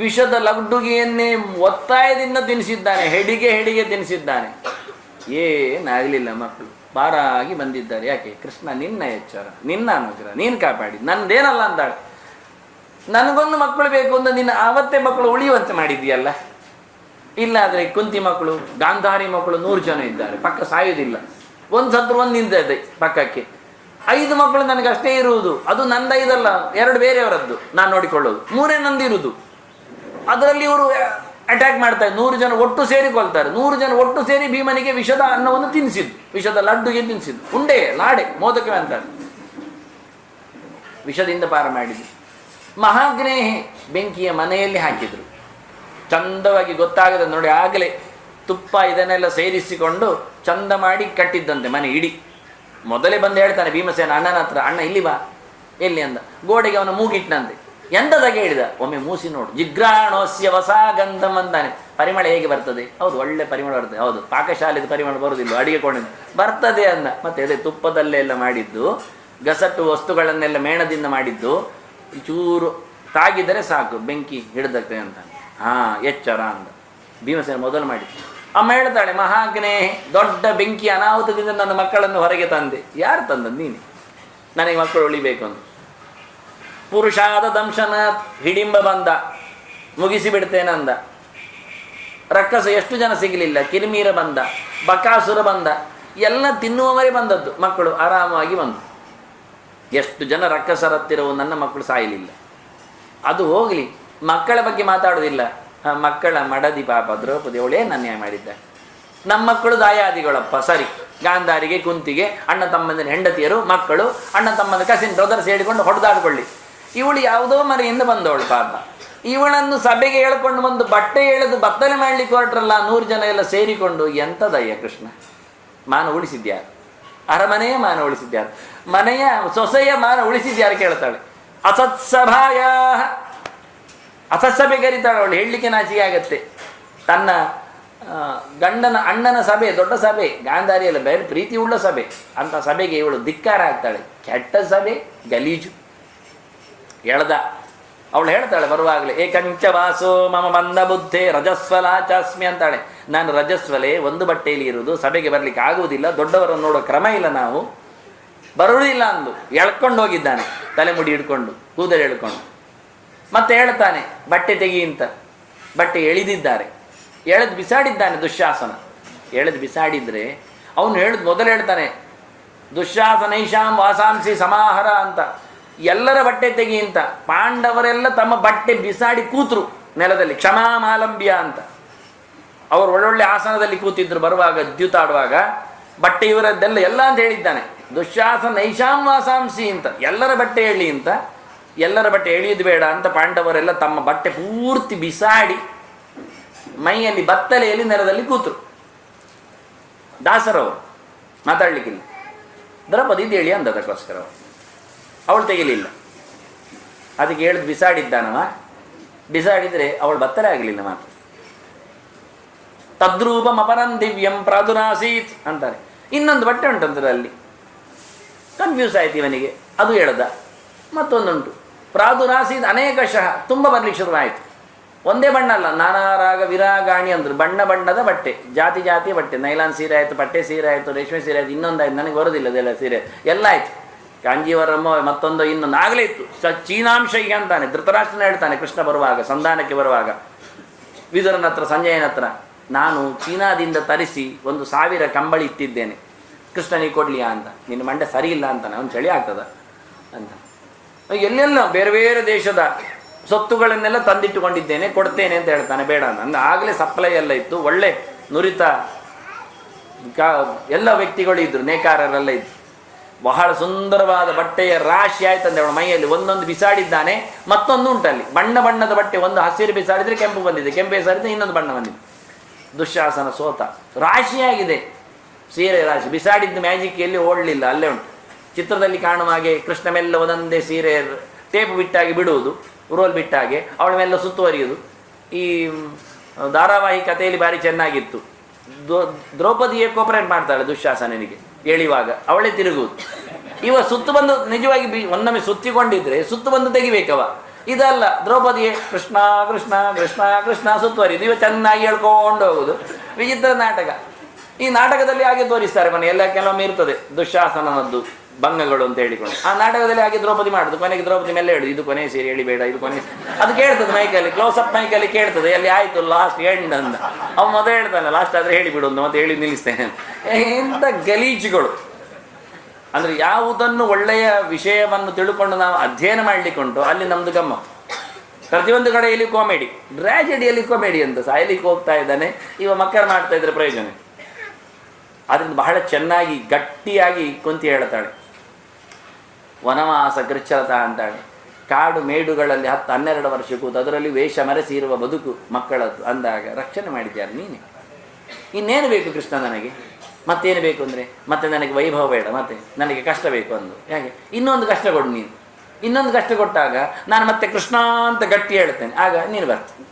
ವಿಷದ ಲಡ್ಡುಗೆಯನ್ನೇ ಒತ್ತಾಯದಿಂದ ತಿನ್ನಿಸಿದ್ದಾನೆ, ಹೆಡಿಗೆ ತಿನ್ನಿಸಿದ್ದಾನೆ. ಏನಾಗಲಿಲ್ಲ, ಮಕ್ಕಳು ಬಾರಾಗಿ ಬಂದಿದ್ದಾರೆ. ಯಾಕೆ? ಕೃಷ್ಣ ನಿನ್ನ ಎಚ್ಚರ, ನಿನ್ನ ಅನುಗ್ರಹ, ನೀನು ಕಾಪಾಡಿ, ನಂದೇನಲ್ಲ ಅಂತಾಳೆ. ನನಗೊಂದು ಮಕ್ಕಳು ಬೇಕು ಅಂತ ನಿನ್ನ ಆವತ್ತೇ ಮಕ್ಕಳು ಉಳಿಯುವಂತೆ ಮಾಡಿದ್ಯಲ್ಲ. ಇಲ್ಲಾದರೆ ಕುಂತಿ ಮಕ್ಕಳು, ಗಾಂಧಾರಿ ಮಕ್ಕಳು 100 ಜನ ಇದ್ದಾರೆ, ಪಕ್ಕ ಸಾಯುವುದಿಲ್ಲ. ಒಂದು ಸತ್ರು ಒಂದು ನಿಂತಿದೆ ಪಕ್ಕಕ್ಕೆ. 5 ಮಕ್ಕಳು ನನಗೆ ಅಷ್ಟೇ ಇರುವುದು, ಅದು ನಂದು 5 ಅಲ್ಲ, 2 ಬೇರೆಯವರದ್ದು ನಾನು ನೋಡಿಕೊಳ್ಳೋದು, 3 ನಂದಿರುವುದು. ಅದರಲ್ಲಿ ಇವರು ಅಟ್ಯಾಕ್ ಮಾಡ್ತಾರೆ, 100 ಜನ ಒಟ್ಟು ಸೇರಿ ಕೊಲ್ತಾರೆ. 100 ಜನ ಒಟ್ಟು ಸೇರಿ ಭೀಮನಿಗೆ ವಿಷದ ಅನ್ನವನ್ನು ತಿನ್ನಿಸಿದ್ದು, ವಿಷದ ಲಡ್ಡುಗೆ ತಿನ್ನಿಸಿದ್ದು. ಉಂಡೆ ಲಾಡೆ ಮೋದಕವೇ ಅಂತಾರೆ. ವಿಷದಿಂದ ಪಾರ ಮಾಡಿದ್ದು. ಮಹಾಗ್ನೇಹಿ ಬೆಂಕಿಯ ಮನೆಯಲ್ಲಿ ಹಾಕಿದರು, ಚಂದವಾಗಿ ಗೊತ್ತಾಗದೆ ನೋಡಿ. ಆಗಲೇ ತುಪ್ಪ ಇದನ್ನೆಲ್ಲ ಸೇರಿಸಿಕೊಂಡು ಚಂದ ಮಾಡಿ ಕಟ್ಟಿದ್ದಂತೆ ಮನೆ ಇಡೀ. ಮೊದಲೇ ಬಂದು ಹೇಳ್ತಾನೆ ಭೀಮಸೇನ ಅಣ್ಣನ ಹತ್ರ, ಅಣ್ಣ ಇಲ್ಲಿ ಬಾ. ಎಲ್ಲಿ ಅಂದ. ಗೋಡೆಗೆ ಅವನ ಮೂಗಿಟ್ನಂತೆ. ಎಂದದಾಗ ಹೇಳಿದ, ಒಮ್ಮೆ ಮೂಸಿ ನೋಡು. ಜಿಗ್ರಾಣೋಸ್ಯ ವಸಾಗಂಧಂ ಅಂತಾನೆ. ಪರಿಮಳ ಹೇಗೆ ಬರ್ತದೆ? ಹೌದು, ಒಳ್ಳೆ ಪರಿಮಳ ಬರ್ತದೆ. ಹೌದು, ಪಾಕಶಾಲೆದು ಪರಿಮಳ ಬರುವುದಿಲ್ಲ, ಅಡಿಗೆ ಕೊಂಡಿದ್ದು ಬರ್ತದೆ ಅಂದ. ಮತ್ತೆ ಅದೇ ತುಪ್ಪದಲ್ಲೇ ಎಲ್ಲ ಮಾಡಿದ್ದು, ಗಸಟು ವಸ್ತುಗಳನ್ನೆಲ್ಲ ಮೇಣದಿಂದ ಮಾಡಿದ್ದು. ಚೂರು ತಾಗಿದರೆ ಸಾಕು, ಬೆಂಕಿ ಹಿಡಿದಕ್ಕೆ ಅಂತ. ಎಚ್ಚರ ಅಂದ ಭೀಮಸೇನ ಮೊದಲು ಮಾಡಿದ್ದು. ಅಮ್ಮ ಹೇಳ್ತಾಳೆ, ಮಹಾಗ್ನೇ ದೊಡ್ಡ ಬೆಂಕಿ ಅನಾಹುತದಿಂದ ನನ್ನ ಮಕ್ಕಳನ್ನು ಹೊರಗೆ ತಂದೆ. ಯಾರು ತಂದದ್ದು? ನೀನೆ. ನನಗೆ ಮಕ್ಕಳು ಉಳಿಬೇಕು ಅಂತ. ಪುರುಷಾದ ದಂಶನ ಹಿಡಿಂಬ ಬಂದ, ಮುಗಿಸಿ ಬಿಡ್ತೇನಂದ. ರಕ್ಕಸ ಎಷ್ಟು ಜನ ಸಿಗಲಿಲ್ಲ. ಕಿರಿಮೀರ ಬಂದ, ಬಕಾಸುರ ಬಂದ, ಎಲ್ಲ ತಿನ್ನುವವರೇ ಬಂದದ್ದು. ಮಕ್ಕಳು ಆರಾಮಾಗಿ ಬಂದು. ಎಷ್ಟು ಜನ ರಕ್ಕಸರತ್ತಿರವು, ನನ್ನ ಮಕ್ಕಳು ಸಾಯಲಿಲ್ಲ. ಅದು ಹೋಗಲಿ, ಮಕ್ಕಳ ಬಗ್ಗೆ ಮಾತಾಡೋದಿಲ್ಲ. ಮಕ್ಕಳ ಮಡದಿ ಪಾಪ ದ್ರೌಪದಿ, ಅವಳೇ ಅನ್ಯಾಯ ಮಾಡಿದ್ದ. ನಮ್ಮ ಮಕ್ಕಳು ದಾಯಾದಿಗಳಪ್ಪ, ಸರಿ. ಗಾಂಧಾರಿಗೆ, ಕುಂತಿಗೆ, ಅಣ್ಣ ತಮ್ಮಂದಿನ ಹೆಂಡತಿಯರು, ಮಕ್ಕಳು, ಅಣ್ಣ ತಮ್ಮನ ಕಸಿನ್ ಬ್ರದರ್ಸ್ ಹೇಳಿಕೊಂಡು ಹೊಡೆದಾಡ್ಕೊಳ್ಳಿ. ಇವಳು ಯಾವುದೋ ಮನೆಯಿಂದ ಬಂದವಳು ಪಾಪ. ಇವಳನ್ನು ಸಭೆಗೆ ಹೇಳ್ಕೊಂಡು ಬಂದು ಬಟ್ಟೆ ಎಳೆದು ಬತ್ತಲೆ ಮಾಡ್ಲಿಕ್ಕೆ ಹೊರಟ್ರಲ್ಲ 100 ಜನ ಎಲ್ಲ ಸೇರಿಕೊಂಡು. ಎಂಥದಯ್ಯ ಕೃಷ್ಣ, ಮಾನ ಉಳಿಸಿದ್ಯಾರು? ಅರಮನೆಯ ಮಾನ ಉಳಿಸಿದ್ಯಾರು? ಮನೆಯ ಸೊಸೆಯ ಮಾನ ಉಳಿಸಿದ್ಯಾರು ಕೇಳ್ತಾಳೆ. ಅಸತ್ಸಭಾಯ, ಅಸತ್ಸಭೆ ಕರೀತಾಳೆ ಅವಳು. ಹೇಳಲಿಕ್ಕೆ ನಾಚಿಕೆ ಆಗತ್ತೆ. ತನ್ನ ಗಂಡನ ಅಣ್ಣನ ಸಭೆ, ದೊಡ್ಡ ಸಭೆ, ಗಾಂಧಾರಿಯಲ್ಲ, ಬೇರೆ ಪ್ರೀತಿ ಉಳ್ಳ ಸಭೆ, ಅಂತ ಸಭೆಗೆ ಇವಳು ಧಿಕ್ಕಾರ ಆಗ್ತಾಳೆ. ಕೆಟ್ಟ ಸಭೆ, ಗಲೀಜು. ಎಳ್ದ ಅವಳು ಹೇಳ್ತಾಳೆ ಬರುವಾಗಲೇ, ಏಕಂಚ ವಾಸೋ ಮಮ ಬಂದ ಬುದ್ಧೆ ರಜಸ್ವಲಾಚಾಸ್ಮಿ ಅಂತಾಳೆ. ನಾನು ರಜಸ್ವಲೆ, ಒಂದು ಬಟ್ಟೆಯಲ್ಲಿ ಇರುವುದು, ಸಭೆಗೆ ಬರಲಿಕ್ಕೆ ಆಗುವುದಿಲ್ಲ, ದೊಡ್ಡವರನ್ನು ನೋಡೋ ಕ್ರಮ ಇಲ್ಲ, ನಾವು ಬರುವುದಿಲ್ಲ ಅಂದು ಎಳ್ಕೊಂಡು ಹೋಗಿದ್ದಾನೆ, ತಲೆಮುಡಿ ಹಿಡ್ಕೊಂಡು, ಕೂದಲು ಎಳ್ಕೊಂಡು. ಮತ್ತೆ ಹೇಳ್ತಾನೆ ಬಟ್ಟೆ ತೆಗಿ ಅಂತ. ಬಟ್ಟೆ ಎಳೆದಿದ್ದಾರೆ, ಎಳೆದು ಬಿಸಾಡಿದ್ದಾನೆ ದುಶ್ಯಾಸನ. ಎಳೆದು ಬಿಸಾಡಿದ್ರೆ ಅವನು ಮೊದಲು ಹೇಳ್ತಾನೆ, ದುಶ್ಯಾಸನೈಷಾಂ ವಾಸಾಂಸಿ ಸಮಾಹಾರ ಅಂತ, ಎಲ್ಲರ ಬಟ್ಟೆ ತೆಗಿ ಅಂತ. ಪಾಂಡವರೆಲ್ಲ ತಮ್ಮ ಬಟ್ಟೆ ಬಿಸಾಡಿ ಕೂತರು ನೆಲದಲ್ಲಿ, ಕ್ಷಮಾಮಾಲಂಬ್ಯ ಅಂತ. ಅವರು ಒಳ್ಳೊಳ್ಳೆ ಆಸನದಲ್ಲಿ ಕೂತಿದ್ರು ಬರುವಾಗ, ದ್ಯೂತಾಡುವಾಗ. ಬಟ್ಟೆ ಇವರದ್ದೆಲ್ಲ ಎಲ್ಲ ಅಂತ ಹೇಳಿದ್ದಾನೆ. ದುಶ್ಯಾಸನೈಷಾಂ ವಾಸಾಂಸಿ ಅಂತ, ಎಲ್ಲರ ಬಟ್ಟೆ ಎಳಿ ಅಂತ. ಎಲ್ಲರ ಬಟ್ಟೆ ಎಳೆಯುವುದು ಬೇಡ ಅಂತ ಪಾಂಡವರೆಲ್ಲ ತಮ್ಮ ಬಟ್ಟೆ ಪೂರ್ತಿ ಬಿಸಾಡಿ ಮೈಯಲ್ಲಿ ಬತ್ತಲೆಯಲ್ಲಿ ನೆಲದಲ್ಲಿ ಕೂತರು. ದಾಸರವರು ಮಾತಾಡ್ಲಿಕ್ಕಿಲ್ಲ. ದ್ರೌಪದಿ ಹೇಳಿ ಅಂದದಕ್ಕೋಸ್ಕರ ಅವಳು ತೆಗಿಲಿಲ್ಲ. ಅದಕ್ಕೆ ಹೇಳಿದ್ ಬಿಸಾಡಿದ್ದಾನವ. ಬಿಸಾಡಿದ್ರೆ ಅವಳು ಬತ್ತಲೆ ಆಗಲಿಲ್ಲ ಮಾತು. ತದ್ರೂಪಂ ಅಪರಂ ದಿವ್ಯಂ ಪ್ರಾದುರಾಸೀತ್ ಅಂತಾರೆ. ಇನ್ನೊಂದು ಬಟ್ಟೆ ಉಂಟಂತದೆ ಅಲ್ಲಿ. ಕನ್ಫ್ಯೂಸ್ ಆಯ್ತು ಇವನಿಗೆ, ಅದು ಹೇಳ್ದ. ಮತ್ತೊಂದುಂಟು ಪ್ರಾದುರಾಸೀತ್ ಅನೇಕಶಃ, ತುಂಬ ಬರ್ಲಿಕ್ಕೆ ಶುರುವಾಯಿತು. ಒಂದೇ ಬಣ್ಣ ಅಲ್ಲ, ನಾನಾ ರಾಗ ವಿರಾಗಾಣಿ ಅಂದರು. ಬಣ್ಣ ಬಣ್ಣದ ಬಟ್ಟೆ, ಜಾತಿ ಜಾತಿಯ ಬಟ್ಟೆ. ನೈಲಾನ್ ಸೀರೆ ಆಯಿತು, ಪಟ್ಟೆ ಸೀರೆ ಆಯಿತು, ರೇಷ್ಮೆ ಸೀರೆ ಆಯಿತು, ಇನ್ನೊಂದಾಯ್ತು, ನನಗೆ ಬರೋದಿಲ್ಲ ಅದೆಲ್ಲ ಸೀರೆ, ಎಲ್ಲ ಆಯಿತು. ಕಾಂಜೀವರಮ್ಮ ಮತ್ತೊಂದು ಇನ್ನೊಂದು ಆಗಲೇ ಇತ್ತು. ಚೀನಾಂಶಯ್ಯ ಅಂತಾನೆ ಧೃತರಾಷ್ಟ್ರನ ಹೇಳ್ತಾನೆ ಕೃಷ್ಣ ಬರುವಾಗ, ಸಂಧಾನಕ್ಕೆ ಬರುವಾಗ ವಿದುರನ ಹತ್ರ, ಸಂಜಯನ ಹತ್ರ, ನಾನು ಚೀನಾದಿಂದ ತರಿಸಿ 1000 ಕಂಬಳಿ ಇಟ್ಟಿದ್ದೇನೆ, ಕೃಷ್ಣನಿಗೆ ಕೊಡ್ಲಿಯಾ ಅಂತ. ನಿನ್ನ ಮಂಡೆ ಸರಿ ಇಲ್ಲ ಅಂತಾನೆ, ಅವನು ಚಳಿ ಆಗ್ತದ ಅಂತ. ಎಲ್ಲೆಲ್ಲ ಬೇರೆ ಬೇರೆ ದೇಶದ ಸೊತ್ತುಗಳನ್ನೆಲ್ಲ ತಂದಿಟ್ಟುಕೊಂಡಿದ್ದೇನೆ, ಕೊಡ್ತೇನೆ ಅಂತ ಹೇಳ್ತಾನೆ. ಬೇಡ ಅಂದ. ಆಗಲೇ ಸಪ್ಲೈ ಎಲ್ಲ ಇತ್ತು, ಒಳ್ಳೆ ನುರಿತ ಎಲ್ಲ ವ್ಯಕ್ತಿಗಳು ಇದ್ರು, ನೇಕಾರರೆಲ್ಲ ಇದ್ರು. ಬಹಳ ಸುಂದರವಾದ ಬಟ್ಟೆಯ ರಾಶಿ ಆಯ್ತಂದೆ ಅವಳ ಮೈಯಲ್ಲಿ. ಒಂದೊಂದು ಬಿಸಾಡಿದ್ದಾನೆ, ಮತ್ತೊಂದು ಉಂಟಲ್ಲಿ ಬಣ್ಣ ಬಣ್ಣದ ಬಟ್ಟೆ. ಒಂದು ಹಸಿರು ಬಿಸಾಡಿದ್ರೆ ಕೆಂಪು ಬಂದಿದೆ, ಕೆಂಪು ಬಿಸಾಡಿದ್ರೆ ಇನ್ನೊಂದು ಬಣ್ಣ ಬಂದಿದೆ. ದುಶ್ಯಾಸನ ಸೋತ. ರಾಶಿಯಾಗಿದೆ ಸೀರೆ ರಾಶಿ. ಬಿಸಾಡಿದ್ದು ಮ್ಯಾಜಿಕ್ ಎಲ್ಲಿ ಓಡಲಿಲ್ಲ, ಅಲ್ಲೇ ಉಂಟು. ಚಿತ್ರದಲ್ಲಿ ಕಾಣುವ ಹಾಗೆ ಕೃಷ್ಣ ಮೆಲ್ಲ ಒಂದೊಂದೇ ಸೀರೆ ಟೇಪ್ ಬಿಟ್ಟಾಗಿ ಬಿಡುವುದು, ರೋಲ್ ಬಿಟ್ಟಾಗೆ ಅವಳ ಮೇಲೆ ಸುತ್ತುವರಿಯುವುದು. ಈ ಧಾರಾವಾಹಿ ಕಥೆಯಲ್ಲಿ ಭಾರಿ ಚೆನ್ನಾಗಿತ್ತು. ದ್ರೌಪದಿಯೇ ಕೋಪರೇಟ್ ಮಾಡ್ತಾಳೆ ದುಶ್ಯಾಸನನಿಗೆ ಎಳೆಯುವಾಗ, ಅವಳೇ ತಿರುಗುವುದು. ಇವ ಸುತ್ತು ಬಂದು ನಿಜವಾಗಿ ಒಂದೊಮ್ಮೆ ಸುತ್ತಿಕೊಂಡಿದ್ರೆ ಸುತ್ತು ಬಂದು ತೆಗಿಬೇಕವ. ಇದಲ್ಲ, ದ್ರೌಪದಿಯೇ ಕೃಷ್ಣ ಕೃಷ್ಣ ಕೃಷ್ಣ ಕೃಷ್ಣ ಸುತ್ತುವರಿದು. ಇವ ಚೆನ್ನಾಗಿ ಹೇಳ್ಕೊಂಡು ಹೋಗುದು. ವಿಚಿತ್ರ ನಾಟಕ. ಈ ನಾಟಕದಲ್ಲಿ ಹಾಗೆ ತೋರಿಸ್ತಾರೆ ಮನೆ ಎಲ್ಲ. ಕೆಲವೊಮ್ಮೆ ಇರ್ತದೆ ದುಶ್ಯಾಸನದ್ದು ಭಂಗಗಳು ಅಂತ ಹೇಳಿಕೊಂಡು. ಆ ನಾಟಕದಲ್ಲಿ ಹಾಗೆ ದ್ರೌಪದಿ ಮಾಡುದು. ಕೊನೆಗೆ ದ್ರೌಪದಿ ಮೇಲೆ ಹೇಳುದು, ಇದು ಕೊನೆ ಸೀರೆ ಎಳಿಬೇಡ, ಇದು ಕೊನೆ. ಅದು ಕೇಳ್ತದೆ ಮೈಕಲ್ಲಿ, ಕ್ಲೋಸಪ್ ಮೈಕಲ್ಲಿ ಕೇಳ್ತದೆ. ಅಲ್ಲಿ ಆಯ್ತು ಲಾಸ್ಟ್ ಎಂಡ್ ಅಂತ ಅವ್ನು ಮೊದಲು ಹೇಳ್ತಾನೆ, ಲಾಸ್ಟ್ ಆದರೆ ಹೇಳಿಬಿಡು ಅಂತ, ಮತ್ತೆ ಹೇಳಿ ನಿಲ್ಲಿಸ್ತೇನೆ. ಇಂಥ ಗಲೀಜುಗಳು. ಅಂದರೆ ಯಾವುದನ್ನು ಒಳ್ಳೆಯ ವಿಷಯವನ್ನು ತಿಳ್ಕೊಂಡು ನಾವು ಅಧ್ಯಯನ ಮಾಡಲಿಕ್ಕುಂಟು, ಅಲ್ಲಿ ನಮ್ಮದು ಗಮ್ಮ. ಪ್ರತಿಯೊಂದು ಕಡೆಯಲ್ಲಿ ಕಾಮಿಡಿ, ಟ್ರ್ಯಾಜಿಡಿಯಲ್ಲಿ ಕಾಮಿಡಿ ಅಂತ. ಸಾಯಲಿಕ್ಕೆ ಹೋಗ್ತಾ ಇದ್ದಾನೆ ಇವ, ಮಕ್ಕಳು ಮಾಡ್ತಾ ಇದ್ರೆ ಪ್ರಯೋಜನ. ಅದರಿಂದ ಬಹಳ ಚೆನ್ನಾಗಿ ಗಟ್ಟಿಯಾಗಿ ಕುಂತಿ ಹೇಳ್ತಾಳೆ. ವನವಾಸ ಕೃಚ್ಛಲತ ಅಂತಾಳೆ. ಕಾಡು ಮೇಡುಗಳಲ್ಲಿ 10-12 ವರ್ಷ ಕೂತು ಅದರಲ್ಲಿ ವೇಷ ಮರೆಸಿ ಇರುವ ಬದುಕು ಮಕ್ಕಳದ್ದು ಅಂದಾಗ ರಕ್ಷಣೆ ಮಾಡಿದ್ಯಾರು ನೀನೆ. ಇನ್ನೇನು ಬೇಕು ಕೃಷ್ಣ ನನಗೆ? ಮತ್ತೇನು ಬೇಕು ಅಂದರೆ, ಮತ್ತೆ ನನಗೆ ವೈಭವ ಬೇಡ, ಮತ್ತೆ ನನಗೆ ಕಷ್ಟ ಬೇಕು ಅಂದು. ಹೇಗೆ ಇನ್ನೊಂದು ಕಷ್ಟ ಕೊಡು ನೀನು. ಇನ್ನೊಂದು ಕಷ್ಟ ಕೊಟ್ಟಾಗ ನಾನು ಮತ್ತೆ ಕೃಷ್ಣ ಅಂತ ಗಟ್ಟಿ ಹೇಳ್ತೇನೆ, ಆಗ ನೀನು ಬರ್ತೀನಿ.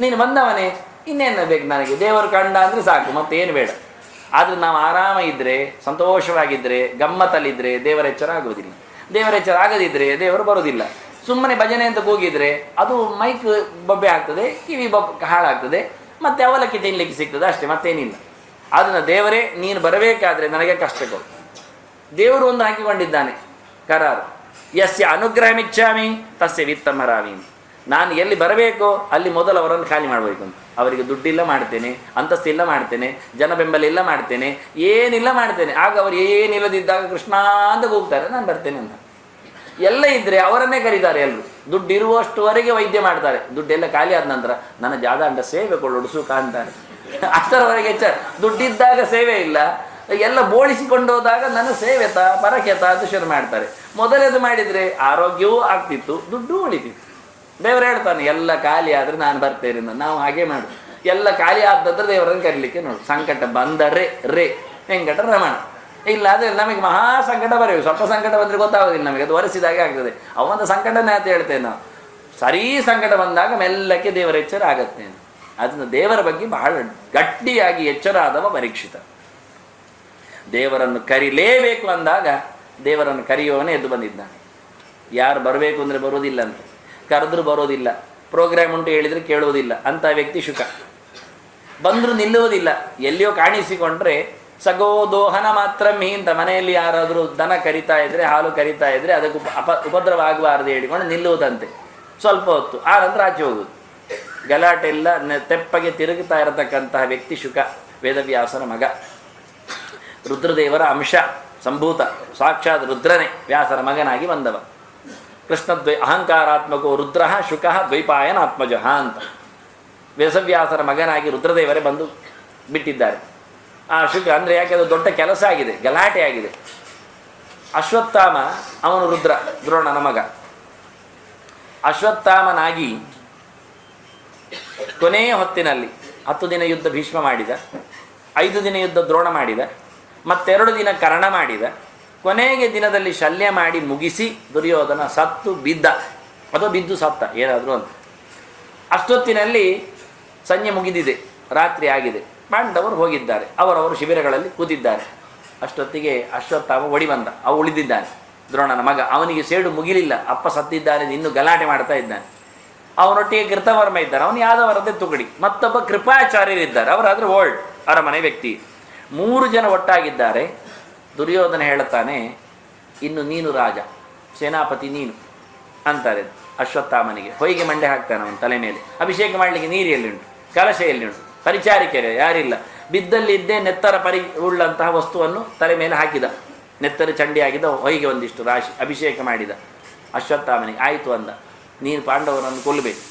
ನೀನು ಬಂದವನೇ, ಇನ್ನೇನು ಬೇಕು ನನಗೆ? ದೇವರು ಕಂಡ ಅಂದರೆ ಸಾಕು, ಮತ್ತೆ ಏನು ಬೇಡ. ಆದರೆ ನಾವು ಆರಾಮ ಇದ್ದರೆ, ಸಂತೋಷವಾಗಿದ್ದರೆ, ಗಮ್ಮತ್ತಲ್ಲಿದ್ದರೆ ದೇವರ ಎಚ್ಚರ ಆಗುವುದಿಲ್ಲ. ದೇವರ ಎಚ್ಚರ ಆಗದಿದ್ದರೆ ದೇವರು ಬರುವುದಿಲ್ಲ. ಸುಮ್ಮನೆ ಭಜನೆ ಅಂತ ಕೂಗಿದರೆ ಅದು ಮೈಕ್ ಬೊಬ್ಬೆ ಆಗ್ತದೆ, ಕಿವಿ ಹಾಳಾಗ್ತದೆ, ಮತ್ತೆ ಅವಲಕ್ಕಿ ತಿನ್ನಲಿಕ್ಕೆ ಸಿಗ್ತದೆ ಅಷ್ಟೇ, ಮತ್ತೇನಿಲ್ಲ. ಅದನ್ನು ದೇವರೇ ನೀನು ಬರಬೇಕಾದ್ರೆ ನನಗೆ ಕಷ್ಟ ಕೊಡು. ದೇವರು ಒಂದು ಹಾಕಿಕೊಂಡಿದ್ದಾನೆ ಕರಾರು, ಯಸ್ಯ ಅನುಗ್ರಹಮಿಚ್ಛಾಮಿ ತಸ್ಯ ವಿತ್ತಮರಾಮಿ. ನಾನು ಎಲ್ಲಿ ಬರಬೇಕೋ ಅಲ್ಲಿ ಮೊದಲು ಅವರನ್ನು ಖಾಲಿ ಮಾಡಬೇಕು ಅಂತ. ಅವರಿಗೆ ದುಡ್ಡಿಲ್ಲ ಮಾಡ್ತೇನೆ, ಅಂತಸ್ತಿಲ್ಲ ಮಾಡ್ತೇನೆ, ಜನ ಬೆಂಬಲ ಇಲ್ಲ ಮಾಡ್ತೇನೆ, ಏನಿಲ್ಲ ಮಾಡ್ತೇನೆ. ಆಗ ಅವರು ಏನಿಲ್ಲದಿದ್ದಾಗ ಕೃಷ್ಣ ಅಂತ ಕೂಗ್ತಾರೆ, ನಾನು ಬರ್ತೇನೆ ಅಂತ. ಎಲ್ಲ ಇದ್ದರೆ ಅವರನ್ನೇ ಕರೀತಾರೆ ಎಲ್ಲರೂ. ದುಡ್ಡು ಇರುವಷ್ಟುವರೆಗೆ ವೈದ್ಯ ಮಾಡ್ತಾರೆ. ದುಡ್ಡೆಲ್ಲ ಖಾಲಿ ಆದ ನಂತರ ನನ್ನ ಜಾದಾಂಡ ಸೇವೆ ಕೊಳ್ಳೋಡು ಸುಖ ಅಂತಾರೆ. ಅಷ್ಟರವರೆಗೆ ದುಡ್ಡಿದ್ದಾಗ ಸೇವೆ ಇಲ್ಲ, ಎಲ್ಲ ಬೋಳಿಸಿಕೊಂಡು ಹೋದಾಗ ನನ್ನ ಸೇವೆತ ಪರಕೆತ ಅದು ಶುರು ಮಾಡ್ತಾರೆ. ಮೊದಲೇದು ಮಾಡಿದರೆ ಆರೋಗ್ಯವೂ ಆಗ್ತಿತ್ತು, ದುಡ್ಡು ಉಳಿತಿತ್ತು. ದೇವರು ಹೇಳ್ತಾನೆ ಎಲ್ಲ ಖಾಲಿ ಆದರೆ ನಾನು ಬರ್ತೇನೆ. ನಾವು ಹಾಗೆ ಮಾಡು, ಎಲ್ಲ ಖಾಲಿ ಆದದ್ರೆ ದೇವರನ್ನು ಕರೀಲಿಕ್ಕೆ ನೋಡು. ಸಂಕಟ ಬಂದರೆ ರೇ ವೆಂಕಟ ರಮಣ, ಇಲ್ಲ ಆದರೆ ನಮಗೆ ಮಹಾ ಸಂಕಟ ಬರೆಯುವ. ಸ್ವಲ್ಪ ಸಂಕಟ ಬಂದರೆ ಗೊತ್ತಾಗೋದಿಲ್ಲ ನಮಗೆ, ಅದು ಒರೆಸಿದಾಗೆ ಆಗ್ತದೆ. ಅವಂತ ಸಂಕಟನೇ ಅಂತ ಹೇಳ್ತೇವೆ ನಾವು. ಸರಿ ಸಂಕಟ ಬಂದಾಗ ಮೆಲ್ಲಕ್ಕೆ ದೇವರ ಎಚ್ಚರ ಆಗತ್ತೆ. ಅದನ್ನು ದೇವರ ಬಗ್ಗೆ ಬಹಳ ಗಟ್ಟಿಯಾಗಿ ಎಚ್ಚರ ಆದವ ಪರೀಕ್ಷಿತ. ದೇವರನ್ನು ಕರಿಲೇಬೇಕು ಅಂದಾಗ ದೇವರನ್ನು ಕರೆಯುವವನೇ ಎದ್ದು ಬಂದಿದ್ದಾನೆ. ಯಾರು ಬರಬೇಕು ಅಂದರೆ ಬರೋದಿಲ್ಲ ಅಂತ, ಕರೆದ್ರೂ ಬರೋದಿಲ್ಲ, ಪ್ರೋಗ್ರಾಮ್ ಉಂಟು ಹೇಳಿದರೆ ಕೇಳುವುದಿಲ್ಲ ಅಂಥ ವ್ಯಕ್ತಿ ಶುಕ. ಬಂದರೂ ನಿಲ್ಲುವುದಿಲ್ಲ. ಎಲ್ಲಿಯೋ ಕಾಣಿಸಿಕೊಂಡ್ರೆ ಸಗೋ ದೋಹನ ಮಾತ್ರ ಅಂತ ಮನೆಯಲ್ಲಿ ಯಾರಾದರೂ ದನ ಕರಿತಾ ಇದ್ರೆ, ಹಾಲು ಕರಿತಾ ಇದ್ರೆ ಅದಕ್ಕೆ ಉಪದ್ರವ ಆಗಬಾರದು ಹೇಳಿಕೊಂಡು ನಿಲ್ಲುವುದಂತೆ ಸ್ವಲ್ಪ ಹೊತ್ತು, ಆ ನಂತರ ಆಚೆ ಹೋಗುವುದು. ಗಲಾಟೆ ಎಲ್ಲ ತೆಪ್ಪಗೆ ತಿರುಗುತ್ತಾ ಇರತಕ್ಕಂತಹ ವ್ಯಕ್ತಿ ಶುಕ, ವೇದವ್ಯಾಸನ ಮಗ, ರುದ್ರದೇವರ ಅಂಶ ಸಂಭೂತ, ಸಾಕ್ಷಾತ್ ರುದ್ರನೇ ವ್ಯಾಸರ ಮಗನಾಗಿ ಬಂದವ. ಕೃಷ್ಣ ಅಹಂಕಾರಾತ್ಮಕೋ ರುದ್ರ ಶುಕ ದ್ವೈಪಾಯನಾತ್ಮಜ ಅಂತ ವೇದವ್ಯಾಸರ ಮಗನಾಗಿ ರುದ್ರದೇವರೇ ಬಂದು ಬಿಟ್ಟಿದ್ದಾರೆ. ಆ ಶುಕ ಅಂದರೆ ಯಾಕೆ ಅದು ದೊಡ್ಡ ಕೆಲಸ ಆಗಿದೆ, ಗಲಾಟೆ ಆಗಿದೆ. ಅಶ್ವತ್ಥಾಮ ಅವನು ರುದ್ರ, ದ್ರೋಣನ ಮಗ. ಅಶ್ವತ್ಥಾಮನಾಗಿ ಕೊನೆಯ ಹೊತ್ತಿನಲ್ಲಿ 10 ದಿನ ಯುದ್ಧ ಭೀಷ್ಮ ಮಾಡಿದ, 5 ದಿನ ಯುದ್ಧ ದ್ರೋಣ ಮಾಡಿದ, ಮತ್ತೆರಡು ದಿನ ಕರ್ಣ ಮಾಡಿದ. ಕೊನೆಗೆ ದಿನದಲ್ಲಿ ಶಲ್ಯ ಮಾಡಿ ಮುಗಿಸಿ ದುರ್ಯೋಧನ ಸತ್ತು ಬಿದ್ದ, ಅಥವಾ ಬಿದ್ದು ಸತ್ತ ಏನಾದರೂ ಅಂತ. ಅಷ್ಟೊತ್ತಿನಲ್ಲಿ ಸಂಜೆ ಮುಗಿದಿದೆ, ರಾತ್ರಿ ಆಗಿದೆ. ಪಾಂಡವರು ಹೋಗಿದ್ದಾರೆ, ಅವರವರು ಶಿಬಿರಗಳಲ್ಲಿ ಕೂತಿದ್ದಾರೆ. ಅಷ್ಟೊತ್ತಿಗೆ ಅಶ್ವತ್ಥಾಮ ಓಡಿ ಬಂದ. ಅವ ಉಳಿದಿದ್ದಾನೆ, ದ್ರೋಣನ ಮಗ. ಅವನಿಗೆ ಸೇಡು ಮುಗಿಲಿಲ್ಲ, ಅಪ್ಪ ಸತ್ತಿದ್ದಾನೆ, ಇನ್ನೂ ಗಲಾಟೆ ಮಾಡ್ತಾ ಇದ್ದಾನೆ. ಅವನೊಟ್ಟಿಗೆ ಕೃತವರ್ಮ ಇದ್ದಾರೆ, ಅವನು ಯಾದವರದ್ದೇ ತುಕಡಿ. ಮತ್ತೊಬ್ಬ ಕೃಪಾಚಾರ್ಯರಿದ್ದಾರೆ, ಅವರಾದರೆ ಓಲ್ಡ್ ಅರಮನೆ ವ್ಯಕ್ತಿ. 3 ಜನ ಒಟ್ಟಾಗಿದ್ದಾರೆ. ದುರ್ಯೋಧನ ಹೇಳುತ್ತಾನೆ, ಇನ್ನು ನೀನು ರಾಜ, ಸೇನಾಪತಿ ನೀನು ಅಂತಾರೆ ಅಶ್ವತ್ಥಾಮನಿಗೆ. ಹೊಯ್ಗೆ ಮಂಡೆ ಹಾಕ್ತಾನೆ ಅವನ ತಲೆ ಮೇಲೆ. ಅಭಿಷೇಕ ಮಾಡಲಿಕ್ಕೆ ನೀರು ಎಲ್ಲಿಂಟು, ಕಲಶ ಎಲ್ಲಿಂಟು, ಪರಿಚಾರಿಕೆರೆ ಯಾರಿಲ್ಲ. ಬಿದ್ದಲ್ಲಿದ್ದೇ ನೆತ್ತರ ಉಳ್ಳಂತಹ ವಸ್ತುವನ್ನು ತಲೆ ಮೇಲೆ ಹಾಕಿದ. ನೆತ್ತರ ಚಂಡಿಯಾಗಿದ್ದ ಹೊಯ್ಗೆ ಒಂದಿಷ್ಟು ರಾಶಿ ಅಭಿಷೇಕ ಮಾಡಿದ. ಅಶ್ವತ್ಥಾಮನಿಗೆ ಆಯಿತು ಅಂದ, ನೀನು ಪಾಂಡವರನ್ನು ಕೊಲ್ಲಬೇಕು,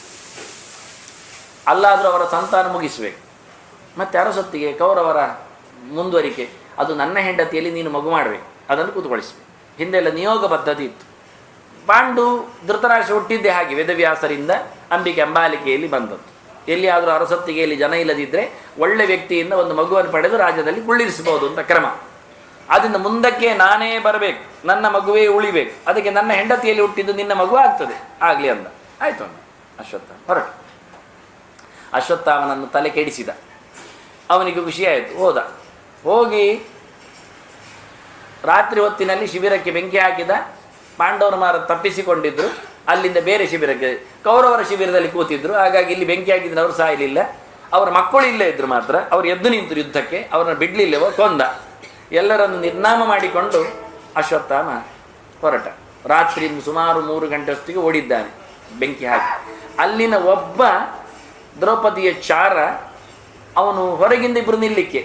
ಅಲ್ಲಾದರೂ ಅವರ ಸಂತಾನ ಮುಗಿಸಬೇಕು. ಮತ್ತು ಅರಸೊತ್ತಿಗೆ ಕೌರವರ ಮುಂದುವರಿಕೆ, ಅದು ನನ್ನ ಹೆಂಡತಿಯಲ್ಲಿ ನೀನು ಮಗು ಮಾಡಬೇಕು, ಅದನ್ನು ಕೂತ್ಕೊಳಿಸಬೇಕು. ಹಿಂದೆಲ್ಲ ನಿಯೋಗ ಪದ್ಧತಿ ಇತ್ತು. ಪಾಂಡು ಧೃತರಾಷ್ಟ್ರ ಹುಟ್ಟಿದ್ದೇ ಹಾಗೆ, ವೇದವ್ಯಾಸರಿಂದ ಅಂಬಿಕೆ ಅಂಬಾಲಿಕೆಯಲ್ಲಿ ಬಂದದ್ದು. ಎಲ್ಲಿಯಾದರೂ ಅರಸೊತ್ತಿಗೆಯಲ್ಲಿ ಜನ ಇಲ್ಲದಿದ್ದರೆ ಒಳ್ಳೆ ವ್ಯಕ್ತಿಯಿಂದ ಒಂದು ಮಗುವನ್ನು ಪಡೆದು ರಾಜ್ಯದಲ್ಲಿ ಕುಳ್ಳಿರಿಸಬಹುದು ಅಂತ ಕ್ರಮ. ಅದರಿಂದ ಮುಂದಕ್ಕೆ ನಾನೇ ಬರಬೇಕು, ನನ್ನ ಮಗುವೇ ಉಳಿಬೇಕು, ಅದಕ್ಕೆ ನನ್ನ ಹೆಂಡತಿಯಲ್ಲಿ ಹುಟ್ಟಿದ್ದು ನಿನ್ನ ಮಗು ಆಗ್ತದೆ, ಆಗಲಿ ಅಂದ. ಆಯಿತು ಅಂದ ಅಶ್ವತ್ಥಾಮ. ಹೊರಟು ಅಶ್ವತ್ಥಾಮನನ್ನು ತಲೆ ಕೆಡಿಸಿದ. ಅವನಿಗೆ ಖುಷಿಯಾಯಿತು, ಹೋದ. ಹೋಗಿ ರಾತ್ರಿ ಹೊತ್ತಿನಲ್ಲಿ ಶಿಬಿರಕ್ಕೆ ಬೆಂಕಿ ಹಾಕಿದ. ಪಾಂಡವರ ಮಾರ ತಪ್ಪಿಸಿಕೊಂಡಿದ್ದರು, ಅಲ್ಲಿಂದ ಬೇರೆ ಶಿಬಿರಕ್ಕೆ ಕೌರವರ ಶಿಬಿರದಲ್ಲಿ ಕೂತಿದ್ರು. ಹಾಗಾಗಿ ಇಲ್ಲಿ ಬೆಂಕಿ ಹಾಕಿದ್ರೆ ಅವರು ಸಾಯಲಿಲ್ಲ. ಅವರ ಮಕ್ಕಳು ಇಲ್ಲೇ ಇದ್ದರು ಮಾತ್ರ. ಅವರು ಎದ್ದು ನಿಂತರು ಯುದ್ಧಕ್ಕೆ, ಅವ್ರನ್ನ ಬಿಡಲಿಲ್ಲವೋ ಕೊಂದ. ಎಲ್ಲರನ್ನು ನಿರ್ನಾಮ ಮಾಡಿಕೊಂಡು ಅಶ್ವತ್ಥಾಮ ಹೊರಟ. ರಾತ್ರಿಯಿಂದ ಸುಮಾರು 3 ಗಂಟೆ ಹೊತ್ತಿಗೆ ಓಡಿದ್ದಾನೆ ಬೆಂಕಿ ಹಾಕಿ. ಅಲ್ಲಿನ ಒಬ್ಬ ದ್ರೌಪದಿಯ ಚಾರ, ಅವನು ಹೊರಗಿಂದ ಇಬ್ಬರು ನಿಲ್ಲಲಿಕ್ಕೆ,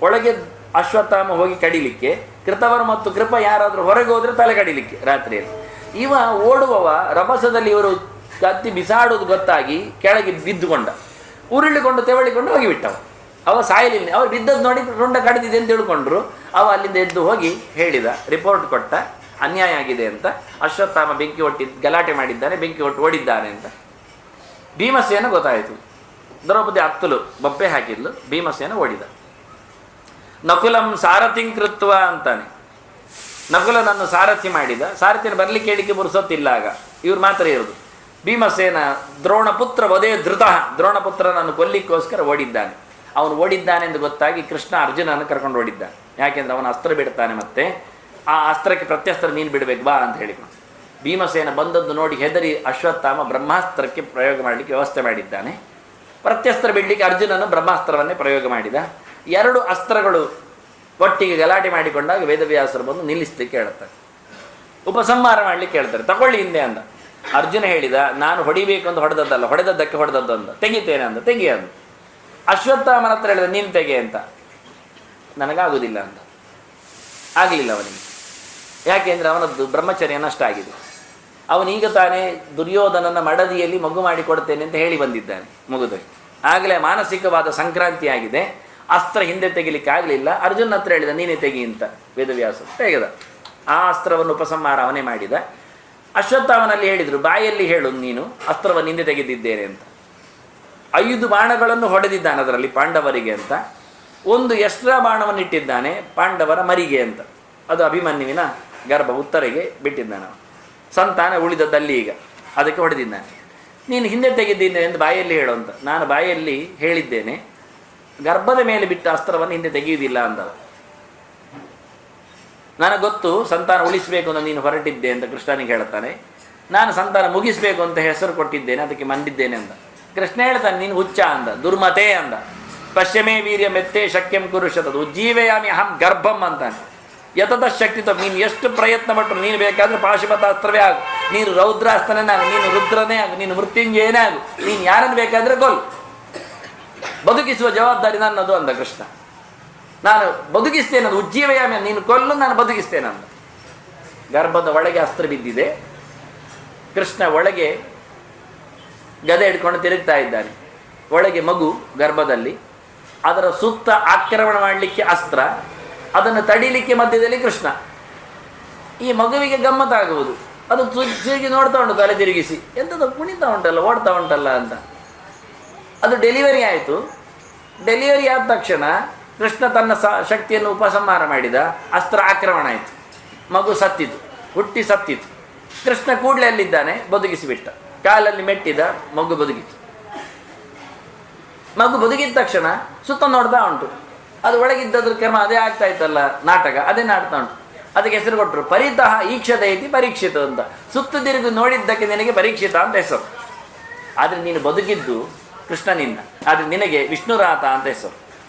ಒಳಗೆ ಅಶ್ವತ್ಥಾಮ ಹೋಗಿ ಕಡಿಲಿಕ್ಕೆ, ಕೃತವರ ಮತ್ತು ಕೃಪ ಯಾರಾದರೂ ಹೊರಗೆ ಹೋದರೆ ತಲೆ ಕಡಿಲಿಕ್ಕೆ ರಾತ್ರಿಯಲ್ಲಿ. ಇವ ಓಡುವವ ರಭಸದಲ್ಲಿ ಇವರು ಕತ್ತಿ ಬಿಸಾಡುವುದು ಗೊತ್ತಾಗಿ ಕೆಳಗೆ ಬಿದ್ದುಕೊಂಡ, ಉರುಳಿಕೊಂಡು ತೆವಳಿಕೊಂಡು ಹೋಗಿಬಿಟ್ಟವ. ಅವ ಸಾಯಲಿಲ್ಲ. ಅವ್ರು ಬಿದ್ದದ್ದು ನೋಡಿ ರುಂಡ ಕಡಿದಿದೆ ಅಂತ ತಿಳ್ಕೊಂಡ್ರು. ಅವ ಅಲ್ಲಿಂದ ಎದ್ದು ಹೋಗಿ ಹೇಳಿದ, ರಿಪೋರ್ಟ್ ಕೊಟ್ಟ, ಅನ್ಯಾಯ ಆಗಿದೆ ಅಂತ. ಅಶ್ವತ್ಥಾಮ ಬೆಂಕಿ ಗಲಾಟೆ ಮಾಡಿದ್ದಾನೆ, ಬೆಂಕಿ ಹೊಟ್ಟು ಓಡಿದ್ದಾನೆ ಅಂತ. ಭೀಮಸೇನ ಗೊತ್ತಾಯಿತು. ದ್ರೌಪದಿ ಅತ್ತಲು ಬೊಬ್ಬೆ ಹಾಕಿದ್ಲು, ಭೀಮಸೇನ ಓಡಿದ. ನಕುಲಂ ಸಾರಥಿಂಕೃತ್ವ ಅಂತಾನೆ, ನಕುಲನನ್ನು ಸಾರಥಿ ಮಾಡಿದ. ಸಾರಥಿನ ಬರಲಿಕ್ಕೆ ಹೇಳಿಕೆ ಬುರ್ಸೊತ್ತಿಲ್ಲ, ಆಗ ಇವ್ರು ಮಾತ್ರ ಇರೋದು. ಭೀಮಸೇನ ದ್ರೋಣಪುತ್ರ ವದೇ ಧೃತ, ದ್ರೋಣಪುತ್ರನನ್ನು ಕೊಲ್ಲಿಕ್ಕೋಸ್ಕರ ಓಡಿದ್ದಾನೆ. ಅವನು ಓಡಿದ್ದಾನೆ ಎಂದು ಗೊತ್ತಾಗಿ ಕೃಷ್ಣ ಅರ್ಜುನನ್ನು ಕರ್ಕೊಂಡು ಓಡಿದ್ದಾನೆ. ಯಾಕೆಂದರೆ ಅವನು ಅಸ್ತ್ರ ಬಿಡ್ತಾನೆ, ಮತ್ತೆ ಆ ಅಸ್ತ್ರಕ್ಕೆ ಪ್ರತ್ಯಸ್ತ್ರ ನೀನು ಬಿಡಬೇಕು ಬಾ ಅಂತ ಹೇಳಿಕೊಂಡು. ಭೀಮಸೇನ ಬಂದದ್ದು ನೋಡಿ ಹೆದರಿ ಅಶ್ವತ್ಥಾಮ ಬ್ರಹ್ಮಾಸ್ತ್ರಕ್ಕೆ ಪ್ರಯೋಗ ಮಾಡಲಿಕ್ಕೆ ವ್ಯವಸ್ಥೆ ಮಾಡಿದ್ದಾನೆ. ಪ್ರತ್ಯಸ್ತ್ರ ಬಿಡಲಿಕ್ಕೆ ಅರ್ಜುನನು ಬ್ರಹ್ಮಾಸ್ತ್ರವನ್ನೇ ಪ್ರಯೋಗ ಮಾಡಿದ. 2 ಅಸ್ತ್ರಗಳು ಒಟ್ಟಿಗೆ ಗಲಾಟೆ ಮಾಡಿಕೊಂಡಾಗ ವೇದವ್ಯಾಸರು ಬಂದು ನಿಲ್ಲಿಸಲಿಕ್ಕೆ ಹೇಳ್ತಾರೆ, ಉಪಸಂಹಾರ ಮಾಡಲಿಕ್ಕೆ ಹೇಳ್ತಾರೆ. ತಗೊಳ್ಳಿ ಹಿಂದೆ ಅಂದ. ಅರ್ಜುನ ಹೇಳಿದ, ನಾನು ಹೊಡಿಬೇಕು ಅಂತ ಹೊಡೆದದ್ದಲ್ಲ, ಹೊಡೆದದ್ದಕ್ಕೆ ಹೊಡೆದದ್ದು ಅಂದ. ತೆಗಿತೇನೆ ಅಂದ, ತೆಗಿ ಅಂದ. ಅಶ್ವತ್ಥಾಮನ ಹತ್ರ ಹೇಳಿದ, ನೀನು ತೆಗೆ ಅಂತ. ನನಗಾಗುವುದಿಲ್ಲ ಅಂತ. ಆಗಲಿಲ್ಲ ಅವನಿಗೆ. ಯಾಕೆಂದರೆ ಅವನದ್ದು ಬ್ರಹ್ಮಚರ್ಯ ನಷ್ಟ ಆಗಿದೆ. ಅವನೀಗ ತಾನೇ ದುರ್ಯೋಧನನ ಮಡದಿಯಲ್ಲಿ ಮಗು ಮಾಡಿ ಕೊಡ್ತೇನೆ ಅಂತ ಹೇಳಿ ಬಂದಿದ್ದಾನೆ, ಮುಗಿದು. ಆಗಲೇ ಮಾನಸಿಕವಾದ ಸಂಕ್ರಾಂತಿ ಆಗಿದೆ. ಅಸ್ತ್ರ ಹಿಂದೆ ತೆಗಿಲಿಕ್ಕೆ ಆಗಲಿಲ್ಲ. ಅರ್ಜುನ ಹತ್ರ ಹೇಳಿದ, ನೀನೇ ತೆಗಿ ಅಂತ. ವೇದವ್ಯಾಸ ತೆಗೆದ. ಆ ಅಸ್ತ್ರವನ್ನು ಉಪಸಂಹಾರ ಅವನೇ ಮಾಡಿದ. ಅಶ್ವತ್ಥಾಮನಲ್ಲಿ ಹೇಳಿದರು, ಬಾಯಲ್ಲಿ ಹೇಳು ನೀನು ಅಸ್ತ್ರವನ್ನು ಹಿಂದೆ ತೆಗೆದಿದ್ದೇನೆ ಅಂತ. 5 ಬಾಣಗಳನ್ನು ಹೊಡೆದಿದ್ದಾನೆ ಅದರಲ್ಲಿ ಪಾಂಡವರಿಗೆ ಅಂತ. ಒಂದು ಎಕ್ಸ್ಟ್ರಾ ಬಾಣವನ್ನು ಇಟ್ಟಿದ್ದಾನೆ ಪಾಂಡವರ ಮರಿಗೆ ಅಂತ. ಅದು ಅಭಿಮನ್ಯುವಿನ ಗರ್ಭ ಉತ್ತರೆಗೆ ಬಿಟ್ಟಿದ್ದಾನೆ. ಸಂತಾನ ಉಳಿದದ್ದಲ್ಲಿ ಈಗ ಅದಕ್ಕೆ ಹೊಡೆದಿದ್ದಾನೆ. ನೀನು ಹಿಂದೆ ತೆಗೆದಿದ್ದೇನೆ ಎಂದು ಬಾಯಲ್ಲಿ ಹೇಳು ಅಂತ. ನಾನು ಬಾಯಲ್ಲಿ ಹೇಳಿದ್ದೇನೆ, ಗರ್ಭದ ಮೇಲೆ ಬಿಟ್ಟ ಅಸ್ತ್ರವನ್ನು ಹಿಂದೆ ತೆಗೆಯುವುದಿಲ್ಲ ಅಂದವ. ನನಗೆ ಗೊತ್ತು ಸಂತಾನ ಉಳಿಸಬೇಕು ಅಂತ ನೀನು ಹೊರಟಿದ್ದೆ ಅಂತ ಕೃಷ್ಣನಿಗೆ ಹೇಳ್ತಾನೆ. ನಾನು ಸಂತಾನ ಮುಗಿಸಬೇಕು ಅಂತ ಹೆಸರು ಕೊಟ್ಟಿದ್ದೇನೆ, ಅದಕ್ಕೆ ಮಂಡಿದ್ದೇನೆ ಅಂದ. ಕೃಷ್ಣ ಹೇಳ್ತಾನೆ, ನೀನು ಹುಚ್ಚ ಅಂದ, ದುರ್ಮತೆ ಅಂದ. ಪಶ್ಚಿಮೇ ವೀರ್ಯ ಮೆತ್ತೆ ಶಕ್ಯಂ ಕುರುಷತದು ಉಜ್ಜೀವಯಾಮಿ ಅಹಂ ಗರ್ಭಂ ಅಂತಾನೆ. ಯತದ ಶಕ್ತಿ ನೀನು ಎಷ್ಟು ಪ್ರಯತ್ನ ಪಟ್ಟರು, ನೀನು ಬೇಕಾದರೆ ಪಾಶುಪತಾಸ್ತ್ರವೇ ಆಗು, ನೀನು ರೌದ್ರಾಸ್ತ್ರನೇ ಆಗು, ನೀನು ರುದ್ರನೇ ಆಗು, ನೀನು ಮೃತ್ಯುಂಜಯನೇ ಆಗು, ನೀನು ಯಾರನ್ನು ಬೇಕಾದರೆ ಕೊಲ್ಲು, ಬದುಕಿಸುವ ಜವಾಬ್ದಾರಿ ನನ್ನದು ಅಂದ ಕೃಷ್ಣ. ನಾನು ಬದುಕಿಸ್ತೇನೆ ಅದು ಉಜ್ಜೀವಯಾಮಿ, ನೀನು ಕೊಲ್ಲು, ನಾನು ಬದುಕಿಸ್ತೇನೆ ಅಂದ. ಗರ್ಭದ ಒಳಗೆ ಅಸ್ತ್ರ ಬಿದ್ದಿದೆ. ಕೃಷ್ಣ ಒಳಗೆ ಗದೆ ಹಿಡ್ಕೊಂಡು ತಿರುಗ್ತಾ ಇದ್ದಾನೆ. ಒಳಗೆ ಮಗು ಗರ್ಭದಲ್ಲಿ, ಅದರ ಸುತ್ತ ಆಕ್ರಮಣ ಮಾಡಲಿಕ್ಕೆ ಅಸ್ತ್ರ, ಅದನ್ನು ತಡೀಲಿಕ್ಕೆ ಮಧ್ಯದಲ್ಲಿ ಕೃಷ್ಣ. ಈ ಮಗುವಿಗೆ ಗಮ್ಮತ್ತಾಗುವುದು. ಅದು ತಿರುಗಿ ನೋಡ್ತಾ ಉಂಟು, ತಲೆ ತಿರುಗಿಸಿ, ಎಂಥದ್ದು ಕುಣಿತಾ ಉಂಟಲ್ಲ, ಓಡ್ತಾ ಉಂಟಲ್ಲ ಅಂತ. ಅದು ಡೆಲಿವರಿ ಆಯಿತು. ಡೆಲಿವರಿ ಆದ ತಕ್ಷಣ ಕೃಷ್ಣ ತನ್ನ ಶಕ್ತಿಯನ್ನು ಉಪಸಂಹಾರ ಮಾಡಿದ. ಅಸ್ತ್ರ ಆಕ್ರಮಣ ಆಯಿತು, ಮಗು ಸತ್ತಿತು, ಹುಟ್ಟಿ ಸತ್ತಿತು. ಕೃಷ್ಣ ಕೂಡಲೇ ಅಲ್ಲಿದ್ದಾನೆ, ಬದುಕಿಸಿಬಿಟ್ಟ. ಕಾಲಲ್ಲಿ ಮೆಟ್ಟಿದ, ಮಗು ಬದುಕಿತು. ಮಗು ಬದುಕಿದ ತಕ್ಷಣ ಸುತ್ತ ನೋಡ್ತಾ ಉಂಟು. ಅದು ಒಳಗಿದ್ದದ್ರ ಕ್ರಮ ಅದೇ ಆಗ್ತಾ ಇತ್ತಲ್ಲ, ನಾಟಕ ಅದೇ ನಾಡ್ತಾ ಉಂಟು. ಅದಕ್ಕೆ ಹೆಸರು ಕೊಟ್ಟರು ಪರಿತಃ ಈಕ್ಷತೆ ಐತಿ ಪರೀಕ್ಷಿತ ಅಂತ. ಸುತ್ತು ತಿರುಗಿ ನೋಡಿದ್ದಕ್ಕೆ ನಿನಗೆ ಪರೀಕ್ಷಿತ ಅಂತ ಹೆಸರು. ಆದರೆ ನೀನು ಬದುಕಿದ್ದು ಕೃಷ್ಣನಿಂದ, ಆದರೆ ನಿನಗೆ ವಿಷ್ಣುರಾತ ಅಂತ ಹೆಸರು.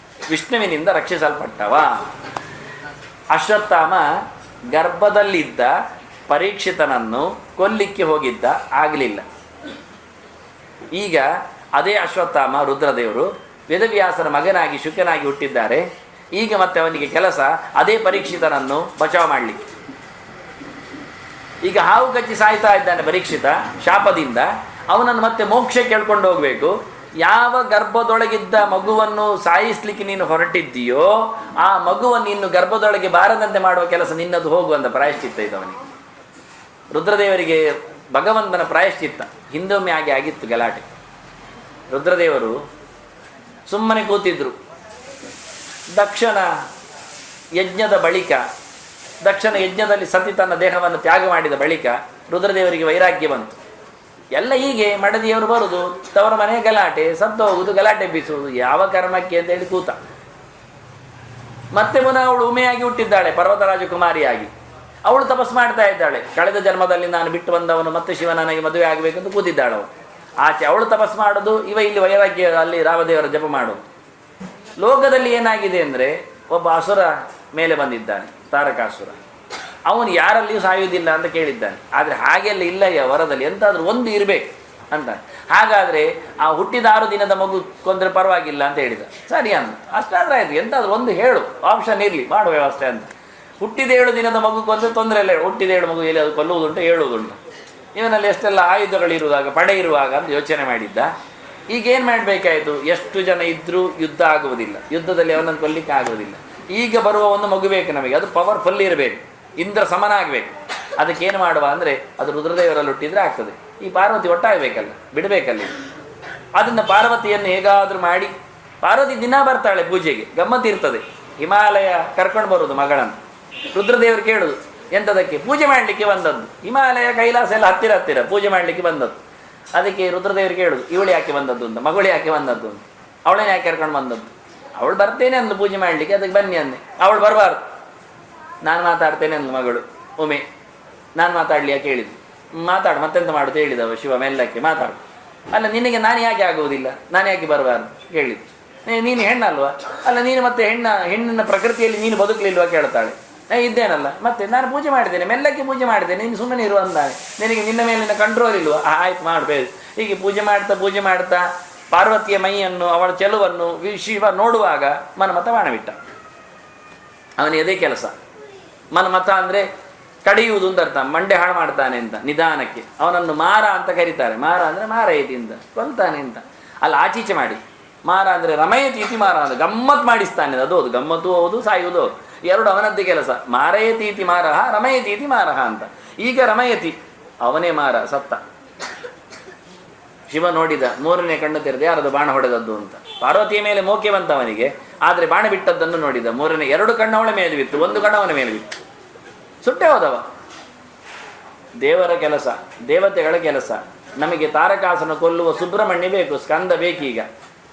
ವಿಷ್ಣುವಿನಿಂದ ರಕ್ಷಿಸಲ್ಪಟ್ಟವ. ಅಶ್ವತ್ಥಾಮ ಗರ್ಭದಲ್ಲಿದ್ದ ಪರೀಕ್ಷಿತನನ್ನು ಕೊಲ್ಲಿಕ್ಕೆ ಹೋಗಿದ್ದ, ಆಗಲಿಲ್ಲ. ಈಗ ಅದೇ ಅಶ್ವತ್ಥಾಮ ರುದ್ರದೇವರು ವೇದವ್ಯಾಸರ ಮಗನಾಗಿ ಶುಕನಾಗಿ ಹುಟ್ಟಿದ್ದಾರೆ. ಈಗ ಮತ್ತೆ ಅವನಿಗೆ ಕೆಲಸ ಅದೇ ಪರೀಕ್ಷಿತನನ್ನು ಬಚಾವ್ ಮಾಡಲಿಕ್ಕೆ. ಈಗ ಹಾವು ಕಚ್ಚಿ ಸಾಯ್ತಾ ಇದ್ದಾನೆ ಪರೀಕ್ಷಿತ ಶಾಪದಿಂದ. ಅವನನ್ನು ಮತ್ತೆ ಮೋಕ್ಷ ಕೇಳ್ಕೊಂಡು ಹೋಗಬೇಕು. ಯಾವ ಗರ್ಭದೊಳಗಿದ್ದ ಮಗುವನ್ನು ಸಾಯಿಸ್ಲಿಕ್ಕೆ ನೀನು ಹೊರಟಿದ್ದೀಯೋ ಆ ಮಗುವನ್ನು ಇನ್ನು ಗರ್ಭದೊಳಗೆ ಬಾರದಂತೆ ಮಾಡುವ ಕೆಲಸ ನಿನ್ನದು, ಹೋಗುವಂಥ ಪ್ರಾಯಶ್ಚಿತ್ತ ಇದವನಿಗೆ. ರುದ್ರದೇವರಿಗೆ ಭಗವಂತನ ಪ್ರಾಯಶ್ಚಿತ್ತ ಹಿಂದೊಮ್ಮೆ ಆಗಿತ್ತು ಗಲಾಟೆ. ರುದ್ರದೇವರು ಸುಮ್ಮನೆ ಕೂತಿದ್ರು. ದಕ್ಷನ ಯಜ್ಞದ ಬಳಿಕ, ದಕ್ಷನ ಯಜ್ಞದಲ್ಲಿ ಸತಿ ತನ್ನ ದೇಹವನ್ನು ತ್ಯಾಗ ಮಾಡಿದ ಬಳಿಕ ರುದ್ರದೇವರಿಗೆ ವೈರಾಗ್ಯ ಬಂತು. ಎಲ್ಲ ಹೀಗೆ ಮಡದಿಯವರು ಬರುವುದು, ತವರ ಮನೆ ಗಲಾಟೆ, ಸತ್ತು ಹೋಗುವುದು, ಗಲಾಟೆ ಬೀಸುವುದು, ಯಾವ ಕರ್ಮಕ್ಕೆ ಅಂತ ಹೇಳಿ ಕೂತ. ಮತ್ತೆ ಪುನಃ ಅವಳು ಉಮೆಯಾಗಿ ಹುಟ್ಟಿದ್ದಾಳೆ, ಪರ್ವತರಾಜ ಕುಮಾರಿಯಾಗಿ. ಅವಳು ತಪಸ್ಸು ಮಾಡ್ತಾ ಇದ್ದಾಳೆ. ಕಳೆದ ಜನ್ಮದಲ್ಲಿ ನಾನು ಬಿಟ್ಟು ಬಂದವನು ಮತ್ತೆ ಶಿವ ನನಗೆ ಮದುವೆ ಆಗಬೇಕಂತ ಕೂತಿದ್ದಾಳೆ ಅವಳು. ಆಚೆ ಅವಳು ತಪಸ್ಸು ಮಾಡೋದು, ಇಲ್ಲಿ ವೈರಾಗ್ಯ ಅಲ್ಲಿ ರಾಮದೇವರ ಜಪ ಮಾಡೋದು. ಲೋಕದಲ್ಲಿ ಏನಾಗಿದೆ ಅಂದರೆ, ಒಬ್ಬ ಅಸುರ ಮೇಲೆ ಬಂದಿದ್ದಾನೆ, ತಾರಕಾಸುರ. ಅವನು ಯಾರಲ್ಲಿಯೂ ಸಾಯುವುದಿಲ್ಲ ಅಂತ ಕೇಳಿದ್ದಾನೆ. ಆದರೆ ಹಾಗೆಲ್ಲ ಇಲ್ಲ, ವರದಲ್ಲಿ ಎಂತಾದರೂ ಒಂದು ಇರಬೇಕು ಅಂತ. ಹಾಗಾದರೆ ಆ ಹುಟ್ಟಿದ 6 ದಿನದ ಮಗು ಕೊಂದರೆ ಪರವಾಗಿಲ್ಲ ಅಂತ ಹೇಳಿದ. ಸರಿ ಅಂದ. ಅಷ್ಟಾದ್ರೆ ಆಯಿತು, ಎಂತಾದರೂ ಒಂದು ಹೇಳು, ಆಪ್ಷನ್ ಇರಲಿ, ಮಾಡುವ ವ್ಯವಸ್ಥೆ ಅಂತ. ಹುಟ್ಟಿದ 7 ದಿನದ ಮಗು ಕೊಂದರೆ ತೊಂದರೆ ಇಲ್ಲ, ಹುಟ್ಟಿದ 7 ಮಗು ಎಲ್ಲಿ ಅದು ಕೊಲ್ಲುವುದುಂಟು, ಹೇಳುವುದುಂಟು. ಇವನಲ್ಲಿ ಎಷ್ಟೆಲ್ಲ ಆಯುಧಗಳಿರುವಾಗ, ಪಡೆ ಇರುವಾಗ ಅಂತ ಯೋಚನೆ ಮಾಡಿದ್ದ. ಈಗೇನು ಮಾಡಬೇಕಾಯಿತು? ಎಷ್ಟು ಜನ ಇದ್ದರೂ ಯುದ್ಧ ಆಗುವುದಿಲ್ಲ, ಯುದ್ಧದಲ್ಲಿ ಅವನನ್ನು ಕೊಲ್ಲಿಕ್ಕೆ ಆಗುವುದಿಲ್ಲ. ಈಗ ಬರುವ ಒಂದು ಮಗು ಬೇಕು ನಮಗೆ, ಅದು ಪವರ್ಫುಲ್ ಇರಬೇಕು, ಇಂದ್ರ ಸಮನ ಆಗಬೇಕು. ಅದಕ್ಕೇನು ಮಾಡುವ ಅಂದರೆ, ಅದು ರುದ್ರದೇವರಲ್ಲಿ ಹುಟ್ಟಿದರೆ ಆಗ್ತದೆ. ಈ ಪಾರ್ವತಿ ಒಟ್ಟಾಗಬೇಕಲ್ಲ, ಬಿಡಬೇಕಲ್ಲಿ. ಅದನ್ನು ಪಾರ್ವತಿಯನ್ನು ಹೇಗಾದರೂ ಮಾಡಿ, ಪಾರ್ವತಿ ದಿನ ಬರ್ತಾಳೆ ಪೂಜೆಗೆ, ಗಮ್ಮತ್ತಿರ್ತದೆ. ಹಿಮಾಲಯ ಕರ್ಕೊಂಡು ಬರೋದು ಮಗಳನ್ನು. ರುದ್ರದೇವರು ಕೇಳೋದು ಎಂಥದಕ್ಕೆ? ಪೂಜೆ ಮಾಡಲಿಕ್ಕೆ ಬಂದದ್ದು. ಹಿಮಾಲಯ ಕೈಲಾಸ ಎಲ್ಲ ಹತ್ತಿರ ಹತ್ತಿರ, ಪೂಜೆ ಮಾಡಲಿಕ್ಕೆ ಬಂದದ್ದು. ಅದಕ್ಕೆ ರುದ್ರದೇವರು ಕೇಳೋದು, ಇವಳು ಯಾಕೆ ಬಂದದ್ದು ಅಂತ, ಮಗಳು ಯಾಕೆ ಬಂದದ್ದು ಅಂತ. ಅವಳೇನು ಯಾಕೆ ಕರ್ಕೊಂಡು ಬಂದದ್ದು? ಅವಳು ಬರ್ತೇನೆ ಅಂದು ಪೂಜೆ ಮಾಡಲಿಕ್ಕೆ, ಅದಕ್ಕೆ ಬನ್ನಿ ಅಂದೆ. ಅವಳು ಬರಬಾರ್ದು, ನಾನು ಮಾತಾಡ್ತೇನೆ ಅಂದು ಮಗಳು ಒಮ್ಮೆ. ನಾನು ಮಾತಾಡಲಿ ಯಾಕೆ ಹೇಳಿದ್ದು? ಮಾತಾಡು, ಮತ್ತೆಂತ ಮಾಡುತ್ತೆ ಹೇಳಿದವ ಶಿವ ಮೆಲ್ಲಕ್ಕೆ. ಮಾತಾಡು. ಅಲ್ಲ, ನಿನಗೆ ನಾನು ಯಾಕೆ ಆಗುವುದಿಲ್ಲ, ನಾನು ಯಾಕೆ ಬರಬಾರ್ದು ಕೇಳಿದ್ದು? ನೀನು ಹೆಣ್ಣಲ್ವಾ? ಅಲ್ಲ, ನೀನು ಮತ್ತೆ ಹೆಣ್ಣಿನ ಪ್ರಕೃತಿಯಲ್ಲಿ ನೀನು ಬದುಕಲಿಲ್ವಾ ಕೇಳ್ತಾಳೆ. ಇದ್ದೇನಲ್ಲ, ಮತ್ತೆ ನಾನು ಪೂಜೆ ಮಾಡಿದ್ದೇನೆ, ಮೆಲ್ಲಕ್ಕೆ ಪೂಜೆ ಮಾಡಿದ್ದೇನೆ, ನೀನು ಸುಮ್ಮನೆ ಇರುವ ಅಂದಾನೆ. ನಿನಗೆ ನಿನ್ನ ಮೇಲಿನ ಕಂಟ್ರೋಲ್ ಇಲ್ವಾ? ಆಯ್ತು, ಮಾಡಬೇಕು. ಹೀಗೆ ಪೂಜೆ ಮಾಡ್ತಾ ಪಾರ್ವತಿಯ ಮೈಯನ್ನು, ಅವಳ ಚೆಲುವನ್ನು ಶಿವ ನೋಡುವಾಗ ಮನ್ಮಥ ಬಾಣ ಬಿಟ್ಟ. ಅವನಿಗೆ ಅದೇ ಕೆಲಸ. ಮನ್ಮಥ ಅಂದರೆ ಕಡಿಯುವುದು ಅಂತ ಅರ್ಥ, ಮಂಡೆ ಹಾಳು ಮಾಡ್ತಾನೆ ಅಂತ. ನಿಧಾನಕ್ಕೆ ಅವನನ್ನು ಮಾರ ಅಂತ ಕರೀತಾರೆ. ಮಾರ ಅಂದರೆ ಮಾರ ಇದಿಂದ ಕೊಲ್ತಾನೆ ಅಂತ. ಅಲ್ಲಿ ಆಚೀಚೆ ಮಾಡಿ ಮಾರ ಅಂದರೆ ರಮಯತೀತಿ ಮಾರ ಅಂದರೆ ಗಮ್ಮತ್ ಮಾಡಿಸ್ತಾನೆ, ಅದು ಹೌದು, ಗಮ್ಮತ್ತು ಹೌದು, ಸಾಯುವುದು ಹೌದು, ಎರಡು ಅವನದ್ದೇ ಕೆಲಸ. ಮಾರಯತೀತಿ ಮಾರಹ, ರಮಯತೀತಿ ಮಾರಹ ಅಂತ. ಈಗ ರಮಯತಿ ಅವನೇ ಮಾರ, ಸತ್ತ. ಶಿವ ನೋಡಿದ, ಮೂರನೇ ಕಣ್ಣು ತೆರೆದು ಯಾರದು ಬಾಣ ಹೊಡೆದದ್ದು ಅಂತ. ಪಾರ್ವತಿಯ ಮೇಲೆ ಮೋಕೆ ಬಂತ ಅವನಿಗೆ, ಆದರೆ ಬಾಣ ಬಿಟ್ಟದ್ದನ್ನು ನೋಡಿದ. ಮೂರನೇ ಎರಡು ಕಣ್ಣು ಅವಳ ಮೇಲೆ ಬಿತ್ತು, ಒಂದು ಕಣ್ಣು ಅವನ ಮೇಲೆ ಬಿತ್ತು, ಸುಟ್ಟೆ ಹೋದವ. ದೇವರ ಕೆಲಸ, ದೇವತೆಗಳ ಕೆಲಸ. ನಮಗೆ ತಾರಕಾಸನ ಕೊಲ್ಲುವ ಸುಬ್ರಹ್ಮಣ್ಯ ಬೇಕು, ಸ್ಕಂದ ಬೇಕೀಗ.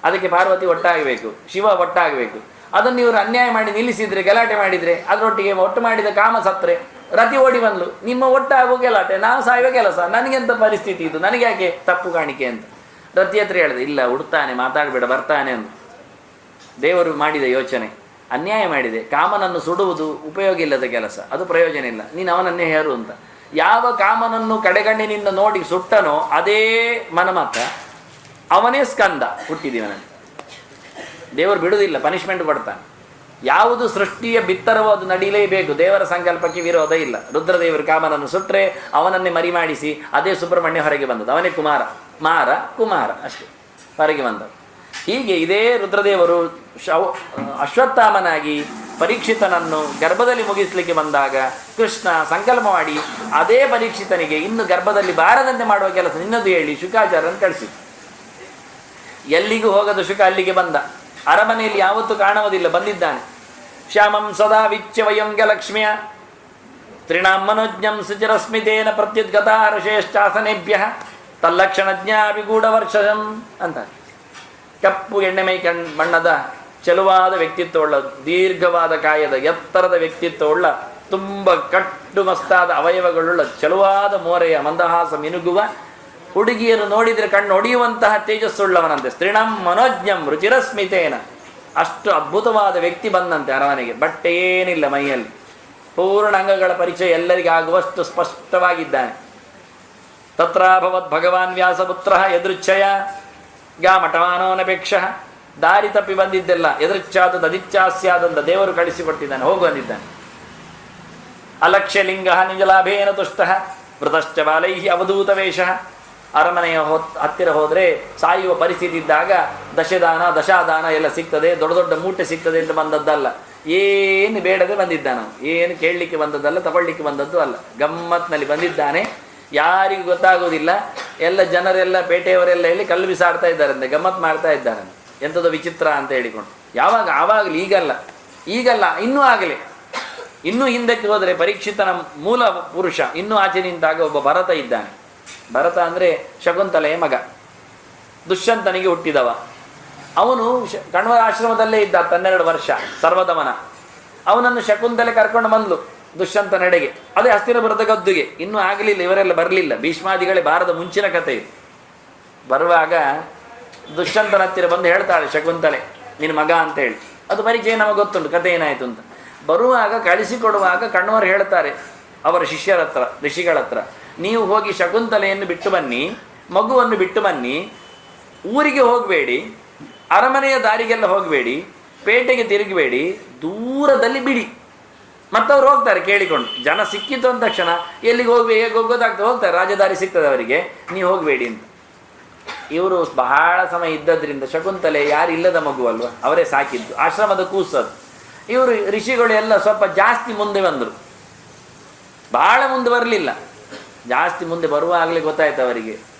ಅದಕ್ಕೆ ಪಾರ್ವತಿ ಒಟ್ಟಾಗಬೇಕು, ಶಿವ ಒಟ್ಟಾಗಬೇಕು. ಅದನ್ನು ಇವರು ಅನ್ಯಾಯ ಮಾಡಿ ನಿಲ್ಲಿಸಿದ್ರೆ, ಗಲಾಟೆ ಮಾಡಿದರೆ, ಅದರೊಟ್ಟಿಗೆ ಒಟ್ಟು ಮಾಡಿದ ಕಾಮ ಸತ್ರೆ, ರತಿ ಓಡಿ ಬಂದ್ಲು. ನಿಮ್ಮ ಒಟ್ಟಾಗುವ ಗಲಾಟೆ, ನಾವು ಸಾಯುವ ಕೆಲಸ, ನನಗೆಂತ ಪರಿಸ್ಥಿತಿ ಇದು, ನನಗೆ ಯಾಕೆ ತಪ್ಪು ಕಾಣಿಕೆ ಅಂತ ರತಿ ಹತ್ರ ಹೇಳಿದೆ. ಇಲ್ಲ, ಉಡ್ತಾನೆ, ಮಾತಾಡಬೇಡ, ಬರ್ತಾನೆ ಅಂತ. ದೇವರು ಮಾಡಿದ ಯೋಚನೆ, ಅನ್ಯಾಯ ಮಾಡಿದೆ. ಕಾಮನನ್ನು ಸುಡುವುದು ಉಪಯೋಗ ಇಲ್ಲದ ಕೆಲಸ, ಅದು ಪ್ರಯೋಜನ ಇಲ್ಲ, ನೀನು ಅವನನ್ನೇ ಹೇರು ಅಂತ. ಯಾವ ಕಾಮನನ್ನು ಕಡೆಗಣ್ಣಿನಿಂದ ನೋಡಿ ಸುಟ್ಟನೋ ಅದೇ ಮನಮತ, ಅವನೇ ಸ್ಕಂದ ಹುಟ್ಟಿದೀವನಂತೆ. ದೇವರು ಬಿಡುವುದಿಲ್ಲ, ಪನಿಷ್ಮೆಂಟ್ ಕೊಡ್ತಾನೆ. ಯಾವುದು ಸೃಷ್ಟಿಯ ಬಿತ್ತರವೋ ಅದು ನಡೀಲೇಬೇಕು, ದೇವರ ಸಂಕಲ್ಪಕ್ಕೆ ವಿರೋಧ ಇಲ್ಲ. ರುದ್ರದೇವರು ಕಾಮನನ್ನು ಸುಟ್ಟರೆ ಅವನನ್ನೇ ಮರಿ ಮಾಡಿಸಿ ಅದೇ ಸುಬ್ರಹ್ಮಣ್ಯ ಹೊರಗೆ ಬಂದದ್ದು, ಅವನೇ ಕುಮಾರ, ಮಾರ ಕುಮಾರ ಅಷ್ಟೇ ಹೊರಗೆ ಬಂದದ್ದು. ಹೀಗೆ ಇದೇ ರುದ್ರದೇವರು ಅಶ್ವತ್ಥಾಮನಾಗಿ ಪರೀಕ್ಷಿತನನ್ನು ಗರ್ಭದಲ್ಲಿ ಮುಗಿಸ್ಲಿಕ್ಕೆ ಬಂದಾಗ ಕೃಷ್ಣ ಸಂಕಲ್ಪ ಮಾಡಿ ಅದೇ ಪರೀಕ್ಷಿತನಿಗೆ ಇನ್ನು ಗರ್ಭದಲ್ಲಿ ಬಾರದಂತೆ ಮಾಡುವ ಕೆಲಸ ನಿನ್ನದು ಹೇಳಿ ಶುಕಾಚಾರ್ಯನ ಕಳಿಸಿ. ಎಲ್ಲಿಗೂ ಹೋಗದ ಶುಕ ಅಲ್ಲಿಗೆ ಬಂದ. ಅರಮನೆಯಲ್ಲಿ ಯಾವತ್ತೂ ಕಾಣುವುದಿಲ್ಲ, ಬಂದಿದ್ದಾನೆ. ಶ್ಯಾಮಂ ಸದಾ ವಿಚ್ಯ ವಯಂಗ ಲಕ್ಷ್ಮಿಯ ತ್ರಿಣಾಂ ಮನೋಜ್ಞಂ ಸುಚಿರಸ್ಮಿತೇನ ಪ್ರತ್ಯುದ್ಗತಾರಶೇಷ್ಟಾಸನೇಭ್ಯ ತಲ್ಲಕ್ಷಣಜ್ಞಾಭಿಗೂಢ ವರ್ಷಂ ಅಂತ. ಕಪ್ಪು ಎಣ್ಣೆಮೈ ಬಣ್ಣದ ಚೆಲುವಾದ ವ್ಯಕ್ತಿತ್ವವುಳ್ಳ, ದೀರ್ಘವಾದ ಕಾಯದ, ಎತ್ತರದ ವ್ಯಕ್ತಿತ್ವವುಳ್ಳ, ತುಂಬ ಕಟ್ಟು ಮಸ್ತಾದ ಅವಯವಗಳುಳ್ಳ, ಚೆಲುವಾದ ಮೋರೆಯ ಮಂದಹಾಸ ಮಿನುಗುವ ಹುಡುಗಿಯರು ನೋಡಿದರೆ ಕಣ್ಣು ಹೊಡೆಯುವಂತಹ ತೇಜಸ್ಸುಳ್ಳವನಂತೆ. ಸ್ತ್ರೀಣಂ ಮನೋಜ್ಞಂ ರುಚಿರಸ್ಮಿತೇನ, ಅಷ್ಟು ಅದ್ಭುತವಾದ ವ್ಯಕ್ತಿ ಬಂದಂತೆ ಅರಮನೆಗೆ. ಬಟ್ಟೆ ಏನಿಲ್ಲ ಮೈಯಲ್ಲಿ, ಪೂರ್ಣ ಅಂಗಗಳ ಪರಿಚಯ ಎಲ್ಲರಿಗೂ ಆಗುವಷ್ಟು ಸ್ಪಷ್ಟವಾಗಿದ್ದಾನೆ. ತತ್ರಾಭವತ್ ಭಗವಾನ್ ವ್ಯಾಸಪುತ್ರ ಯದೃಚ್ಛಯ ಗಾಮಠಮಾನೋನಪೇಕ್ಷ. ದಾರಿ ತಪ್ಪಿ ಬಂದಿದ್ದೆಲ್ಲ ಎದೃಚ್ಛಾದ ದದಿಚ್ಛಾಸ್ಯಾದಂತ ದೇವರು ಕಳಿಸಿಕೊಟ್ಟಿದ್ದಾನೆ, ಹೋಗು ಅಂದಿದ್ದಾನೆ. ಅಲಕ್ಷ್ಯಲಿಂಗ ನಿಜಲಾಭೇನ ತುಷ್ಟ ವೃತಶ್ಚ ಬಾಲೈ ಅವಧೂತ ವೇಷ. ಅರಮನೆಯ ಹತ್ತಿರ ಹೋದರೆ ಸಾಯುವ ಪರಿಸ್ಥಿತಿ ಇದ್ದಾಗ ದಶದಾನ ದಶಾದಾನ ಎಲ್ಲ ಸಿಗ್ತದೆ, ದೊಡ್ಡ ದೊಡ್ಡ ಮೂಟೆ ಸಿಗ್ತದೆ ಅಂತ ಬಂದದ್ದಲ್ಲ. ಏನು ಬೇಡದೆ ಬಂದಿದ್ದಾನ, ಏನು ಕೇಳಲಿಕ್ಕೆ ಬಂದದ್ದಲ್ಲ, ತಗೊಳ್ಳಿಕ್ಕೆ ಬಂದದ್ದು ಅಲ್ಲ. ಗಮ್ಮತ್ನಲ್ಲಿ ಬಂದಿದ್ದಾನೆ, ಯಾರಿಗೂ ಗೊತ್ತಾಗೋದಿಲ್ಲ. ಎಲ್ಲ ಜನರೆಲ್ಲ ಪೇಟೆಯವರೆಲ್ಲ ಹೇಳಿ ಕಲ್ಲು ಬಿಸಾಡ್ತಾ ಇದ್ದಾರಂತೆ, ಗಮ್ಮತ್ ಮಾಡ್ತಾ ಇದ್ದಾರೆ. ಎಂಥದ್ದು ವಿಚಿತ್ರ ಅಂತ ಹೇಳಿಕೊಂಡು. ಯಾವಾಗ? ಆವಾಗಲೇ, ಈಗಲ್ಲ ಇನ್ನೂ ಆಗಲೇ. ಇನ್ನೂ ಹಿಂದಕ್ಕೆ ಹೋದರೆ ಪರೀಕ್ಷಿತನ ಮೂಲ ಪುರುಷ ಇನ್ನೂ ಆಚೆ ನಿಂತಾಗ ಒಬ್ಬ ಭರತ ಇದ್ದಾನೆ. ಭರತ ಅಂದರೆ ಶಕುಂತಲೆಯ ಮಗ, ದುಷ್ಯಂತನಿಗೆ ಹುಟ್ಟಿದವ. ಅವನು ಕಣ್ವರ ಆಶ್ರಮದಲ್ಲೇ ಇದ್ದ 12 ವರ್ಷ, ಸರ್ವದಮನ. ಅವನನ್ನು ಶಕುಂತಲೆ ಕರ್ಕೊಂಡು ಬಂದ್ಲು ದುಷ್ಯಂತನೆಡೆಗೆ, ಅದೇ ಹಸ್ತಿನಪುರದ ಗದ್ದುಗೆ. ಇನ್ನೂ ಆಗಲಿಲ್ಲ, ಇವರೆಲ್ಲ ಬರಲಿಲ್ಲ, ಭೀಷ್ಮಾದಿಗಳೇ ಬಾರದ ಮುಂಚಿನ ಕಥೆ ಇದು. ಬರುವಾಗ ದುಷ್ಯಂತನ ಹತ್ತಿರ ಬಂದು ಹೇಳ್ತಾಳೆ ಶಕುಂತಲೆ, ನಿನ್ನ ಮಗ ಅಂತೇಳಿ. ಅದು ಪರಿಚಯ ನಮಗೆ ಗೊತ್ತುಂಟು, ಕಥೆ ಏನಾಯಿತು ಅಂತ. ಬರುವಾಗ ಕಳಿಸಿಕೊಡುವಾಗ ಕಣ್ವರು ಹೇಳ್ತಾರೆ ಅವರ ಶಿಷ್ಯರ ಹತ್ರ, ಋಷಿಗಳ ಹತ್ರ, ನೀವು ಹೋಗಿ ಶಕುಂತಲೆಯನ್ನು ಬಿಟ್ಟು ಬನ್ನಿ, ಮಗುವನ್ನು ಬಿಟ್ಟು ಬನ್ನಿ, ಊರಿಗೆ ಹೋಗಬೇಡಿ, ಅರಮನೆಯ ದಾರಿಗೆಲ್ಲ ಹೋಗಬೇಡಿ, ಪೇಟೆಗೆ ತಿರುಗಬೇಡಿ, ದೂರದಲ್ಲಿ ಬಿಡಿ. ಮತ್ತವ್ರು ಹೋಗ್ತಾರೆ ಕೇಳಿಕೊಂಡು. ಜನ ಸಿಕ್ಕಿತು ಅಂದ ತಕ್ಷಣ ಎಲ್ಲಿಗೆ ಹೋಗ್ಬೇಕು, ಹೇಗೆ ಹೋಗೋದಾಗ್ತದೆ, ಹೋಗ್ತಾರೆ, ರಾಜದಾರಿ ಸಿಗ್ತದೆ ಅವರಿಗೆ, ನೀವು ಹೋಗಬೇಡಿ ಅಂತ. ಇವರು ಬಹಳ ಸಮಯ ಇದ್ದದ್ರಿಂದ ಶಕುಂತಲೆ ಯಾರು ಇಲ್ಲದ ಮಗು ಅಲ್ವಾ, ಅವರೇ ಸಾಕಿದ್ದು, ಆಶ್ರಮದ ಕೂಸದು. ಇವರು ಋಷಿಗಳು ಎಲ್ಲ ಸ್ವಲ್ಪ ಜಾಸ್ತಿ ಮುಂದೆ ಬಂದರು, ಭಾಳ ಮುಂದೆ ಬರಲಿಲ್ಲ. ಜಾಸ್ತಿ ಮುಂದೆ ಬರುವಾಗಲೇ ಗೊತ್ತಾಯ್ತು ಅವರಿಗೆ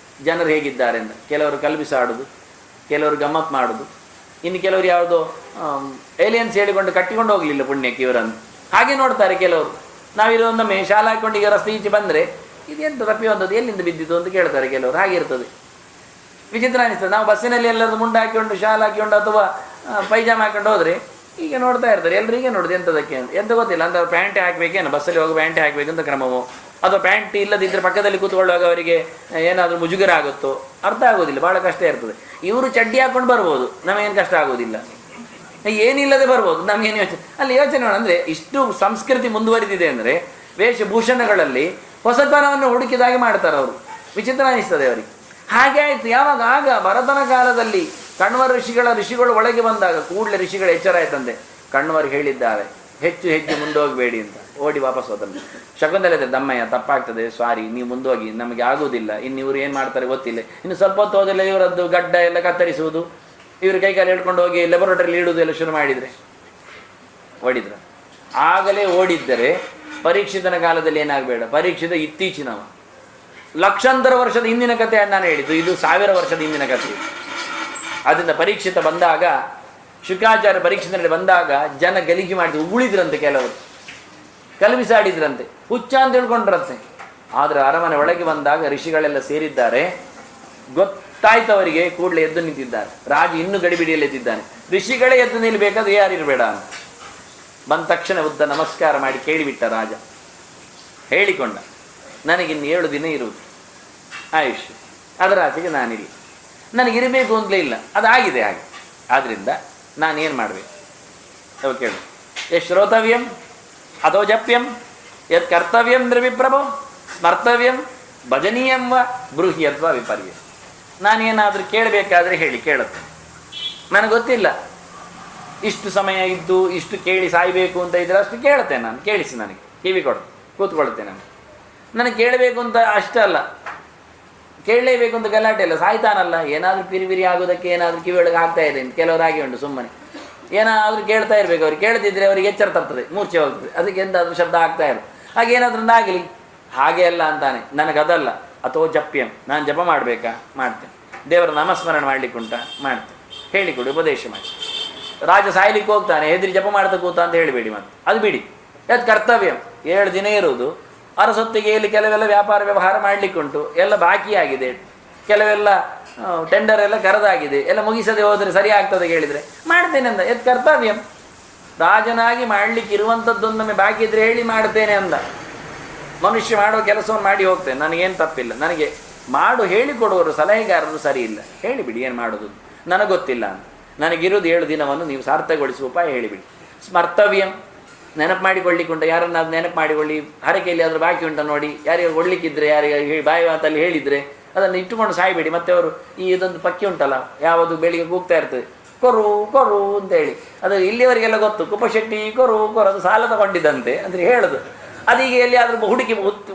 ಜನರು ಹೇಗಿದ್ದಾರೆ ಅಂತ. ಕೆಲವರು ಕಲ್ಬಿಸಾಡೋದು, ಕೆಲವರು ಗಮ್ಮತ್ ಮಾಡೋದು, ಇನ್ನು ಕೆಲವರು ಯಾವುದೋ ಏಲಿಯನ್ಸ್ ಹೇಳಿಕೊಂಡು ಕಟ್ಟಿಕೊಂಡು ಹೋಗಲಿಲ್ಲ ಪುಣ್ಯಕ್ಕೆ ಇವರನ್ನು. ಹಾಗೆ ನೋಡ್ತಾರೆ ಕೆಲವರು. ನಾವಿರೊಂದೊಮ್ಮೆ ಶಾಲೆ ಹಾಕೊಂಡು ಈಗ ರಸ್ತೆ ಈಚೆ ಬಂದರೆ ಇದೆಂತ ತಪ್ಪಿ ಒಂದದ್ದು, ಎಲ್ಲಿಂದ ಬಿದ್ದಿದ್ದು ಅಂತ ಕೇಳ್ತಾರೆ ಕೆಲವರು. ಹಾಗಿರ್ತದೆ, ವಿಚಿತ್ರ ಅನಿಸ್ತದೆ. ನಾವು ಬಸ್ಸಿನಲ್ಲಿ ಎಲ್ಲರೂ ಮುಂದೆ ಹಾಕಿಕೊಂಡು, ಶಾಲೆ ಹಾಕಿಕೊಂಡು ಅಥವಾ ಪೈಜಾಮ ಹಾಕೊಂಡು ಹೋದರೆ ಈಗ ನೋಡ್ತಾ ಇರ್ತಾರೆ ಎಲ್ಲರೂ. ಹೀಗೆ ನೋಡೋದು ಎಂಥದಕ್ಕೆ ಎಂತ ಗೊತ್ತಿಲ್ಲ. ಅಂದರೆ ಅವ್ರು ಪ್ಯಾಂಟೇ ಹಾಕಬೇಕೇನು, ಬಸ್ಸಲ್ಲಿ ಹೋಗಿ ಪ್ಯಾಂಟೇ ಹಾಕಬೇಕಂತ ಕ್ರಮವೋ, ಅಥವಾ ಪ್ಯಾಂಟ್ ಇಲ್ಲದಿದ್ದರೆ ಪಕ್ಕದಲ್ಲಿ ಕೂತ್ಕೊಳ್ಳುವಾಗ ಅವರಿಗೆ ಏನಾದರೂ ಮುಜುಗರ ಆಗುತ್ತೋ, ಅರ್ಥ ಆಗೋದಿಲ್ಲ, ಭಾಳ ಕಷ್ಟ ಇರ್ತದೆ. ಇವರು ಚಡ್ಡಿ ಹಾಕ್ಕೊಂಡು ಬರ್ಬೋದು, ನಮಗೇನು ಕಷ್ಟ ಆಗೋದಿಲ್ಲ, ಏನಿಲ್ಲದೆ ಬರ್ಬೋದು, ನಮಗೇನು ಯೋಚನೆ. ಅಲ್ಲಿ ಯೋಚನೆ ಅಂದರೆ ಇಷ್ಟು ಸಂಸ್ಕೃತಿ ಮುಂದುವರಿದಿದೆ ಅಂದರೆ ವೇಷಭೂಷಣಗಳಲ್ಲಿ ಹೊಸತನವನ್ನು ಹುಡುಕಿದಾಗೆ ಮಾಡ್ತಾರೆ ಅವರು. ವಿಚಿತ್ರ ಅನಿಸ್ತದೆ ಅವರಿಗೆ. ಹಾಗೆ ಆಯಿತು. ಯಾವಾಗ? ಆಗ ಭರತನ ಕಾಲದಲ್ಲಿ ಕಣ್ವರ ಋಷಿಗಳು ಒಳಗೆ ಬಂದಾಗ ಕೂಡಲೇ ಋಷಿಗಳು ಎಚ್ಚರ ಆಯ್ತಂತೆ. ಕಣ್ವರು ಹೇಳಿದ್ದಾರೆ, ಹೆಚ್ಚು ಹೆಚ್ಚು ಮುಂದೋಗಬೇಡಿ ಅಂತ. ಓಡಿ ವಾಪಸ್ ಹೋದಂತೆ. ಶಕುಂತಲೆ ದಮ್ಮಯ್ಯ ತಪ್ಪಾಗ್ತದೆ, ಸಾರಿ, ನೀವು ಮುಂದೋಗಿ, ನಮಗೆ ಆಗುವುದಿಲ್ಲ, ಇನ್ನು ಇವರು ಏನು ಮಾಡ್ತಾರೆ ಗೊತ್ತಿಲ್ಲ, ಇನ್ನು ಸ್ವಲ್ಪ ಹೊತ್ತು ಹೋದಿಲ್ಲ ಇವರದ್ದು ಗಡ್ಡ ಎಲ್ಲ ಕತ್ತರಿಸುವುದು, ಇವರು ಕೈಕಾಲು ಹೇಳ್ಕೊಂಡು ಹೋಗಿ ಲ್ಯಾಬೊರೇಟರಿಲಿ ಇಡುವುದು ಎಲ್ಲ ಶುರು ಮಾಡಿದರೆ ಓಡಿದ್ರ. ಆಗಲೇ ಓಡಿದ್ದರೆ ಪರೀಕ್ಷಿತನ ಕಾಲದಲ್ಲಿ ಏನಾಗಬೇಡ. ಪರೀಕ್ಷಿತ ಇತ್ತೀಚಿನವ, ಲಕ್ಷಾಂತರ ವರ್ಷದ ಹಿಂದಿನ ಕಥೆ ನಾನು ಹೇಳಿದ್ದು, ಇದು 1000 ವರ್ಷದ ಹಿಂದಿನ ಕಥೆ. ಅದರಿಂದ ಪರೀಕ್ಷಿತ ಬಂದಾಗ, ಶುಕಾಚಾರ್ಯ ಪರೀಕ್ಷಿತನಲ್ಲಿ ಬಂದಾಗ ಜನ ಗಲೀಜು ಮಾಡಿದ್ರು, ಉಗುಳಿದ್ರಂತೆ, ಕೆಲವರು ಕಲ್ಬಿಸಾಡಿದ್ರಂತೆ, ಹುಚ್ಚ ಅಂತ ತಿಳ್ಕೊಂಡ್ರಂತೆ. ಆದರೆ ಅರಮನೆ ಒಳಗೆ ಬಂದಾಗ ಋಷಿಗಳೆಲ್ಲ ಸೇರಿದ್ದಾರೆ, ಗೊತ್ತಾಯ್ತು ಅವರಿಗೆ, ಕೂಡಲೇ ಎದ್ದು ನಿಂತಿದ್ದಾರೆ. ರಾಜ ಇನ್ನೂ ಗಡಿಬಿಡಿಯಲ್ಲಿ ಎದ್ದಿದ್ದಾನೆ, ಋಷಿಗಳೇ ಎದ್ದು ನಿಲ್ಲಬೇಕಾದ್ರೆ ಯಾರಿರಬೇಡ ಅಂತ. ಬಂದ ತಕ್ಷಣ ಉದ್ದ ನಮಸ್ಕಾರ ಮಾಡಿ ಕೇಳಿಬಿಟ್ಟ ರಾಜ. ಹೇಳಿಕೊಂಡ, ನನಗಿನ್ನು 7 ದಿನ ಇರುವುದು ಆಯುಷ್ಯ, ಅದರ ಆಚೆಗೆ ನಾನಿಲ್ಲ, ನನಗಿರಬೇಕು ಅಂತಲೇ ಇಲ್ಲ, ಅದಾಗಿದೆ ಹಾಗೆ. ಆದ್ದರಿಂದ ನಾನೇನು ಮಾಡಬೇಕು ಅವ ಕೇಳು. ಯತ್ ಶ್ರೋತವ್ಯಂ ಅಥೋ ಜಪ್ಯಂ ಯತ್ ಕರ್ತವ್ಯಂ ದ್ರವಿಪ್ರಭೋ ಸ್ಮರ್ತವ್ಯಂ ಭಜನೀಯಂ ವ ಬ್ರೂಹಿ ಅಥವಾ ವಿಪರ್ಯ. ನಾನೇನಾದರೂ ಕೇಳಬೇಕಾದ್ರೆ ಹೇಳಿ, ಕೇಳುತ್ತೆ. ನನಗೆ ಗೊತ್ತಿಲ್ಲ, ಇಷ್ಟು ಸಮಯ ಇದ್ದು ಇಷ್ಟು ಕೇಳಿ ಸಾಯಬೇಕು ಅಂತ ಇದ್ರೆ ಅಷ್ಟು ಕೇಳುತ್ತೆ ನಾನು, ಕೇಳಿಸಿ ನನಗೆ ಕಿವಿ ಕೊಡು, ಕೂತ್ಕೊಳ್ತೇನೆ ನಾನು. ನನಗೆ ಕೇಳಬೇಕು ಅಂತ ಅಷ್ಟಲ್ಲ, ಕೇಳಲೇಬೇಕು ಅಂತ ಗಲಾಟೆ ಇಲ್ಲ, ಸಾಯ್ತಾನಲ್ಲ, ಏನಾದರೂ ಪಿರಿಪಿರಿ ಆಗೋದಕ್ಕೆ ಏನಾದರೂ ಕಿವಿಯೊಳಗೆ ಆಗ್ತಾ ಇದೆ. ಕೆಲವರು ಹಾಗೆ ಉಂಟು, ಸುಮ್ಮನೆ ಏನಾದರೂ ಕೇಳ್ತಾ ಇರಬೇಕು. ಅವ್ರಿಗೆ ಕೇಳ್ತಿದ್ರೆ ಅವರಿಗೆ ಎಚ್ಚರ ತರ್ತದೆ, ಮೂರ್ಛೆ ಹೋಗ್ತದೆ, ಅದಕ್ಕೆ ಎಂದಾದರೂ ಶಬ್ದ ಆಗ್ತಾ ಇರು, ಹಾಗೆ ಏನಾದ್ರೂ ಆಗಲಿ. ಹಾಗೆ ಅಲ್ಲ ಅಂತಾನೆ, ನನಗದಲ್ಲ. ಅಥವಾ ಜಪ್ಯಂ, ನಾನು ಜಪ ಮಾಡಬೇಕಾ, ಮಾಡ್ತೇನೆ. ದೇವರ ನಾಮಸ್ಮರಣೆ ಮಾಡಲಿಕ್ಕೆ ಉಂಟಾ, ಮಾಡ್ತೇನೆ, ಹೇಳಿಕೊಡಿ, ಉಪದೇಶ ಮಾಡಿ. ರಾಜ ಸಾಯ್ಲಿಕ್ಕೆ ಹೋಗ್ತಾನೆ, ಹೆದರಿ ಜಪ ಮಾಡ್ತಾ ಕೂತ ಅಂತ ಹೇಳಿಬೇಡಿ, ಮತ್ತೆ ಅದು ಬಿಡಿ. ಅದು ಕರ್ತವ್ಯ. 7 ದಿನ ಇರುವುದು. ಅರಸೊತ್ತಿಗೆ ಇಲ್ಲಿ ಕೆಲವೆಲ್ಲ ವ್ಯಾಪಾರ ವ್ಯವಹಾರ ಮಾಡಲಿಕ್ಕುಂಟು, ಎಲ್ಲ ಬಾಕಿಯಾಗಿದೆ, ಕೆಲವೆಲ್ಲ ಟೆಂಡರ್ ಎಲ್ಲ ಕರೆದಾಗಿದೆ, ಎಲ್ಲ ಮುಗಿಸದೆ ಹೋದರೆ ಸರಿ ಆಗ್ತದೆ ಹೇಳಿದರೆ ಮಾಡ್ತೇನೆ ಅಂದ. ಎತ್ ಕರ್ತವ್ಯ, ರಾಜನಾಗಿ ಮಾಡಲಿಕ್ಕೆ ಇರುವಂಥದ್ದೊಂದೊಮ್ಮೆ ಬಾಕಿ ಇದ್ರೆ ಹೇಳಿ ಮಾಡ್ತೇನೆ ಅಂದ. ಮನುಷ್ಯ ಮಾಡೋ ಕೆಲಸವನ್ನು ಮಾಡಿ ಹೋಗ್ತೇನೆ, ನನಗೇನು ತಪ್ಪಿಲ್ಲ. ನನಗೆ ಮಾಡು ಹೇಳಿಕೊಡುವರು ಸಲಹೆಗಾರರು ಸರಿ ಇಲ್ಲ, ಹೇಳಿಬಿಡಿ ಏನು ಮಾಡೋದು ನನಗೆ ಗೊತ್ತಿಲ್ಲ ಅಂತ. ನನಗಿರೋದು 7 ದಿನವನ್ನು ನೀವು ಸಾರ್ಥಕಗೊಳಿಸುವ ಉಪಾಯ ಹೇಳಿಬಿಡಿ. ಸ್ಮರ್ತವ್ಯಂ, ನೆನಪು ಮಾಡಿಕೊಳ್ಳಿಕ್ಕೆ ಉಂಟ, ಯಾರನ್ನಾದ್ರು ನೆನಪು ಮಾಡಿಕೊಳ್ಳಿ. ಹರಕೆಯಲ್ಲಿ ಆದರೂ ಬಾಕಿ ಉಂಟ ನೋಡಿ, ಯಾರಿಗೆ ಕೊಡ್ಲಿಕ್ಕಿದ್ರೆ, ಯಾರಿಗೆ ಬಾಯಿ ಮಾತಲ್ಲಿ ಹೇಳಿದರೆ ಅದನ್ನು ಇಟ್ಟುಕೊಂಡು ಸಾಯಬೇಡಿ. ಮತ್ತೆ ಅವರು ಈ ಇದೊಂದು ಪಕ್ಕಿ ಉಂಟಲ್ಲ, ಯಾವುದು ಬೆಳಿಗ್ಗೆ ಕೂಗ್ತಾ ಇರ್ತದೆ, ಕೊರು ಕೊರು ಅಂತೇಳಿ, ಅದು ಇಲ್ಲಿಯವರಿಗೆಲ್ಲ ಗೊತ್ತು, ಕುಪ್ಪಶೆಟ್ಟಿ ಕೊರು ಕೊರು, ಅದು ಸಾಲ ತಗೊಂಡಿದ್ದಂತೆ ಅಂದರೆ ಹೇಳೋದು. ಅದೀಗ ಎಲ್ಲಿ ಆದರೂ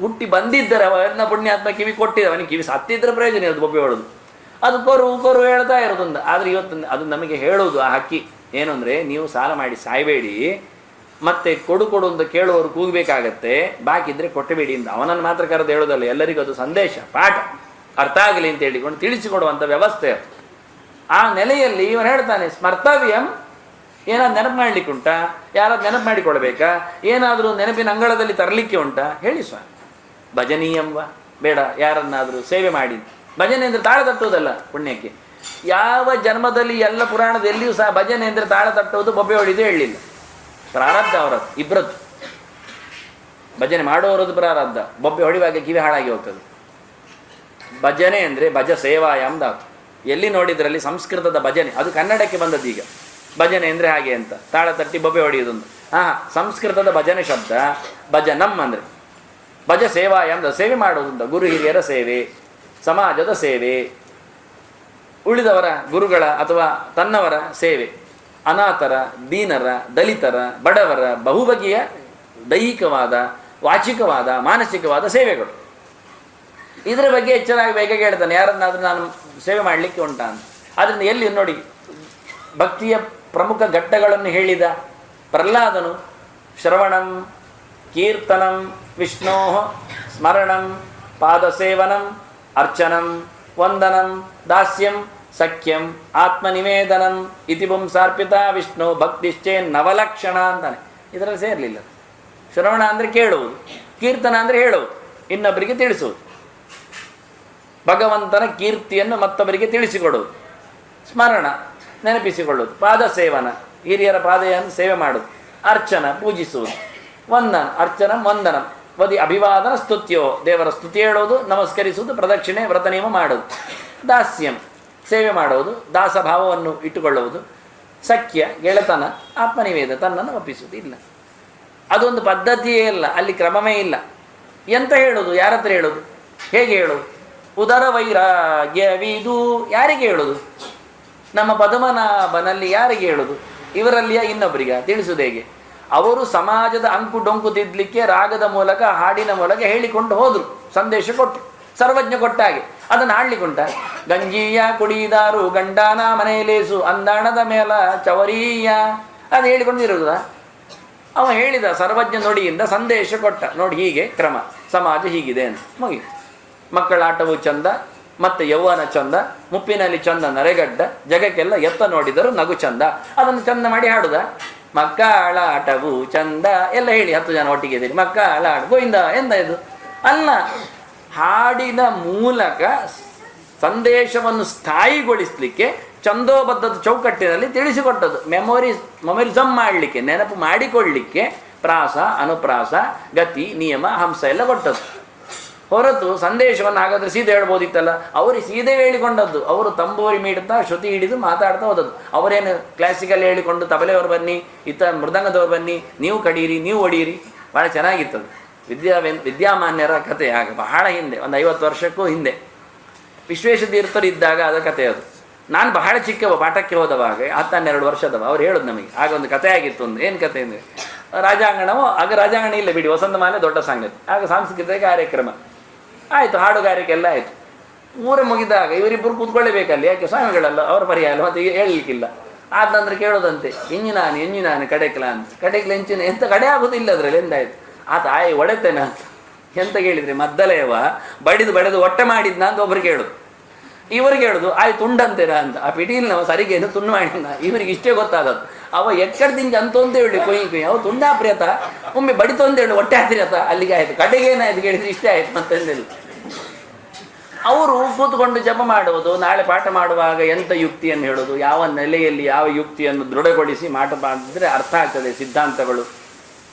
ಹುಟ್ಟಿ ಬಂದಿದ್ದರೆ ಅವನ ಪುಣ್ಯಾತ್ಮ ಕಿವಿ ಕೊಟ್ಟಿದ್ದ, ಅವನಿಗೆ ಕಿವಿ ಸತ್ತಿದ್ರೆ ಪ್ರಯೋಜನ ಇರೋದು, ಬೊಬ್ಬೆ ಹೊಡೋದು, ಅದು ಕೊರು ಕೊರು ಹೇಳ್ತಾ ಇರೋದೊಂದು. ಆದರೆ ಇವತ್ತು ಅದು ನಮಗೆ ಹೇಳೋದು ಆ ಹಕ್ಕಿ ಏನು ಅಂದರೆ, ನೀವು ಸಾಲ ಮಾಡಿ ಸಾಯಬೇಡಿ, ಮತ್ತೆ ಕೊಡು ಕೊಡು ಅಂತ ಕೇಳುವವರು ಕೂಗಬೇಕಾಗತ್ತೆ, ಬಾಕಿ ಇದ್ದರೆ ಕೊಟ್ಟಬೇಡಿ ಅಂತ ಅವನನ್ನು ಮಾತ್ರ ಕರೆದು ಹೇಳೋದಲ್ಲ, ಎಲ್ಲರಿಗೂ ಅದು ಸಂದೇಶ, ಪಾಠ ಅರ್ಥ ಆಗಲಿ ಅಂತ ಹೇಳಿಕೊಂಡು ತಿಳಿಸಿಕೊಡುವಂಥ ವ್ಯವಸ್ಥೆ. ಆ ನೆಲೆಯಲ್ಲಿ ಇವನು ಹೇಳ್ತಾನೆ, ಸ್ಮರ್ತವ್ಯಂ, ಏನಾದ್ರು ನೆನಪು ಮಾಡಲಿಕ್ಕೆ ಉಂಟಾ, ಯಾರಾದ್ರು ನೆನಪು ಮಾಡಿಕೊಳ್ಬೇಕಾ, ಏನಾದರೂ ನೆನಪಿನ ಅಂಗಳದಲ್ಲಿ ತರಲಿಕ್ಕೆ ಉಂಟಾ ಹೇಳಿ ಸ್ವಾಮಿ. ಭಜನೀಯಂವ, ಬೇಡ ಯಾರನ್ನಾದರೂ ಸೇವೆ ಮಾಡಿ. ಭಜನೆ ಅಂದರೆ ತಾಳ ತಟ್ಟುವುದಲ್ಲ ಪುಣ್ಯಕ್ಕೆ. ಯಾವ ಜನ್ಮದಲ್ಲಿ ಎಲ್ಲ ಪುರಾಣದ ಎಲ್ಲಿಯೂ ಸಹ ಭಜನೆ ಅಂದರೆ ತಾಳ ತಟ್ಟುವುದು, ಬೊಬ್ಬೆ ಹೊಡಿದು ಹೇಳಲಿಲ್ಲ. ಪ್ರಾರಬ್ಧ ಅವರದ್ದು ಇಬ್ಬರದ್ದು, ಭಜನೆ ಮಾಡುವವರದ್ದು ಪ್ರಾರಬ್ಧ, ಬೊಬ್ಬೆ ಹೊಡಿವಾಗ ಕಿವಿ ಹಾಳಾಗಿ ಹೋಗ್ತದೆ. ಭಜನೆ ಅಂದರೆ ಭಜ ಸೇವಾಯಾಮ್ ಧಾತು. ಎಲ್ಲಿ ನೋಡಿದ್ರಲ್ಲಿ ಸಂಸ್ಕೃತದ ಭಜನೆ, ಅದು ಕನ್ನಡಕ್ಕೆ ಬಂದದ್ದು ಈಗ. ಭಜನೆ ಅಂದರೆ ಹಾಗೆ ಅಂತ ತಾಳ ತಟ್ಟಿ ಬೊಬ್ಬೆ ಹೊಡೆಯೋದೊಂದು. ಸಂಸ್ಕೃತದ ಭಜನೆ ಶಬ್ದ ಭಜನಂ ಅಂದರೆ ಭಜ ಸೇವಾಯಾಮ್, ಸೇವೆ ಮಾಡೋದಂತ. ಗುರು ಹಿರಿಯರ ಸೇವೆ, ಸಮಾಜದ ಸೇವೆ, ಉಳಿದವರ ಗುರುಗಳ ಅಥವಾ ತನ್ನವರ ಸೇವೆ, ಅನಾಥರ, ದೀನರ, ದಲಿತರ, ಬಡವರ ಬಹುಬಗೆಯ ದೈಹಿಕವಾದ, ವಾಚಿಕವಾದ, ಮಾನಸಿಕವಾದ ಸೇವೆಗಳು. ಇದರ ಬಗ್ಗೆ ಎಚ್ಚರಾಗಬೇಕಾಗಿ ಹೇಳ್ತಾನೆ, ಯಾರನ್ನಾದರೂ ನಾನು ಸೇವೆ ಮಾಡಲಿಕ್ಕೆ ಉಂಟಾ ಅಂತ. ಆದ್ದರಿಂದ ಎಲ್ಲಿ ನೋಡಿ, ಭಕ್ತಿಯ ಪ್ರಮುಖ ಘಟ್ಟಗಳನ್ನು ಹೇಳಿದ ಪ್ರಹ್ಲಾದನು ಶ್ರವಣಂ, ಕೀರ್ತನಂ, ವಿಷ್ಣೋ ಸ್ಮರಣಂ, ಪಾದಸೇವನಂ, ಅರ್ಚನಂ, ವಂದನಂ, ದಾಸ್ಯಂ, ಸಖ್ಯಂ, ಆತ್ಮನಿವೇದನಂ ಇತಿ ಪುಂಸಾರ್ಪಿತ ವಿಷ್ಣು ಭಕ್ತಿಶ್ಚೇ ನವಲಕ್ಷಣ ಅಂತಾನೆ. ಇದರಲ್ಲಿ ಸೇರಲಿಲ್ಲ. ಶ್ರವಣ ಅಂದರೆ ಕೇಳುವುದು, ಕೀರ್ತನ ಅಂದರೆ ಹೇಳುವುದು, ಇನ್ನೊಬ್ಬರಿಗೆ ತಿಳಿಸುವುದು, ಭಗವಂತನ ಕೀರ್ತಿಯನ್ನು ಮತ್ತೊಬ್ಬರಿಗೆ ತಿಳಿಸಿಕೊಡುವುದು, ಸ್ಮರಣ ನೆನಪಿಸಿಕೊಳ್ಳುವುದು, ಪಾದ ಸೇವನ ಹಿರಿಯರ ಪಾದೆಯನ್ನು ಸೇವೆ ಮಾಡುವುದು, ಅರ್ಚನ ಪೂಜಿಸುವುದು, ವಂದನ ಅರ್ಚನ ವಂದನ ವದಿ ಅಭಿವಾದನ ಸ್ತುತ್ಯೋ ದೇವರ ಸ್ತುತಿ ಹೇಳೋದು, ನಮಸ್ಕರಿಸುವುದು, ಪ್ರದಕ್ಷಿಣೆ ವ್ರತ ನಿಯಮ ಮಾಡೋದು, ದಾಸ್ಯಂ ಸೇವೆ ಮಾಡುವುದು, ದಾಸಭಾವವನ್ನು ಇಟ್ಟುಕೊಳ್ಳುವುದು, ಸಖ್ಯ ಗೆಳೆತನ, ಆತ್ಮನಿವೇದ ತನ್ನನ್ನು ಒಪ್ಪಿಸುವುದು. ಇಲ್ಲ, ಅದೊಂದು ಪದ್ಧತಿಯೇ ಇಲ್ಲ, ಅಲ್ಲಿ ಕ್ರಮವೇ ಇಲ್ಲ. ಎಂತ ಹೇಳೋದು, ಯಾರ ಹತ್ರ ಹೇಳೋದು, ಹೇಗೆ ಹೇಳೋದು? ಉದರ ವೈರಾಗ್ಯವಿದು ಯಾರಿಗೆ ಹೇಳೋದು? ನಮ್ಮ ಪದ್ಮನಾಭನಲ್ಲಿ ಯಾರಿಗೆ ಹೇಳೋದು? ಇವರಲ್ಲಿಯ ಇನ್ನೊಬ್ಬರಿಗ ತಿಳಿಸುವುದು ಹೇಗೆ? ಅವರು ಸಮಾಜದ ಅಂಕು ಡೊಂಕು ತಿದ್ದಲಿಕ್ಕೆ ರಾಗದ ಮೂಲಕ, ಹಾಡಿನ ಮೂಲಕ ಹೇಳಿಕೊಂಡು ಹೋದರು, ಸಂದೇಶ ಕೊಟ್ಟರು, ಸರ್ವಜ್ಞ ಕೊಟ್ಟ ಹಾಗೆ. ಅದನ್ನು ಹಾಡ್ಲಿಕ್ಕುಂಟ. ಗಂಜೀಯ ಕುಡಿದಾರು ಗಂಡಾನ ಮನೆಯಲೇಸು ಅಂದಾಣದ ಮೇಲ ಚವರೀಯ ಅದು ಹೇಳಿಕೊಂಡಿರುವುದ. ಅವ ಹೇಳಿದ ಸರ್ವಜ್ಞ ನುಡಿಯಿಂದ ಸಂದೇಶ ಕೊಟ್ಟ, ನೋಡಿ ಹೀಗೆ ಕ್ರಮ, ಸಮಾಜ ಹೀಗಿದೆ ಅಂತ ಮುಗೀತು. ಮಕ್ಕಳ ಆಟವು ಚಂದ, ಮತ್ತು ಯೌವನ ಚಂದ, ಮುಪ್ಪಿನಲ್ಲಿ ಚಂದ ನರೆಗಡ್ಡ, ಜಗಕ್ಕೆಲ್ಲ ಎತ್ತ ನೋಡಿದರು ನಗು ಚಂದ. ಅದನ್ನು ಚಂದ ಮಾಡಿ ಹಾಡುದ. ಮಕ್ಕಳ ಆಟವು ಚಂದ ಎಲ್ಲ ಹೇಳಿ 10 ಜನ ಒಟ್ಟಿಗೆ ಇದ್ದೀರಿ, ಮಕ್ಕಳ ಆಟ ಗೋವಿಂದ ಎಂದ ಇದು ಅಲ್ಲ. ಹಾಡಿನ ಮೂಲಕ ಸಂದೇಶವನ್ನು ಸ್ಥಾಯಿಗೊಳಿಸಲಿಕ್ಕೆ ಚಂದೋಬದ್ಧದ ಚೌಕಟ್ಟಿನಲ್ಲಿ ತಿಳಿಸಿಕೊಟ್ಟದ್ದು. ಮೆಮೊರಿಸಮ್ ಮಾಡಲಿಕ್ಕೆ, ನೆನಪು ಮಾಡಿಕೊಳ್ಳಲಿಕ್ಕೆ ಪ್ರಾಸ, ಅನುಪ್ರಾಸ, ಗತಿ, ನಿಯಮ, ಹಂಸ ಎಲ್ಲ ಕೊಟ್ಟದ್ದು. ಹೊರತು ಸಂದೇಶವನ್ನು ಹಾಗಾದರೆ ಸೀದೆ ಹೇಳ್ಬೋದಿತ್ತಲ್ಲ. ಅವರು ಸೀದೆ ಹೇಳಿಕೊಂಡದ್ದು. ಅವರು ತಂಬೂರಿ ಮೀಡ್ತಾ ಶ್ರುತಿ ಹಿಡಿದು ಮಾತಾಡ್ತಾ ಹೋದದ್ದು. ಅವರೇನು ಕ್ಲಾಸಿಕಲ್ ಹೇಳಿಕೊಂಡು ತಬಲೆಯವರು ಬನ್ನಿ, ಮೃದಂಗದವ್ರು ಬನ್ನಿ, ನೀವು ಕಡೀರಿ, ನೀವು ಹೊಡೀರಿ, ಭಾಳ ಚೆನ್ನಾಗಿತ್ತದು. ವಿದ್ಯಾಮಾನ್ಯರ ಕಥೆ ಆಗ ಬಹಳ ಹಿಂದೆ, ಒಂದು 50 ವರ್ಷಕ್ಕೂ ಹಿಂದೆ ವಿಶ್ವೇಶತೀರ್ಥರು ಇದ್ದಾಗ ಅದ ಕಥೆ ಅದು. ನಾನು ಬಹಳ ಚಿಕ್ಕವ, ಪಾಠಕ್ಕೆ ಹೋದವಾಗ 10-12 ವರ್ಷದವ. ಅವ್ರು ಹೇಳೋದು ನಮಗೆ ಆಗ ಒಂದು ಕಥೆ ಆಗಿತ್ತು. ಒಂದು ಏನು ಕಥೆ ಅಂದರೆ, ರಾಜಾಂಗಣವು ಆಗ ರಾಜಾಂಗಣ ಇಲ್ಲ ಬಿಡಿ, ವಸಂತಮಾಲೆ ದೊಡ್ಡ ಸಂಗತಿ. ಆಗ ಸಾಂಸ್ಕೃತಿಕ ಕಾರ್ಯಕ್ರಮ ಆಯಿತು, ಹಾಡುಗಾರಿಕೆ ಎಲ್ಲ ಆಯಿತು. ಮೂರೇ ಮುಗಿದಾಗ ಇವರಿಬ್ಬರು ಕೂತ್ಕೊಳ್ಳೇಬೇಕಲ್ಲಿ, ಯಾಕೆ ಸ್ವಾಮಿಗಳಲ್ಲ, ಅವ್ರ ಪರಿಹಾರ ಮತ್ತೆ ಹೇಳಲಿಕ್ಕಿಲ್ಲ. ಆದ ನಂತರ ಕೇಳೋದಂತೆ, ಎಂಜಿನಾನೆ ಕಡೆಕ್ಲ ಅಂತ. ಕಡೆಕ್ಲ ಎಂಚಿನ ಎಂತ ಕಡೆ ಆಗೋದಿಲ್ಲ ಅದರಲ್ಲಿ ಎಂದಾಯ್ತು. ಆತ ಒಡೆತೇನೆ ಅಂತ ಎಂತ ಕೇಳಿದರೆ, ಮದ್ದಲೆಯವ ಬಡಿದು ಹೊಟ್ಟೆ ಮಾಡಿದ್ನ ಅಂತ ಒಬ್ರಿಗೆ ಹೇಳೋದು. ಇವ್ರಿಗೆ ಹೇಳೋದು ತುಂಡಂತೇನ ಅಂತ. ಆ ಪಿಟೀಲ್ ನಾವು ಸರಿಗೇನು ತುಂಡು ಮಾಡಿದ್ನ. ಇವರಿಗೆ ಇಷ್ಟೇ ಗೊತ್ತಾದದ್ದು. ಅವ ಎಕ್ಕಡ್ದಿಂಗೆ ಅಂತ ಹೇಳಿ ಕೊಯ್ ಅವ ತುಂಡಾಪ್ರಿಯತ ಒಮ್ಮೆ ಬಡಿತು ಅಂತ ಹೇಳಿ ಹೊಟ್ಟೆ ಹಾತಿರತ ಅಲ್ಲಿಗೆ ಆಯಿತು. ಕಡೆಗೇನಾಯ್ತು ಕೇಳಿದ್ರೆ ಇಷ್ಟೇ ಆಯ್ತು ಅಂತಂದೇಳಿ ಅವರು ಕೂತ್ಕೊಂಡು ಜಪ ಮಾಡುವುದು. ನಾಳೆ ಪಾಠ ಮಾಡುವಾಗ ಎಂಥ ಯುಕ್ತಿಯನ್ನು ಹೇಳೋದು, ಯಾವ ನೆಲೆಯಲ್ಲಿ ಯಾವ ಯುಕ್ತಿಯನ್ನು ದೃಢಗೊಳಿಸಿ ಮಾಟ ಮಾಡಿದ್ರೆ ಅರ್ಥ ಆಗ್ತದೆ, ಸಿದ್ಧಾಂತಗಳು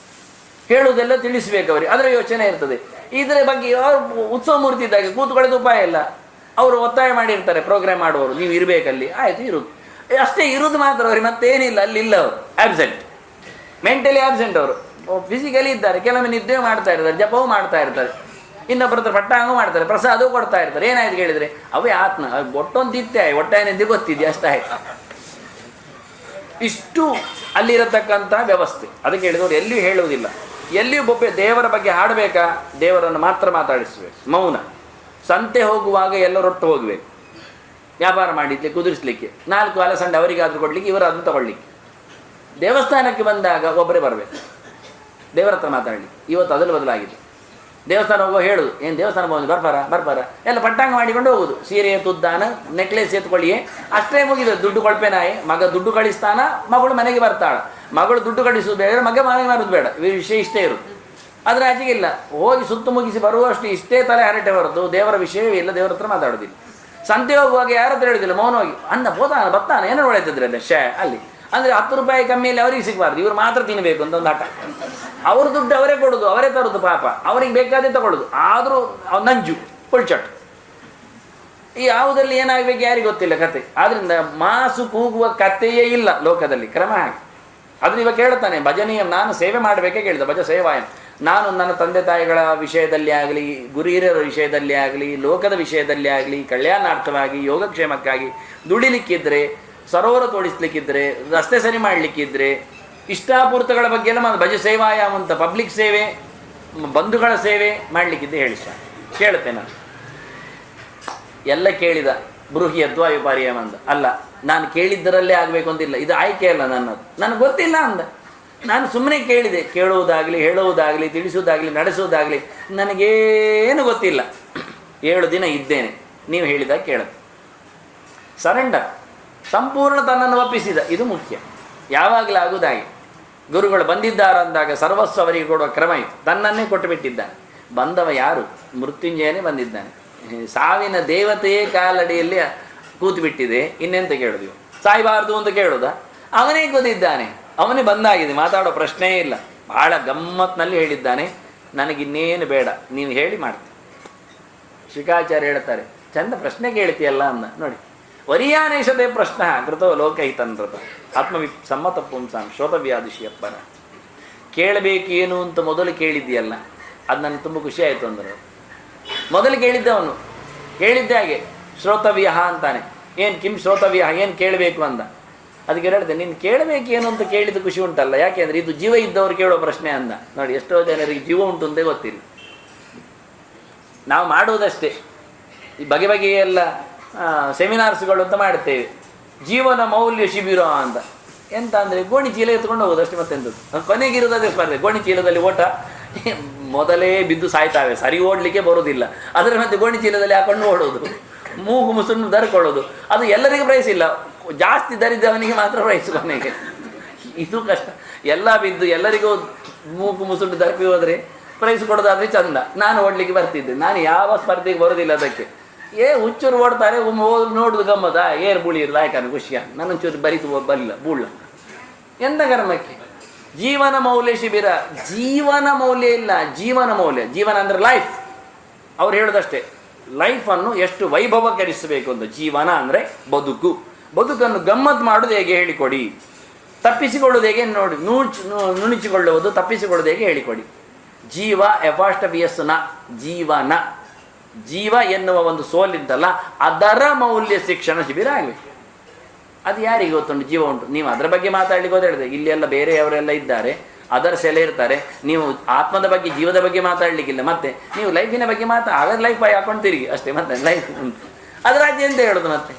ಹೇಳುವುದೆಲ್ಲ ತಿಳಿಸ್ಬೇಕು ಅವರಿಗೆ, ಅದರ ಯೋಚನೆ ಇರ್ತದೆ. ಇದರ ಬಗ್ಗೆ ಅವರು ಉತ್ಸವ ಮೂರ್ತಿ ಇದ್ದಾಗ ಕೂತ್ಕೊಳ್ಳೋದು ಉಪಾಯ ಇಲ್ಲ. ಅವರು ಒತ್ತಾಯ ಮಾಡಿರ್ತಾರೆ ಪ್ರೋಗ್ರಾಮ್ ಮಾಡುವವರು, ನೀವು ಇರಬೇಕಲ್ಲಿ, ಆಯಿತು ಇರೋದು ಅಷ್ಟೇ, ಇರೋದು ಮಾತ್ರ ಅವ್ರಿಗೆ ಮತ್ತೇನಿಲ್ಲ. ಅಲ್ಲಿಲ್ಲ ಅವರು ಆಬ್ಸೆಂಟ್, ಮೆಂಟಲಿ ಆಬ್ಸೆಂಟ್. ಅವರು ಫಿಸಿಕಲಿ ಇದ್ದಾರೆ, ಕೆಲವೊಮ್ಮೆ ನಿದ್ದೆ ಮಾಡ್ತಾ ಇರ್ತಾರೆ, ಜಪವೂ ಮಾಡ್ತಾ ಇರ್ತಾರೆ, ಇನ್ನೊಬ್ಬರ ಹತ್ರ ಪಟ್ಟಾಂಗೂ ಮಾಡ್ತಾರೆ, ಪ್ರಸಾದವೂ ಕೊಡ್ತಾ ಇರ್ತಾರೆ. ಏನಾಯ್ತು ಕೇಳಿದರೆ ಅವೇ ಆತ್ಮ ಒಟ್ಟೊಂದು ತಿತ್ತೆ ಒಟ್ಟಾಯನೆಂದು ಗೊತ್ತಿದೆ ಅಷ್ಟಾಯ್ತು. ಇಷ್ಟು ಅಲ್ಲಿರತಕ್ಕಂಥ ವ್ಯವಸ್ಥೆ. ಅದಕ್ಕೆ ಹೇಳಿದವರು ಎಲ್ಲಿಯೂ ಹೇಳುವುದಿಲ್ಲ, ಎಲ್ಲಿಯೂ ಬೊಬ್ಬೆ ದೇವರ ಬಗ್ಗೆ ಹಾಡಬೇಕಾ, ದೇವರನ್ನು ಮಾತ್ರ ಮಾತಾಡಿಸ್ಬೇಕು. ಮೌನ. ಸಂತೆ ಹೋಗುವಾಗ ಎಲ್ಲರೊಟ್ಟು ಹೋಗಬೇಕು, ವ್ಯಾಪಾರ ಮಾಡಲಿಕ್ಕೆ, ಕುದುರಿಸಲಿಕ್ಕೆ, 4 ಅಲಸಂಡೆ ಅವರಿಗಾದರೂ ಕೊಡಲಿಕ್ಕೆ, ಇವರಾದರೂ ತಗೊಳ್ಳಿಕ್ಕೆ. ದೇವಸ್ಥಾನಕ್ಕೆ ಬಂದಾಗ ಒಬ್ಬರೇ ಬರಬೇಕು, ದೇವರ ಹತ್ರ ಮಾತಾಡಲಿಕ್ಕೆ. ಇವತ್ತು ಅದನ್ನು ಬದಲಾಗಿದೆ. ದೇವಸ್ಥಾನ ಹೋಗೋ ಹೇಳೋದು, ಏನು ದೇವಸ್ಥಾನ ಹೋಗೋದು, ಬರ್ಬಾರ ಎಲ್ಲ ಪಟ್ಟಾಂಗ ಮಾಡಿಕೊಂಡು ಹೋಗೋದು. ಸೀರೆ ತುದ್ದಾನ, ನೆಕ್ಲೆಸ್ ಎತ್ಕೊಳ್ಳಿಯೇ, ಅಷ್ಟೇ ಮುಗಿದು. ದುಡ್ಡು ಕೊಳ್ಪೆ ನಾಯಿ, ಮಗ ದುಡ್ಡು ಕಳಿಸ್ತಾನ, ಮಗಳು ಮನೆಗೆ ಬರ್ತಾಳ. ಮಗಳು ದುಡ್ಡು ಕಳಿಸೋದು ಬೇಡ, ಮಗ ಮನೆಗೆ ಬರೋದು ಬೇಡ, ವಿಷಯ ಇಷ್ಟೇ ಇರೋದು. ಅದರ ಆಚೆಗಿಲ್ಲ. ಹೋಗಿ ಸುತ್ತು ಮುಗಿಸಿ ಬರುವಷ್ಟು ಇಷ್ಟೇ ತಲೆ ಹರಟೆ ಹೊರತು ದೇವರ ವಿಷಯವೇ ಇಲ್ಲ, ದೇವರ ಹತ್ರ ಮಾತಾಡೋದಿಲ್ಲ. ಸಂತೆ ಹೋಗುವಾಗ ಯಾರ ಹತ್ರ ಹೇಳೋದಿಲ್ಲ, ಮೌನವಾಗಿ ಅನ್ನ ಬತ್ತಾನ ಏನೋ ಒಳ್ಳೆದಿದ್ರಲ್ಲ ಅಲ್ಲಿ ಅಂದರೆ 10 ರೂಪಾಯಿ ಕಮ್ಮಿಯಲ್ಲಿ ಅವರಿಗೆ ಸಿಗಬಾರ್ದು, ಇವ್ರು ಮಾತ್ರ ತಿನ್ನಬೇಕು ಅಂತ ಒಂದು ಹಠ. ಅವ್ರ ದುಡ್ಡು ಅವರೇ ಕೊಡೋದು, ಅವರೇ ತರೋದು, ಪಾಪ ಅವ್ರಿಗೆ ಬೇಕಾದೇ ತಗೊಳ್ಳೋದು. ಆದರೂ ನಂಜು ಪುಳ್ಚಟ್. ಈ ಯಾವುದಲ್ಲಿ ಏನಾಗಬೇಕು ಯಾರಿಗೆ ಗೊತ್ತಿಲ್ಲ ಕತೆ. ಆದ್ದರಿಂದ ಮಾಸು ಕೂಗುವ ಕಥೆಯೇ ಇಲ್ಲ ಲೋಕದಲ್ಲಿ, ಕ್ರಮ ಹಾಗೆ. ಅದನ್ನ ಇವಾಗ ಕೇಳ್ತಾನೆ ಭಜನೀಯ, ನಾನು ಸೇವೆ ಮಾಡಬೇಕೇ ಕೇಳಿದ ಭಜ ಸೇವಾಯನ್. ನಾನು ನನ್ನ ತಂದೆ ತಾಯಿಗಳ ವಿಷಯದಲ್ಲಿ ಆಗಲಿ, ಗುರು ಹಿರಿಯರ ವಿಷಯದಲ್ಲಿ ಆಗಲಿ, ಲೋಕದ ವಿಷಯದಲ್ಲಿ ಆಗಲಿ, ಕಲ್ಯಾಣಾರ್ಥವಾಗಿ ಯೋಗಕ್ಷೇಮಕ್ಕಾಗಿ ದುಡಿಲಿಕ್ಕಿದ್ರೆ, ಸರೋವರ ತೋಡಿಸ್ಲಿಕ್ಕಿದ್ರೆ, ರಸ್ತೆ ಸರಿ ಮಾಡಲಿಕ್ಕಿದ್ರೆ, ಇಷ್ಟಾಪೂರ್ತಗಳ ಬಗ್ಗೆ ಎಲ್ಲ ಭಜ ಸೇವಾಯಾಮ್ ಅಂತ ಪಬ್ಲಿಕ್ ಸೇವೆ, ಬಂಧುಗಳ ಸೇವೆ ಮಾಡಲಿಕ್ಕಿದ್ದೆ ಹೇಳಿ ಸರ್. ಕೇಳುತ್ತೆ ನಾನು ಎಲ್ಲ ಕೇಳಿದ ಬೃಹಿ ಅದ್ವಾಯುಪಾರ್ಯಮ ಅಂದ. ಅಲ್ಲ, ನಾನು ಕೇಳಿದ್ದರಲ್ಲೇ ಆಗಬೇಕು ಅಂತಿಲ್ಲ, ಇದು ಆಯ್ಕೆ ಅಲ್ಲ ನನ್ನದು, ನನಗೆ ಗೊತ್ತಿಲ್ಲ ಅಂದ. ನಾನು ಸುಮ್ಮನೆ ಕೇಳಿದೆ, ಕೇಳುವುದಾಗಲಿ, ಹೇಳುವುದಾಗಲಿ, ತಿಳಿಸುವುದಾಗಲಿ, ನಡೆಸುವುದಾಗಲಿ ನನಗೇನು ಗೊತ್ತಿಲ್ಲ. 7 ದಿನ ಇದ್ದೇನೆ, ನೀವು ಹೇಳಿದಾಗ ಕೇಳುತ್ತೆ. ಸರೆಂಡರ್, ಸಂಪೂರ್ಣ ತನ್ನನ್ನು ಒಪ್ಪಿಸಿದ, ಇದು ಮುಖ್ಯ. ಯಾವಾಗಲೂ ಆಗುವುದಾಗಿ ಗುರುಗಳು ಬಂದಿದ್ದಾರಂದಾಗ ಸರ್ವಸ್ವ ಅವರಿಗೆ ಕೊಡುವ ಕ್ರಮ ಇತ್ತು. ತನ್ನನ್ನೇ ಕೊಟ್ಟು ಬಿಟ್ಟಿದ್ದಾನೆ. ಬಂದವ ಯಾರು? ಮೃತ್ಯುಂಜಯನೇ ಬಂದಿದ್ದಾನೆ. ಸಾವಿನ ದೇವತೆಯೇ ಕಾಲಡಿಯಲ್ಲಿ ಕೂತು ಬಿಟ್ಟಿದೆ, ಇನ್ನೆಂತ ಕೇಳೋದು? ಸಾಯಬಾರ್ದು ಅಂತ ಕೇಳೋದ? ಅವನೇ ಕೂತಿದ್ದಾನೆ, ಅವನೇ ಬಂದಾಗಿದೆ, ಮಾತಾಡೋ ಪ್ರಶ್ನೆಯೇ ಇಲ್ಲ. ಭಾಳ ಗಮ್ಮತ್ನಲ್ಲಿ ಹೇಳಿದ್ದಾನೆ, ನನಗಿನ್ನೇನು ಬೇಡ, ನೀವು ಹೇಳಿ ಮಾಡ್ತೀನಿ. ಶ್ರೀಕಾಚಾರ್ಯ ಹೇಳ್ತಾರೆ, ಚಂದ ಪ್ರಶ್ನೆ ಕೇಳ್ತೀಯಲ್ಲ ಅಂದ. ನೋಡಿ, ವರಿಯಾನೇಶದೇ ಪ್ರಶ್ನ ಕೃತೋ ಲೋಕಹಿತಂತ್ರತ ಆತ್ಮಸಮ್ಮತ ಪುಂಸಾಂ ಶ್ರೋತವ್ಯಾದಿಶಿಯಪ್ಪನ. ಕೇಳಬೇಕೇನು ಅಂತ ಮೊದಲು ಕೇಳಿದ್ದೀಯಲ್ಲ, ಅದು ನನಗೆ ತುಂಬ ಖುಷಿ ಆಯಿತು ಅಂದರು. ಮೊದಲು ಕೇಳಿದ್ದವನು ಹೇಳಿದ್ದೆ ಹಾಗೆ ಶ್ರೋತವ್ಯ ಅಂತಾನೆ. ಏನು ಕಿಂ ಶ್ರೋತವ್ಯ, ಏನು ಕೇಳಬೇಕು ಅಂದ. ಅದಕ್ಕೆ ಹೇಳ್ತೇನೆ, ನೀನು ಕೇಳಬೇಕೇನು ಅಂತ ಕೇಳಿದ್ದು ಖುಷಿ ಉಂಟಲ್ಲ, ಯಾಕೆಂದರೆ ಇದು ಜೀವ ಇದ್ದವ್ರು ಕೇಳೋ ಪ್ರಶ್ನೆ ಅಂದ. ನೋಡಿ, ಎಷ್ಟೋ ಜನರಿಗೆ ಜೀವ ಉಂಟು ಅಂತೇ ಗೊತ್ತಿಲ್ಲ. ನಾವು ಮಾಡುವುದಷ್ಟೇ, ಈ ಬಗೆ ಬಗೆಯ ಎಲ್ಲ ಸೆಮಿನಾರ್ಸ್ಗಳು ಅಂತ ಮಾಡ್ತೇವೆ. ಜೀವನ ಮೌಲ್ಯ ಶಿಬಿರ ಅಂತ. ಎಂತ ಅಂದರೆ ಗೋಣಿ ಚೀಲ ಎತ್ಕೊಂಡು ಹೋಗೋದು ಅಷ್ಟೇ, ಮತ್ತೆಂಥದ್ದು. ಕೊನೆಗಿರೋದೇ ಸ್ಪರ್ಧೆ. ಗೋಣಿ ಚೀಲದಲ್ಲಿ ಓಟ ಮೊದಲೇ ಬಿದ್ದು ಸಾಯ್ತಾವೆ, ಸರಿ ಓಡಲಿಕ್ಕೆ ಬರೋದಿಲ್ಲ. ಅದರ ಮತ್ತೆ ಗೋಣಿ ಚೀಲದಲ್ಲಿ ಹಾಕೊಂಡು ಓಡೋದು, ಮೂಗು ಮುಸುನ್ನು ಧರ್ಕೊಳ್ಳೋದು. ಅದು ಎಲ್ಲರಿಗೂ ಪ್ರೈಸ್ ಇಲ್ಲ, ಜಾಸ್ತಿ ಧರಿದ್ದವನಿಗೆ ಮಾತ್ರ ಪ್ರೈಸ್ ಕೊನೆಗೆ. ಇದು ಕಷ್ಟ. ಎಲ್ಲ ಬಿದ್ದು ಎಲ್ಲರಿಗೂ ಮೂಗು ಮುಸುಂಡು ಧರ್ಪಿ ಹೋದರೆ ಪ್ರೈಸ್ ಕೊಡೋದಾದ್ರೆ ಚಂದ. ನಾನು ಓಡಲಿಕ್ಕೆ ಬರ್ತಿದ್ದೆ. ನಾನು ಯಾವ ಸ್ಪರ್ಧೆಗೆ ಬರೋದಿಲ್ಲ ಅದಕ್ಕೆ. ಹುಚ್ಚೂರು ಓಡ್ತಾರೆ, ನೋಡುದು ಗಮ್ಮತ, ಏರ್ ಬುಳಿರು ಲಾಯ್ಕಾನ ಖುಷಿಯ. ನನ್ನೊಂಚೂರು ಬರಿತು ಬರಲಿಲ್ಲ ಬೂಳ್ಳ. ಎಂಥ ಕರ್ಮಕ್ಕೆ? ಜೀವನ ಮೌಲ್ಯ ಶಿಬಿರ. ಜೀವನ ಮೌಲ್ಯ ಇಲ್ಲ, ಜೀವನ ಮೌಲ್ಯ. ಜೀವನ ಅಂದರೆ ಲೈಫ್. ಅವ್ರು ಹೇಳೋದಷ್ಟೇ, ಲೈಫನ್ನು ಎಷ್ಟು ವೈಭವೀಕರಿಸಬೇಕು ಅಂತ. ಜೀವನ ಅಂದರೆ ಬದುಕು. ಬದುಕನ್ನು ಗಮ್ಮತ್ತು ಮಾಡೋದು ಹೇಗೆ ಹೇಳಿಕೊಡಿ. ತಪ್ಪಿಸಿಕೊಳ್ಳೋದು ಹೇಗೆ ನೋಡಿ, ನುಣುಚಿಕೊಳ್ಳುವುದು, ತಪ್ಪಿಸಿಕೊಳ್ಳೋದು ಹೇಗೆ ಹೇಳಿಕೊಡಿ. ಜೀವ ಎಫಾಸ್ಟಬಿಯಸ್ ನ ಜೀವನ. ಜೀವ ಎನ್ನುವ ಒಂದು ಸೋಲಿದ್ದಲ್ಲ, ಅದರ ಮೌಲ್ಯ ಶಿಕ್ಷಣ ಶಿಬಿರ ಆಗಬೇಕು. ಅದು ಯಾರಿಗೆ ಗೊತ್ತುಂಟು? ಜೀವ ಉಂಟು. ನೀವು ಅದರ ಬಗ್ಗೆ ಮಾತಾಡ್ಲಿಕ್ಕೆ ಹೋದ ಹೇಳಿದೆ, ಇಲ್ಲೆಲ್ಲ ಬೇರೆಯವರೆಲ್ಲ ಇದ್ದಾರೆ, ಅದರ ಸೆಲೆ ಇರ್ತಾರೆ. ನೀವು ಆತ್ಮದ ಬಗ್ಗೆ, ಜೀವದ ಬಗ್ಗೆ ಮಾತಾಡಲಿಕ್ಕಿಲ್ಲ. ಮತ್ತೆ ನೀವು ಲೈಫಿನ ಬಗ್ಗೆ ಹಾಗಾದ್ರೆ ಲೈಫ್ ಹಾಕೊಂಡು ತಿರುಗಿ ಅಷ್ಟೇ. ಮತ್ತೆ ಲೈಫ್ ಉಂಟು, ಅದರ ರಾಜ್ಯ ಅಂತ ಹೇಳೋದು. ಮತ್ತೆ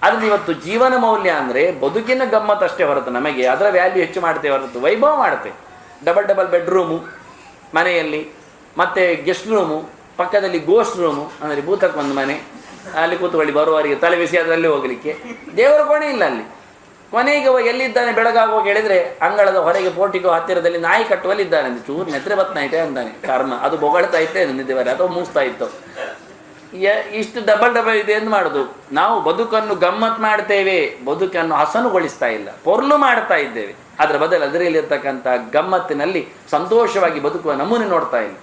ಅದ್ರಲ್ಲಿ ಇವತ್ತು ಜೀವನ ಮೌಲ್ಯ ಅಂದರೆ ಬದುಕಿನ ಗಮ್ಮತ್ತು ಅಷ್ಟೇ ಹೊರತು, ನಮಗೆ ಅದರ ವ್ಯಾಲ್ಯೂ ಹೆಚ್ಚು ಮಾಡ್ತೇವೆ ಹೊರತು ವೈಭವ ಮಾಡ್ತೇವೆ. ಡಬಲ್ ಬೆಡ್ರೂಮು ಮನೆಯಲ್ಲಿ, ಮತ್ತು ಗೆಸ್ಟ್ ರೂಮು, ಪಕ್ಕದಲ್ಲಿ ಗೋಸ್ಟ್ ರೂಮು ಅಂದರೆ ಭೂತಕ್ಕೆ ಒಂದು ಮನೆ, ಅಲ್ಲಿ ಕೂತ್ಕೊಳ್ಳಿ, ಬರುವವರಿಗೆ ತಲೆ ಬಿಸಿ ಅದರಲ್ಲಿ ಹೋಗಲಿಕ್ಕೆ. ದೇವರ ಕೋಣೆ ಇಲ್ಲ ಅಲ್ಲಿ. ಕೊನೆಗೆ ಎಲ್ಲಿದ್ದಾನೆ ಬೆಳಗಾಗುವಾಗ ಹೇಳಿದರೆ ಅಂಗಳದ ಹೊರಗೆ ಪೋರ್ಟಿಗೋ ಹತ್ತಿರದಲ್ಲಿ ನಾಯಿ ಕಟ್ಟುವಲ್ಲಿದ್ದಾನೆ. ಚೂರು ನೆತ್ರೆ ಬತ್ನಾಯ್ತೆ ಅಂತಾನೆ. ಕರ್ಮ ಅದು ಬೊಗಳ್ತಾ ಇತ್ತೆ ನಿದ್ದೆವರೆ ಅಥವಾ ಮೂಸ್ತಾ ಇತ್ತು. ಇಷ್ಟು ಡಬಲ್ ಇದೆ ಎಂದು ಮಾಡೋದು. ನಾವು ಬದುಕನ್ನು ಗಮ್ಮತ್ತು ಮಾಡ್ತೇವೆ, ಬದುಕನ್ನು ಹಸನುಗೊಳಿಸ್ತಾ ಇಲ್ಲ, ಪೊರ್ಲು ಮಾಡ್ತಾ ಇದ್ದೇವೆ. ಅದರ ಬದಲು ಅದರಲ್ಲಿರ್ತಕ್ಕಂಥ ಗಮ್ಮತ್ತಿನಲ್ಲಿ ಸಂತೋಷವಾಗಿ ಬದುಕುವ ನಮೂನೆ ನೋಡ್ತಾ ಇಲ್ಲ.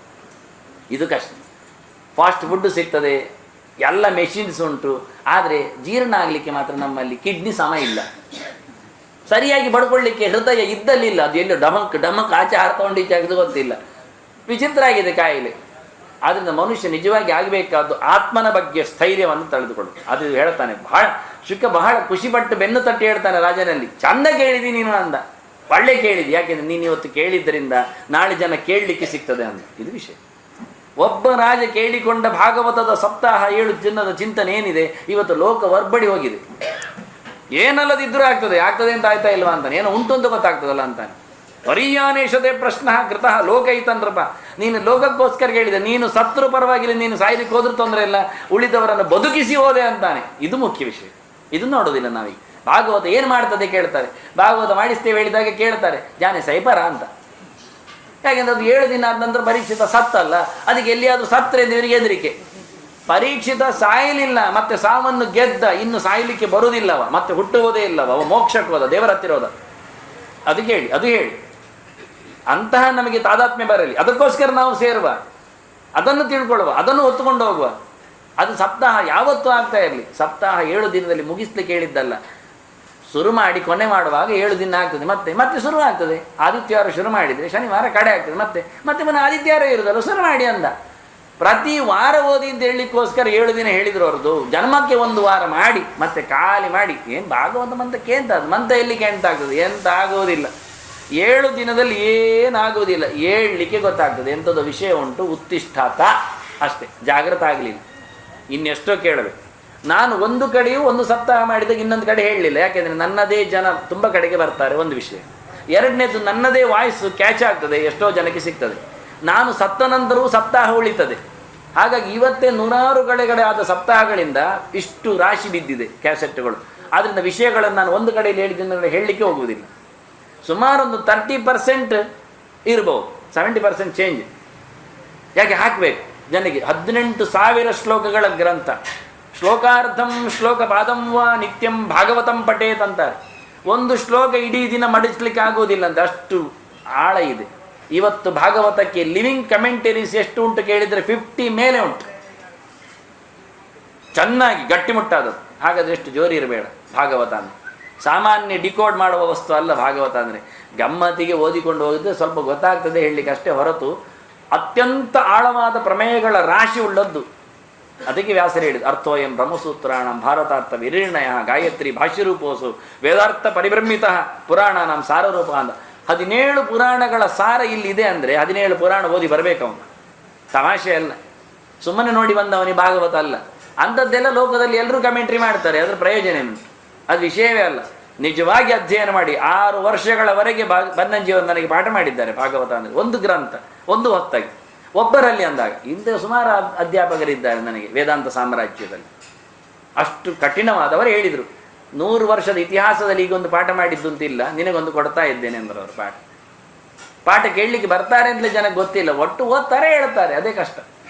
ಇದು ಕಷ್ಟ. ಫಾಸ್ಟ್ ಫುಡ್ ಸಿಗ್ತದೆ, ಎಲ್ಲ ಮೆಷಿನ್ಸ್ ಉಂಟು, ಆದರೆ ಜೀರ್ಣ ಆಗಲಿಕ್ಕೆ ಮಾತ್ರ ನಮ್ಮಲ್ಲಿ ಕಿಡ್ನಿ ಸಮ ಇಲ್ಲ. ಸರಿಯಾಗಿ ಬಡ್ಕೊಳ್ಳಿಕ್ಕೆ ಹೃದಯ ಇದ್ದಲ್ಲಿಲ್ಲ. ಅದು ಎಲ್ಲೋ ಡಮಕ್ ಆಚೆ ಹಾರ್ಕೊಂಡು ಈಚೆ ಆಗೋದು ಗೊತ್ತಿಲ್ಲ. ವಿಚಿತ್ರ ಆಗಿದೆ ಕಾಯಿಲೆ. ಆದ್ದರಿಂದ ಮನುಷ್ಯ ನಿಜವಾಗಿ ಆಗಬೇಕಾದ್ದು ಆತ್ಮನ ಬಗ್ಗೆ ಸ್ಥೈರ್ಯವನ್ನು ತಳೆದುಕೊಳ್ಳು. ಅದು ಹೇಳ್ತಾನೆ. ಬಹಳ ಖುಷಿಪಟ್ಟು ಬೆನ್ನು ತಟ್ಟಿ ಹೇಳ್ತಾನೆ ರಾಜನಲ್ಲಿ, ಚಂದ ಕೇಳಿದಿ ನೀನು ಅಂದ. ಒಳ್ಳೆ ಕೇಳಿದಿ, ಯಾಕೆಂದ್ರೆ ನೀನು ಇವತ್ತು ಕೇಳಿದ್ದರಿಂದ ನಾಳೆ ಜನ ಕೇಳಲಿಕ್ಕೆ ಸಿಗ್ತದೆ ಅಂದ. ಇದು ವಿಷಯ. ಒಬ್ಬ ರಾಜ ಕೇಳಿಕೊಂಡ ಭಾಗವತದ ಸಪ್ತಾಹ 7 ದಿನದ ಚಿಂತನೆ ಏನಿದೆ, ಇವತ್ತು ಲೋಕ ವರ್ಬಡಿ ಹೋಗಿದೆ. ಏನಲ್ಲದಿದ್ರೂ ಆಗ್ತದೆ ಅಂತ ಆಯ್ತಾ ಇಲ್ವಾ ಅಂತಾನೆ. ಏನೋ ಉಂಟು ಅಂತ ಗೊತ್ತಾಗ್ತದಲ್ಲ ಅಂತಾನೆ. ಪರಿಯಾನೇಶದೇ ಪ್ರಶ್ನ ಕೃತ ಲೋಕ ಐತಂದ್ರಪ್ಪ. ನೀನು ಲೋಕಕ್ಕೋಸ್ಕರ ಕೇಳಿದೆ, ನೀನು ಸತ್ರು ಪರವಾಗಿಲ್ಲ, ನೀನು ಸಾಯ್ಲಿಕ್ಕೆ ಹೋದ್ರೂ ತೊಂದರೆ ಇಲ್ಲ, ಉಳಿದವರನ್ನು ಬದುಕಿಸಿ ಹೋದೆ ಅಂತಾನೆ. ಇದು ಮುಖ್ಯ ವಿಷಯ. ಇದು ನೋಡೋದಿಲ್ಲ ನಾವೀಗ. ಭಾಗವತ ಏನು ಮಾಡ್ತದೆ ಕೇಳ್ತಾರೆ. ಭಾಗವತ ಮಾಡಿಸ್ತೇವೆ ಹೇಳಿದಾಗ ಕೇಳ್ತಾರೆ, ಜಾನೆ ಸೈಪರ ಅಂತ. ಯಾಕೆಂದ್ರೆ ಅದು 7 ದಿನ ಆದ ನಂತರ ಪರೀಕ್ಷಿತ ಸತ್ತಲ್ಲ, ಅದಕ್ಕೆ ಎಲ್ಲಿಯಾದರೂ ಸತ್ತರೆ ಇವರಿಗೆ ಹೆದರಿಕೆ. ಪರೀಕ್ಷಿತ ಸಾಯಲಿಲ್ಲ, ಮತ್ತೆ ಸಾವನ್ನು ಗೆದ್ದ, ಇನ್ನು ಸಾಯಲಿಕ್ಕೆ ಬರುವುದಿಲ್ಲವ, ಮತ್ತೆ ಹುಟ್ಟುವುದೇ ಇಲ್ಲವ, ಅವ ಮೋಕ್ಷಕ್ಕೆ ಹೋದ, ದೇವರ ಹತ್ತಿರ ಹೋದ. ಅದು ಹೇಳಿ ಅಂತಹ ನಮಗೆ ತಾದಾತ್ಮ್ಯ ಬರಲಿ. ಅದಕ್ಕೋಸ್ಕರ ನಾವು ಸೇರುವ, ಅದನ್ನು ತಿಳ್ಕೊಳ್ಳುವ, ಅದನ್ನು ಹೊತ್ತುಕೊಂಡು ಹೋಗುವ. ಅದು ಸಪ್ತಾಹ ಯಾವತ್ತೂ ಆಗ್ತಾ ಇರಲಿ. ಸಪ್ತಾಹ 7 ದಿನದಲ್ಲಿ ಮುಗಿಸ್ಲಿಕ್ಕೆ ಹೇಳಿದ್ದಲ್ಲ. ಶುರು ಮಾಡಿ ಕೊನೆ ಮಾಡುವಾಗ 7 ದಿನ ಆಗ್ತದೆ, ಮತ್ತೆ ಶುರು ಆಗ್ತದೆ. ಆದಿತ್ಯವಾರ ಶುರು ಮಾಡಿದರೆ ಶನಿವಾರ ಕಡೆ ಆಗ್ತದೆ, ಮತ್ತೆ ಮನೆ ಆದಿತ್ಯವಾರ ಇರುವುದಲ್ಲ, ಶುರು ಮಾಡಿ ಅಂದ. ಪ್ರತಿ ವಾರ ಓದಿ ಅಂತ ಹೇಳಲಿಕ್ಕೋಸ್ಕರ 7 ದಿನ ಹೇಳಿದ್ರು ಅವ್ರದ್ದು. ಜನ್ಮಕ್ಕೆ 1 ವಾರ ಮಾಡಿ ಮತ್ತೆ ಖಾಲಿ ಮಾಡಿ. ಏನು ಭಾಗವತ ಮಂತಕ್ಕೆ ಎಂತ ಅದು? ಮಂತ ಎಲ್ಲಿಗೆ ಎಂತ ಆಗ್ತದೆ? ಎಂತ ಆಗೋದಿಲ್ಲ. 7 ದಿನದಲ್ಲಿ ಏನಾಗೋದಿಲ್ಲ. ಹೇಳಲಿಕ್ಕೆ ಗೊತ್ತಾಗ್ತದೆ ಎಂಥದ್ದು ವಿಷಯ ಉಂಟು, ಉತ್ತಿಷ್ಠಾತ ಅಷ್ಟೇ. ಜಾಗ್ರತ ಆಗಲಿಲ್ಲ, ಇನ್ನೆಷ್ಟೋ ಕೇಳಬೇಕು. ನಾನು ಒಂದು ಕಡೆಯೂ ಒಂದು ಸಪ್ತಾಹ ಮಾಡಿದಾಗ ಇನ್ನೊಂದು ಕಡೆ ಹೇಳಲಿಲ್ಲ. ಯಾಕೆಂದರೆ ನನ್ನದೇ ಜನ ತುಂಬ ಕಡೆಗೆ ಬರ್ತಾರೆ, ಒಂದು ವಿಷಯ. ಎರಡನೇದು, ನನ್ನದೇ ವಾಯ್ಸು ಕ್ಯಾಚ್ ಆಗ್ತದೆ, ಎಷ್ಟೋ ಜನಕ್ಕೆ ಸಿಗ್ತದೆ. ನಾನು ಸತ್ತ ನಂತರವೂ ಸಪ್ತಾಹ ಉಳಿತದೆ. ಹಾಗಾಗಿ ಇವತ್ತೇ 100 ಕಡೆಗಡೆ ಆದ ಸಪ್ತಾಹಗಳಿಂದ ಇಷ್ಟು ರಾಶಿ ಬಿದ್ದಿದೆ ಕ್ಯಾಸೆಟ್ಗಳು. ಆದ್ದರಿಂದ ವಿಷಯಗಳನ್ನು ನಾನು ಒಂದು ಕಡೆಯಲ್ಲಿ ಹೇಳಿದ್ದನ್ನು ಹೇಳಲಿಕ್ಕೆ ಹೋಗುವುದಿಲ್ಲ. ಸುಮಾರೊಂದು 30% ಇರ್ಬೋದು, 70% ಚೇಂಜ್. ಯಾಕೆ ಹಾಕಬೇಕು ಜನರಿಗೆ? 18,000 ಶ್ಲೋಕಗಳ ಗ್ರಂಥ. ಶ್ಲೋಕಾರ್ಧಂ ಶ್ಲೋಕ ಪಾದಂ ವಾ ನಿತ್ಯಂ ಭಾಗವತಂ ಪಠೇತ್ ಅಂತಾರೆ. ಒಂದು ಶ್ಲೋಕ ಇಡೀ ದಿನ ಮಡಿಸ್ಲಿಕ್ಕೆ ಆಗೋದಿಲ್ಲ ಅಂತ, ಅಷ್ಟು ಆಳ ಇದೆ. ಇವತ್ತು ಭಾಗವತಕ್ಕೆ ಲಿವಿಂಗ್ ಕಮೆಂಟರೀಸ್ ಎಷ್ಟು ಉಂಟು ಕೇಳಿದರೆ 50 ಮೇಲೆ ಉಂಟು. ಚೆನ್ನಾಗಿ ಗಟ್ಟಿಮುಟ್ಟಾದದ್ದು. ಹಾಗಾದರೆ ಎಷ್ಟು ಜೋರಿ ಇರಬೇಡ ಭಾಗವತ ಅಂದರೆ. ಸಾಮಾನ್ಯ ಡಿಕೋಡ್ ಮಾಡುವ ವಸ್ತು ಅಲ್ಲ ಭಾಗವತ ಅಂದರೆ. ಗಮ್ಮತ್ತಿಗೆ ಓದಿಕೊಂಡು ಹೋಗಿದ್ರೆ ಸ್ವಲ್ಪ ಗೊತ್ತಾಗ್ತದೆ ಹೇಳಲಿಕ್ಕೆ ಅಷ್ಟೇ ಹೊರತು ಅತ್ಯಂತ ಆಳವಾದ ಪ್ರಮೇಯಗಳ ರಾಶಿ ಉಳ್ಳದ್ದು. ಅದಕ್ಕೆ ವ್ಯಾಸರು ಹೇಳಿದ, ಅರ್ಥೋಯಂ ಬ್ರಹ್ಮಸೂತ್ರಾಣಂ ಭಾರತಾರ್ಥ ವಿನಿರ್ಣಯ ಗಾಯತ್ರಿ ಭಾಷ್ಯರೂಪೋಸು ವೇದಾರ್ಥ ಪರಿಭ್ರಮಿತ ಪುರಾಣ ನಮ್ಮ ಸಾರರೂಪ ಅಂತ. 17 ಪುರಾಣಗಳ ಸಾರ ಇಲ್ಲಿದೆ ಅಂದರೆ 17 ಪುರಾಣ ಓದಿ ಬರಬೇಕು ಅವನು. ತಮಾಷೆ ಅಲ್ಲ, ಸುಮ್ಮನೆ ನೋಡಿ ಬಂದವನಿಗೆ ಭಾಗವತ ಅಲ್ಲ. ಅಂಥದ್ದೆಲ್ಲ ಲೋಕದಲ್ಲಿ ಎಲ್ಲರೂ ಕಮೆಂಟ್ರಿ ಮಾಡ್ತಾರೆ, ಅದರ ಪ್ರಯೋಜನ ಏನು? ಅದು ವಿಷಯವೇ ಅಲ್ಲ. ನಿಜವಾಗಿ ಅಧ್ಯಯನ ಮಾಡಿ 6 ವರ್ಷಗಳವರೆಗೆ ಬನ್ನಂಜಿಯವರು ನನಗೆ ಪಾಠ ಮಾಡಿದ್ದಾರೆ ಭಾಗವತ ಅಂದರೆ, ಒಂದು ಗ್ರಂಥ, ಒಂದು ಹೊತ್ತಾಗಿ ಒಬ್ಬರಲ್ಲಿ ಅಂದಾಗ. ಇಂಥ ಸುಮಾರು ಅಧ್ಯಾಪಕರಿದ್ದಾರೆ ನನಗೆ ವೇದಾಂತ ಸಾಮ್ರಾಜ್ಯದಲ್ಲಿ. ಅಷ್ಟು ಕಠಿಣವಾದವರು ಹೇಳಿದರು, 100 ವರ್ಷದ ಇತಿಹಾಸದಲ್ಲಿ ಈಗೊಂದು ಪಾಠ ಮಾಡಿದ್ದು ಅಂತಿಲ್ಲ, ನಿನಗೊಂದು ಕೊಡ್ತಾ ಇದ್ದೇನೆ ಅಂದರು ಅವರು. ಪಾಠ ಕೇಳಲಿಕ್ಕೆ ಬರ್ತಾರೆ ಅಂತಲೇ ಜನಕ್ಕೆ ಗೊತ್ತಿಲ್ಲ, ಒಟ್ಟು ಓದ್ತಾರೆ ಹೇಳ್ತಾರೆ, ಅದೇ ಕಷ್ಟ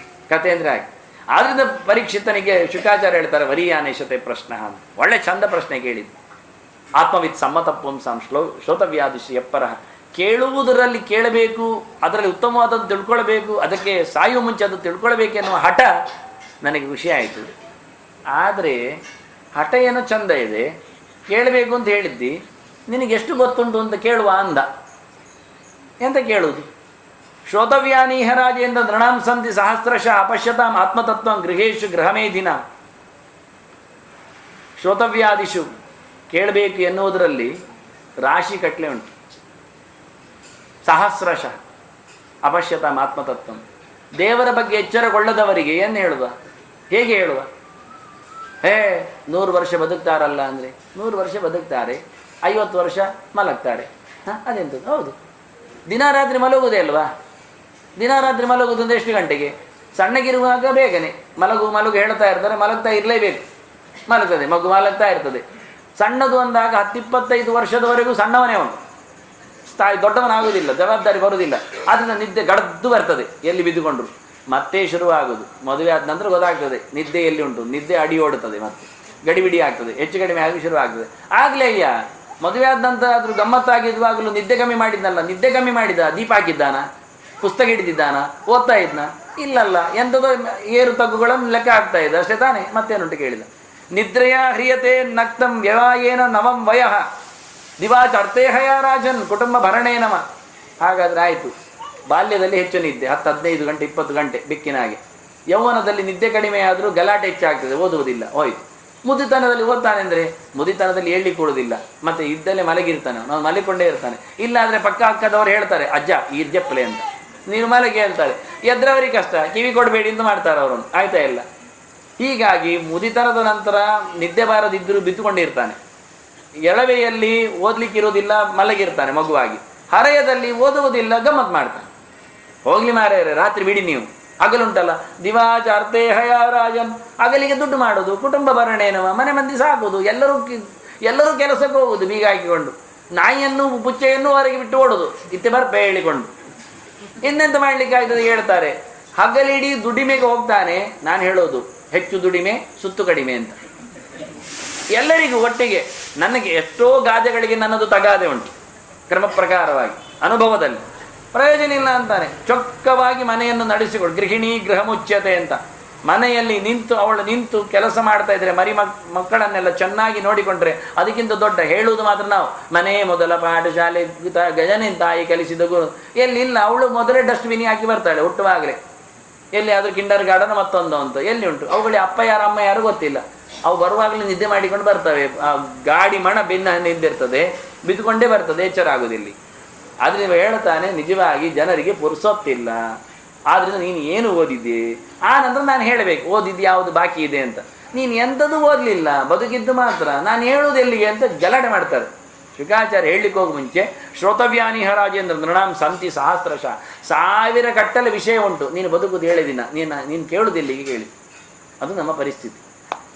ಕತೆ ಅಂದರೆ ಹಾಗೆ. ಆದ್ದರಿಂದ ಪರೀಕ್ಷಿತನಿಗೆ ಶುಕಾಚಾರ್ಯ ಹೇಳ್ತಾರೆ ವರೀಯಾನೇಶತೆ ಪ್ರಶ್ನ ಅಂತ. ಒಳ್ಳೆ ಚಂದ ಪ್ರಶ್ನೆ ಕೇಳಿದ್ದು. ಆತ್ಮವಿತ್ ಸಮ್ಮತ ಪುಂಸಾಂ ಶ್ರೋತವ್ಯಾದಿಶಿ ಎಪ್ಪರ. ಕೇಳುವುದರಲ್ಲಿ ಕೇಳಬೇಕು, ಅದರಲ್ಲಿ ಉತ್ತಮವಾದದ್ದು ತಿಳ್ಕೊಳ್ಬೇಕು, ಅದಕ್ಕೆ ಸಾಯುವ ಮುಂಚೆ ಅದು ತಿಳ್ಕೊಳ್ಬೇಕೆನ್ನುವ ಹಠ ನನಗೆ ಖುಷಿ ಆಯಿತು. ಆದರೆ ಹಠ ಏನೋ ಚಂದ ಇದೆ, ಕೇಳಬೇಕು ಅಂತ ಹೇಳಿದ್ದಿ, ನಿನಗೆಷ್ಟು ಗೊತ್ತುಂಟು ಅಂತ ಕೇಳುವ ಅಂದ. ಎಂತ ಕೇಳುವುದು? ಶ್ರೋತವ್ಯಾನೀಹ ರಾಜೇಂದ್ರ ನೃಣಾಂ ಸಂತಿ ಸಹಸ್ರಶಃ ಅಪಶ್ಯತಾಂ ಆತ್ಮತತ್ವಂ ಗೃಹೇಶು ಗೃಹಮೇಧಿನ. ಶ್ರೋತವ್ಯಾದಿಷು ಕೇಳಬೇಕು ಎನ್ನುವುದರಲ್ಲಿ ರಾಶಿ ಕಟ್ಲೆ ಉಂಟು. ಸಹಸ್ರಶಃ ಅಪಶ್ಯತಾಂ ಆತ್ಮತತ್ವಂ. ದೇವರ ಬಗ್ಗೆ ಎಚ್ಚರಗೊಳ್ಳದವರಿಗೆ ಏನು ಹೇಳುವ? ಹೇಗೆ ಹೇಳುವ? 100 ವರ್ಷ ಬದುಕ್ತಾರಲ್ಲ ಅಂದರೆ 100 ವರ್ಷ ಬದುಕ್ತಾರೆ, 50 ವರ್ಷ ಮಲಗ್ತಾರೆ. ಅದೆಂಥದ್ದು? ಹೌದು, ದಿನ ರಾತ್ರಿ ಮಲಗುವುದೇ ಅಲ್ವಾ? ದಿನ ರಾತ್ರಿ ಮಲಗುವುದು ಅಂದರೆ ಎಷ್ಟು ಗಂಟೆಗೆ? ಸಣ್ಣಗಿರುವಾಗ ಬೇಗನೆ ಮಲಗು ಹೇಳ್ತಾ ಇರ್ತಾರೆ, ಮಲಗ್ತಾ ಇರಲೇಬೇಕು, ಮಲಗ್ತದೆ, ಮಗು ಮಲಗ್ತಾ ಇರ್ತದೆ. ಸಣ್ಣದು ಅಂದಾಗ 10-25 ವರ್ಷದವರೆಗೂ ಸಣ್ಣವನೇ ಅವನು, ದೊಡ್ಡವನಾಗುವುದಿಲ್ಲ, ಜವಾಬ್ದಾರಿ ಬರುವುದಿಲ್ಲ. ಆದ್ದರಿಂದ ನಿದ್ದೆ ಗಡದ್ದು ಬರ್ತದೆ ಎಲ್ಲಿ ಬಿದ್ದುಕೊಂಡ್ರು. ಮತ್ತೆ ಶುರುವಾಗುವುದು. ಮದುವೆ ಆದ ನಂತರ ಗೊತ್ತಾಗ್ತದೆ ನಿದ್ದೆ ಎಲ್ಲಿ ಉಂಟು. ನಿದ್ದೆ ಅಡಿ ಓಡುತ್ತದೆ, ಮತ್ತೆ ಗಡಿಬಿಡಿ ಆಗ್ತದೆ, ಹೆಚ್ಚು ಕಡಿಮೆ ಆಗಿ ಶುರು ಆಗ್ತದೆ. ಆಗಲೇ ಅಯ್ಯ ಮದುವೆ ಆದ ನಂತರ ಆದರೂ ಗಮ್ಮತ್ತಾಗಿರುವಾಗಲೂ ನಿದ್ದೆ ಕಮ್ಮಿ ಮಾಡಿದ್ನಲ್ಲ, ನಿದ್ದೆ ಕಮ್ಮಿ ಮಾಡಿದ, ದೀಪ ಹಾಕಿದ್ದಾನ, ಪುಸ್ತಕ ಹಿಡಿದಿದ್ದಾನ, ಓದ್ತಾ ಇದ್ನ? ಇಲ್ಲಲ್ಲ, ಎಂಥದೋ ಏರು ತಗ್ಗುಗಳನ್ನು ಲೆಕ್ಕ ಆಗ್ತಾ ಇದೆ ಅಷ್ಟೇ ತಾನೇ, ಮತ್ತೇನುಂಟು ಕೇಳಿದ. ನಿದ್ರೆಯ ಹ್ರಿಯತೆ ನಕ್ತಂ ವ್ಯವಾಯೇನ ನವಂ ವಯಃ ದಿವಾಚ ಅರ್ಥೇಹಯ ರಾಜನ್ ಕುಟುಂಬ ಭರಣೇ ನಮ. ಹಾಗಾದರೆ ಆಯಿತು, ಬಾಲ್ಯದಲ್ಲಿ ಹೆಚ್ಚು ನಿದ್ದೆ 10-15 ಗಂಟೆ 20 ಗಂಟೆ ಬೆಕ್ಕಿನ ಹಾಗೆ. ಯೌವನದಲ್ಲಿ ನಿದ್ದೆ ಕಡಿಮೆ ಆದರೂ ಗಲಾಟೆ ಹೆಚ್ಚಾಗ್ತದೆ, ಓದುವುದಿಲ್ಲ, ಹೋಯ್ತು. ಮುದಿತನದಲ್ಲಿ ಓದ್ತಾನೆ ಅಂದರೆ ಮುದಿತನದಲ್ಲಿ ಹೇಳಿ ಕೊಡುವುದಿಲ್ಲ, ಮತ್ತು ಇದ್ದಲ್ಲೇ ಮಲಗಿರ್ತಾನೆ, ನಾವು ಮಲಗಿಕೊಂಡೇ ಇರ್ತಾನೆ. ಇಲ್ಲಾದರೆ ಪಕ್ಕ ಅಕ್ಕದವರು ಹೇಳ್ತಾರೆ ಅಜ್ಜ ಈರ್ಜಪ್ಪಲೆ ಅಂತ, ನೀನು ಮಲಗಿ ಹೇಳ್ತಾರೆ. ಎದ್ರವರಿಗೆ ಕಷ್ಟ, ಕಿವಿ ಕೊಡಬೇಡಿ ಅಂತ ಮಾಡ್ತಾರೆ ಅವರನ್ನು, ಆಯ್ತಾ ಇಲ್ಲ. ಹೀಗಾಗಿ ಮುದಿತನದ ನಂತರ ನಿದ್ದೆ ಬಾರದಿದ್ದರೂ ಬಿದ್ದುಕೊಂಡಿರ್ತಾನೆ. ಎಳವೆಯಲ್ಲಿ ಓದಲಿಕ್ಕಿರೋದಿಲ್ಲ, ಮಲಗಿರ್ತಾನೆ ಮಗುವಾಗಿ. ಹರೆಯದಲ್ಲಿ ಓದುವುದಿಲ್ಲ, ಗಮ್ಮತ್ ಮಾಡ್ತಾನೆ. ಹೋಗ್ಲಿ ಮಾರೇರೆ, ರಾತ್ರಿ ಬಿಡಿ ನೀವು. ಹಗಲುಂಟಲ್ಲ, ದಿವಾಚ ಅರ್ಥೇಹಯ ರಾಜನ್, ಹಗಲಿಗೆ ದುಡ್ಡು ಮಾಡೋದು, ಕುಟುಂಬ ಭರಣೇನವ, ಮನೆ ಮಂದಿ ಸಾಕೋದು, ಎಲ್ಲರೂ ಕೆಲಸಕ್ಕೆ ಹೋಗುದು ಬೀಗ ಹಾಕಿಕೊಂಡು, ನಾಯಿಯನ್ನು ಪುಚ್ಚೆಯನ್ನು ಹೊರಗೆ ಬಿಟ್ಟು ಓಡೋದು, ಇತ್ತೆ ಬರ್ಪೆ ಹೇಳಿಕೊಂಡು. ಇನ್ನೆಂತ ಮಾಡಲಿಕ್ಕೆ ಆಗ್ತದೆ ಹೇಳ್ತಾರೆ. ಹಗಲಿಡೀ ದುಡಿಮೆಗೆ ಹೋಗ್ತಾನೆ. ನಾನು ಹೇಳೋದು ಹೆಚ್ಚು ದುಡಿಮೆ ಸುತ್ತು ಕಡಿಮೆ ಅಂತ. ಎಲ್ಲರಿಗೂ ಒಟ್ಟಿಗೆ. ನನಗೆ ಎಷ್ಟೋ ಗಾದೆಗಳಿಗೆ ನನ್ನದು ತಗಾದೆ ಉಂಟು, ಕ್ರಮ ಪ್ರಕಾರವಾಗಿ ಅನುಭವದಲ್ಲಿ. ಪ್ರಯೋಜನ ಇಲ್ಲ ಅಂತಾನೆ. ಚೊಕ್ಕವಾಗಿ ಮನೆಯನ್ನು ನಡೆಸಿಕೊಂಡು, ಗೃಹಿಣಿ ಗೃಹ ಮುಚ್ಯತೆ ಅಂತ, ಮನೆಯಲ್ಲಿ ಅವಳು ನಿಂತು ಕೆಲಸ ಮಾಡ್ತಾ ಇದ್ರೆ, ಮಕ್ಕಳನ್ನೆಲ್ಲ ಚೆನ್ನಾಗಿ ನೋಡಿಕೊಂಡ್ರೆ ಅದಕ್ಕಿಂತ ದೊಡ್ಡ ಹೇಳುವುದು ಮಾತ್ರ ನಾವು. ಮನೆ ಮೊದಲ ಪಾಠಶಾಲೆ, ಗಜನಿನ್ ತಾಯಿ ಕಲಿಸಿದ ಗುರು. ಎಲ್ಲಿಲ್ಲ, ಅವಳು ಮೊದಲೇ ಡಸ್ಟ್ಬಿನ್ ಹಾಕಿ ಬರ್ತಾಳೆ ಹುಟ್ಟುವಾಗಲೇ. ಎಲ್ಲಿ ಆದರೂ ಕಿಂಡರ್ ಗಾರ್ಡನ್ ಮತ್ತೊಂದು ಅಂತ ಎಲ್ಲಿ ಉಂಟು. ಅವುಗಳಿಗೆ ಅಪ್ಪ ಯಾರು ಅಮ್ಮ ಯಾರು ಗೊತ್ತಿಲ್ಲ. ಅವು ಬರುವಾಗಲೇ ನಿದ್ದೆ ಮಾಡಿಕೊಂಡು ಬರ್ತವೆ. ಗಾಡಿ ಮಣ ಬೆನ್ನ ನಿಂದಿರ್ತದೆ, ಬಿದ್ದುಕೊಂಡೇ ಬರ್ತದೆ, ಎಚ್ಚರ ಆಗೋದಿಲ್ಲಿ. ಆದರೆ ನೀವು ಹೇಳ್ತಾನೆ, ನಿಜವಾಗಿ ಜನರಿಗೆ ಪುರ್ಸೊತ್ತಿಲ್ಲ. ಆದ್ದರಿಂದ ನೀನು ಏನು ಓದಿದ್ದೆ? ಆ ನಂತರ ನಾನು ಹೇಳಬೇಕು ಓದಿದ್ದು ಯಾವುದು ಬಾಕಿ ಇದೆ ಅಂತ. ನೀನು ಎಂಥದ್ದು ಓದಲಿಲ್ಲ, ಬದುಕಿದ್ದು ಮಾತ್ರ. ನಾನು ಹೇಳುವುದು ಎಲ್ಲಿಗೆ ಅಂತ ಗಲಾಟೆ ಮಾಡ್ತಾರೆ. ಶುಕಾಚಾರ್ಯ ಹೇಳಲಿಕ್ಕೆ ಹೋಗು ಮುಂಚೆ ಶ್ರೋತವ್ಯಾನಿಹ ರಾಜೇಂದ್ರ ನೃಣಾಂ ಸಂತಿ ಸಹಸ್ರಶಃ, 1000 ಕಟ್ಟಲೆ ವಿಷಯ ಉಂಟು. ನೀನು ಬದುಕುದು ಹೇಳಿದಿನ, ನೀನು ಕೇಳುವುದಿಲ್ಲಿಗೆ ಕೇಳಿ. ಅದು ನಮ್ಮ ಪರಿಸ್ಥಿತಿ.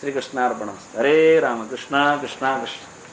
ಶ್ರೀಕೃಷ್ಣಾರ್ಪಣ. ಹರೇ ರಾಮ. ಕೃಷ್ಣ ಕೃಷ್ಣ ಕೃಷ್ಣ.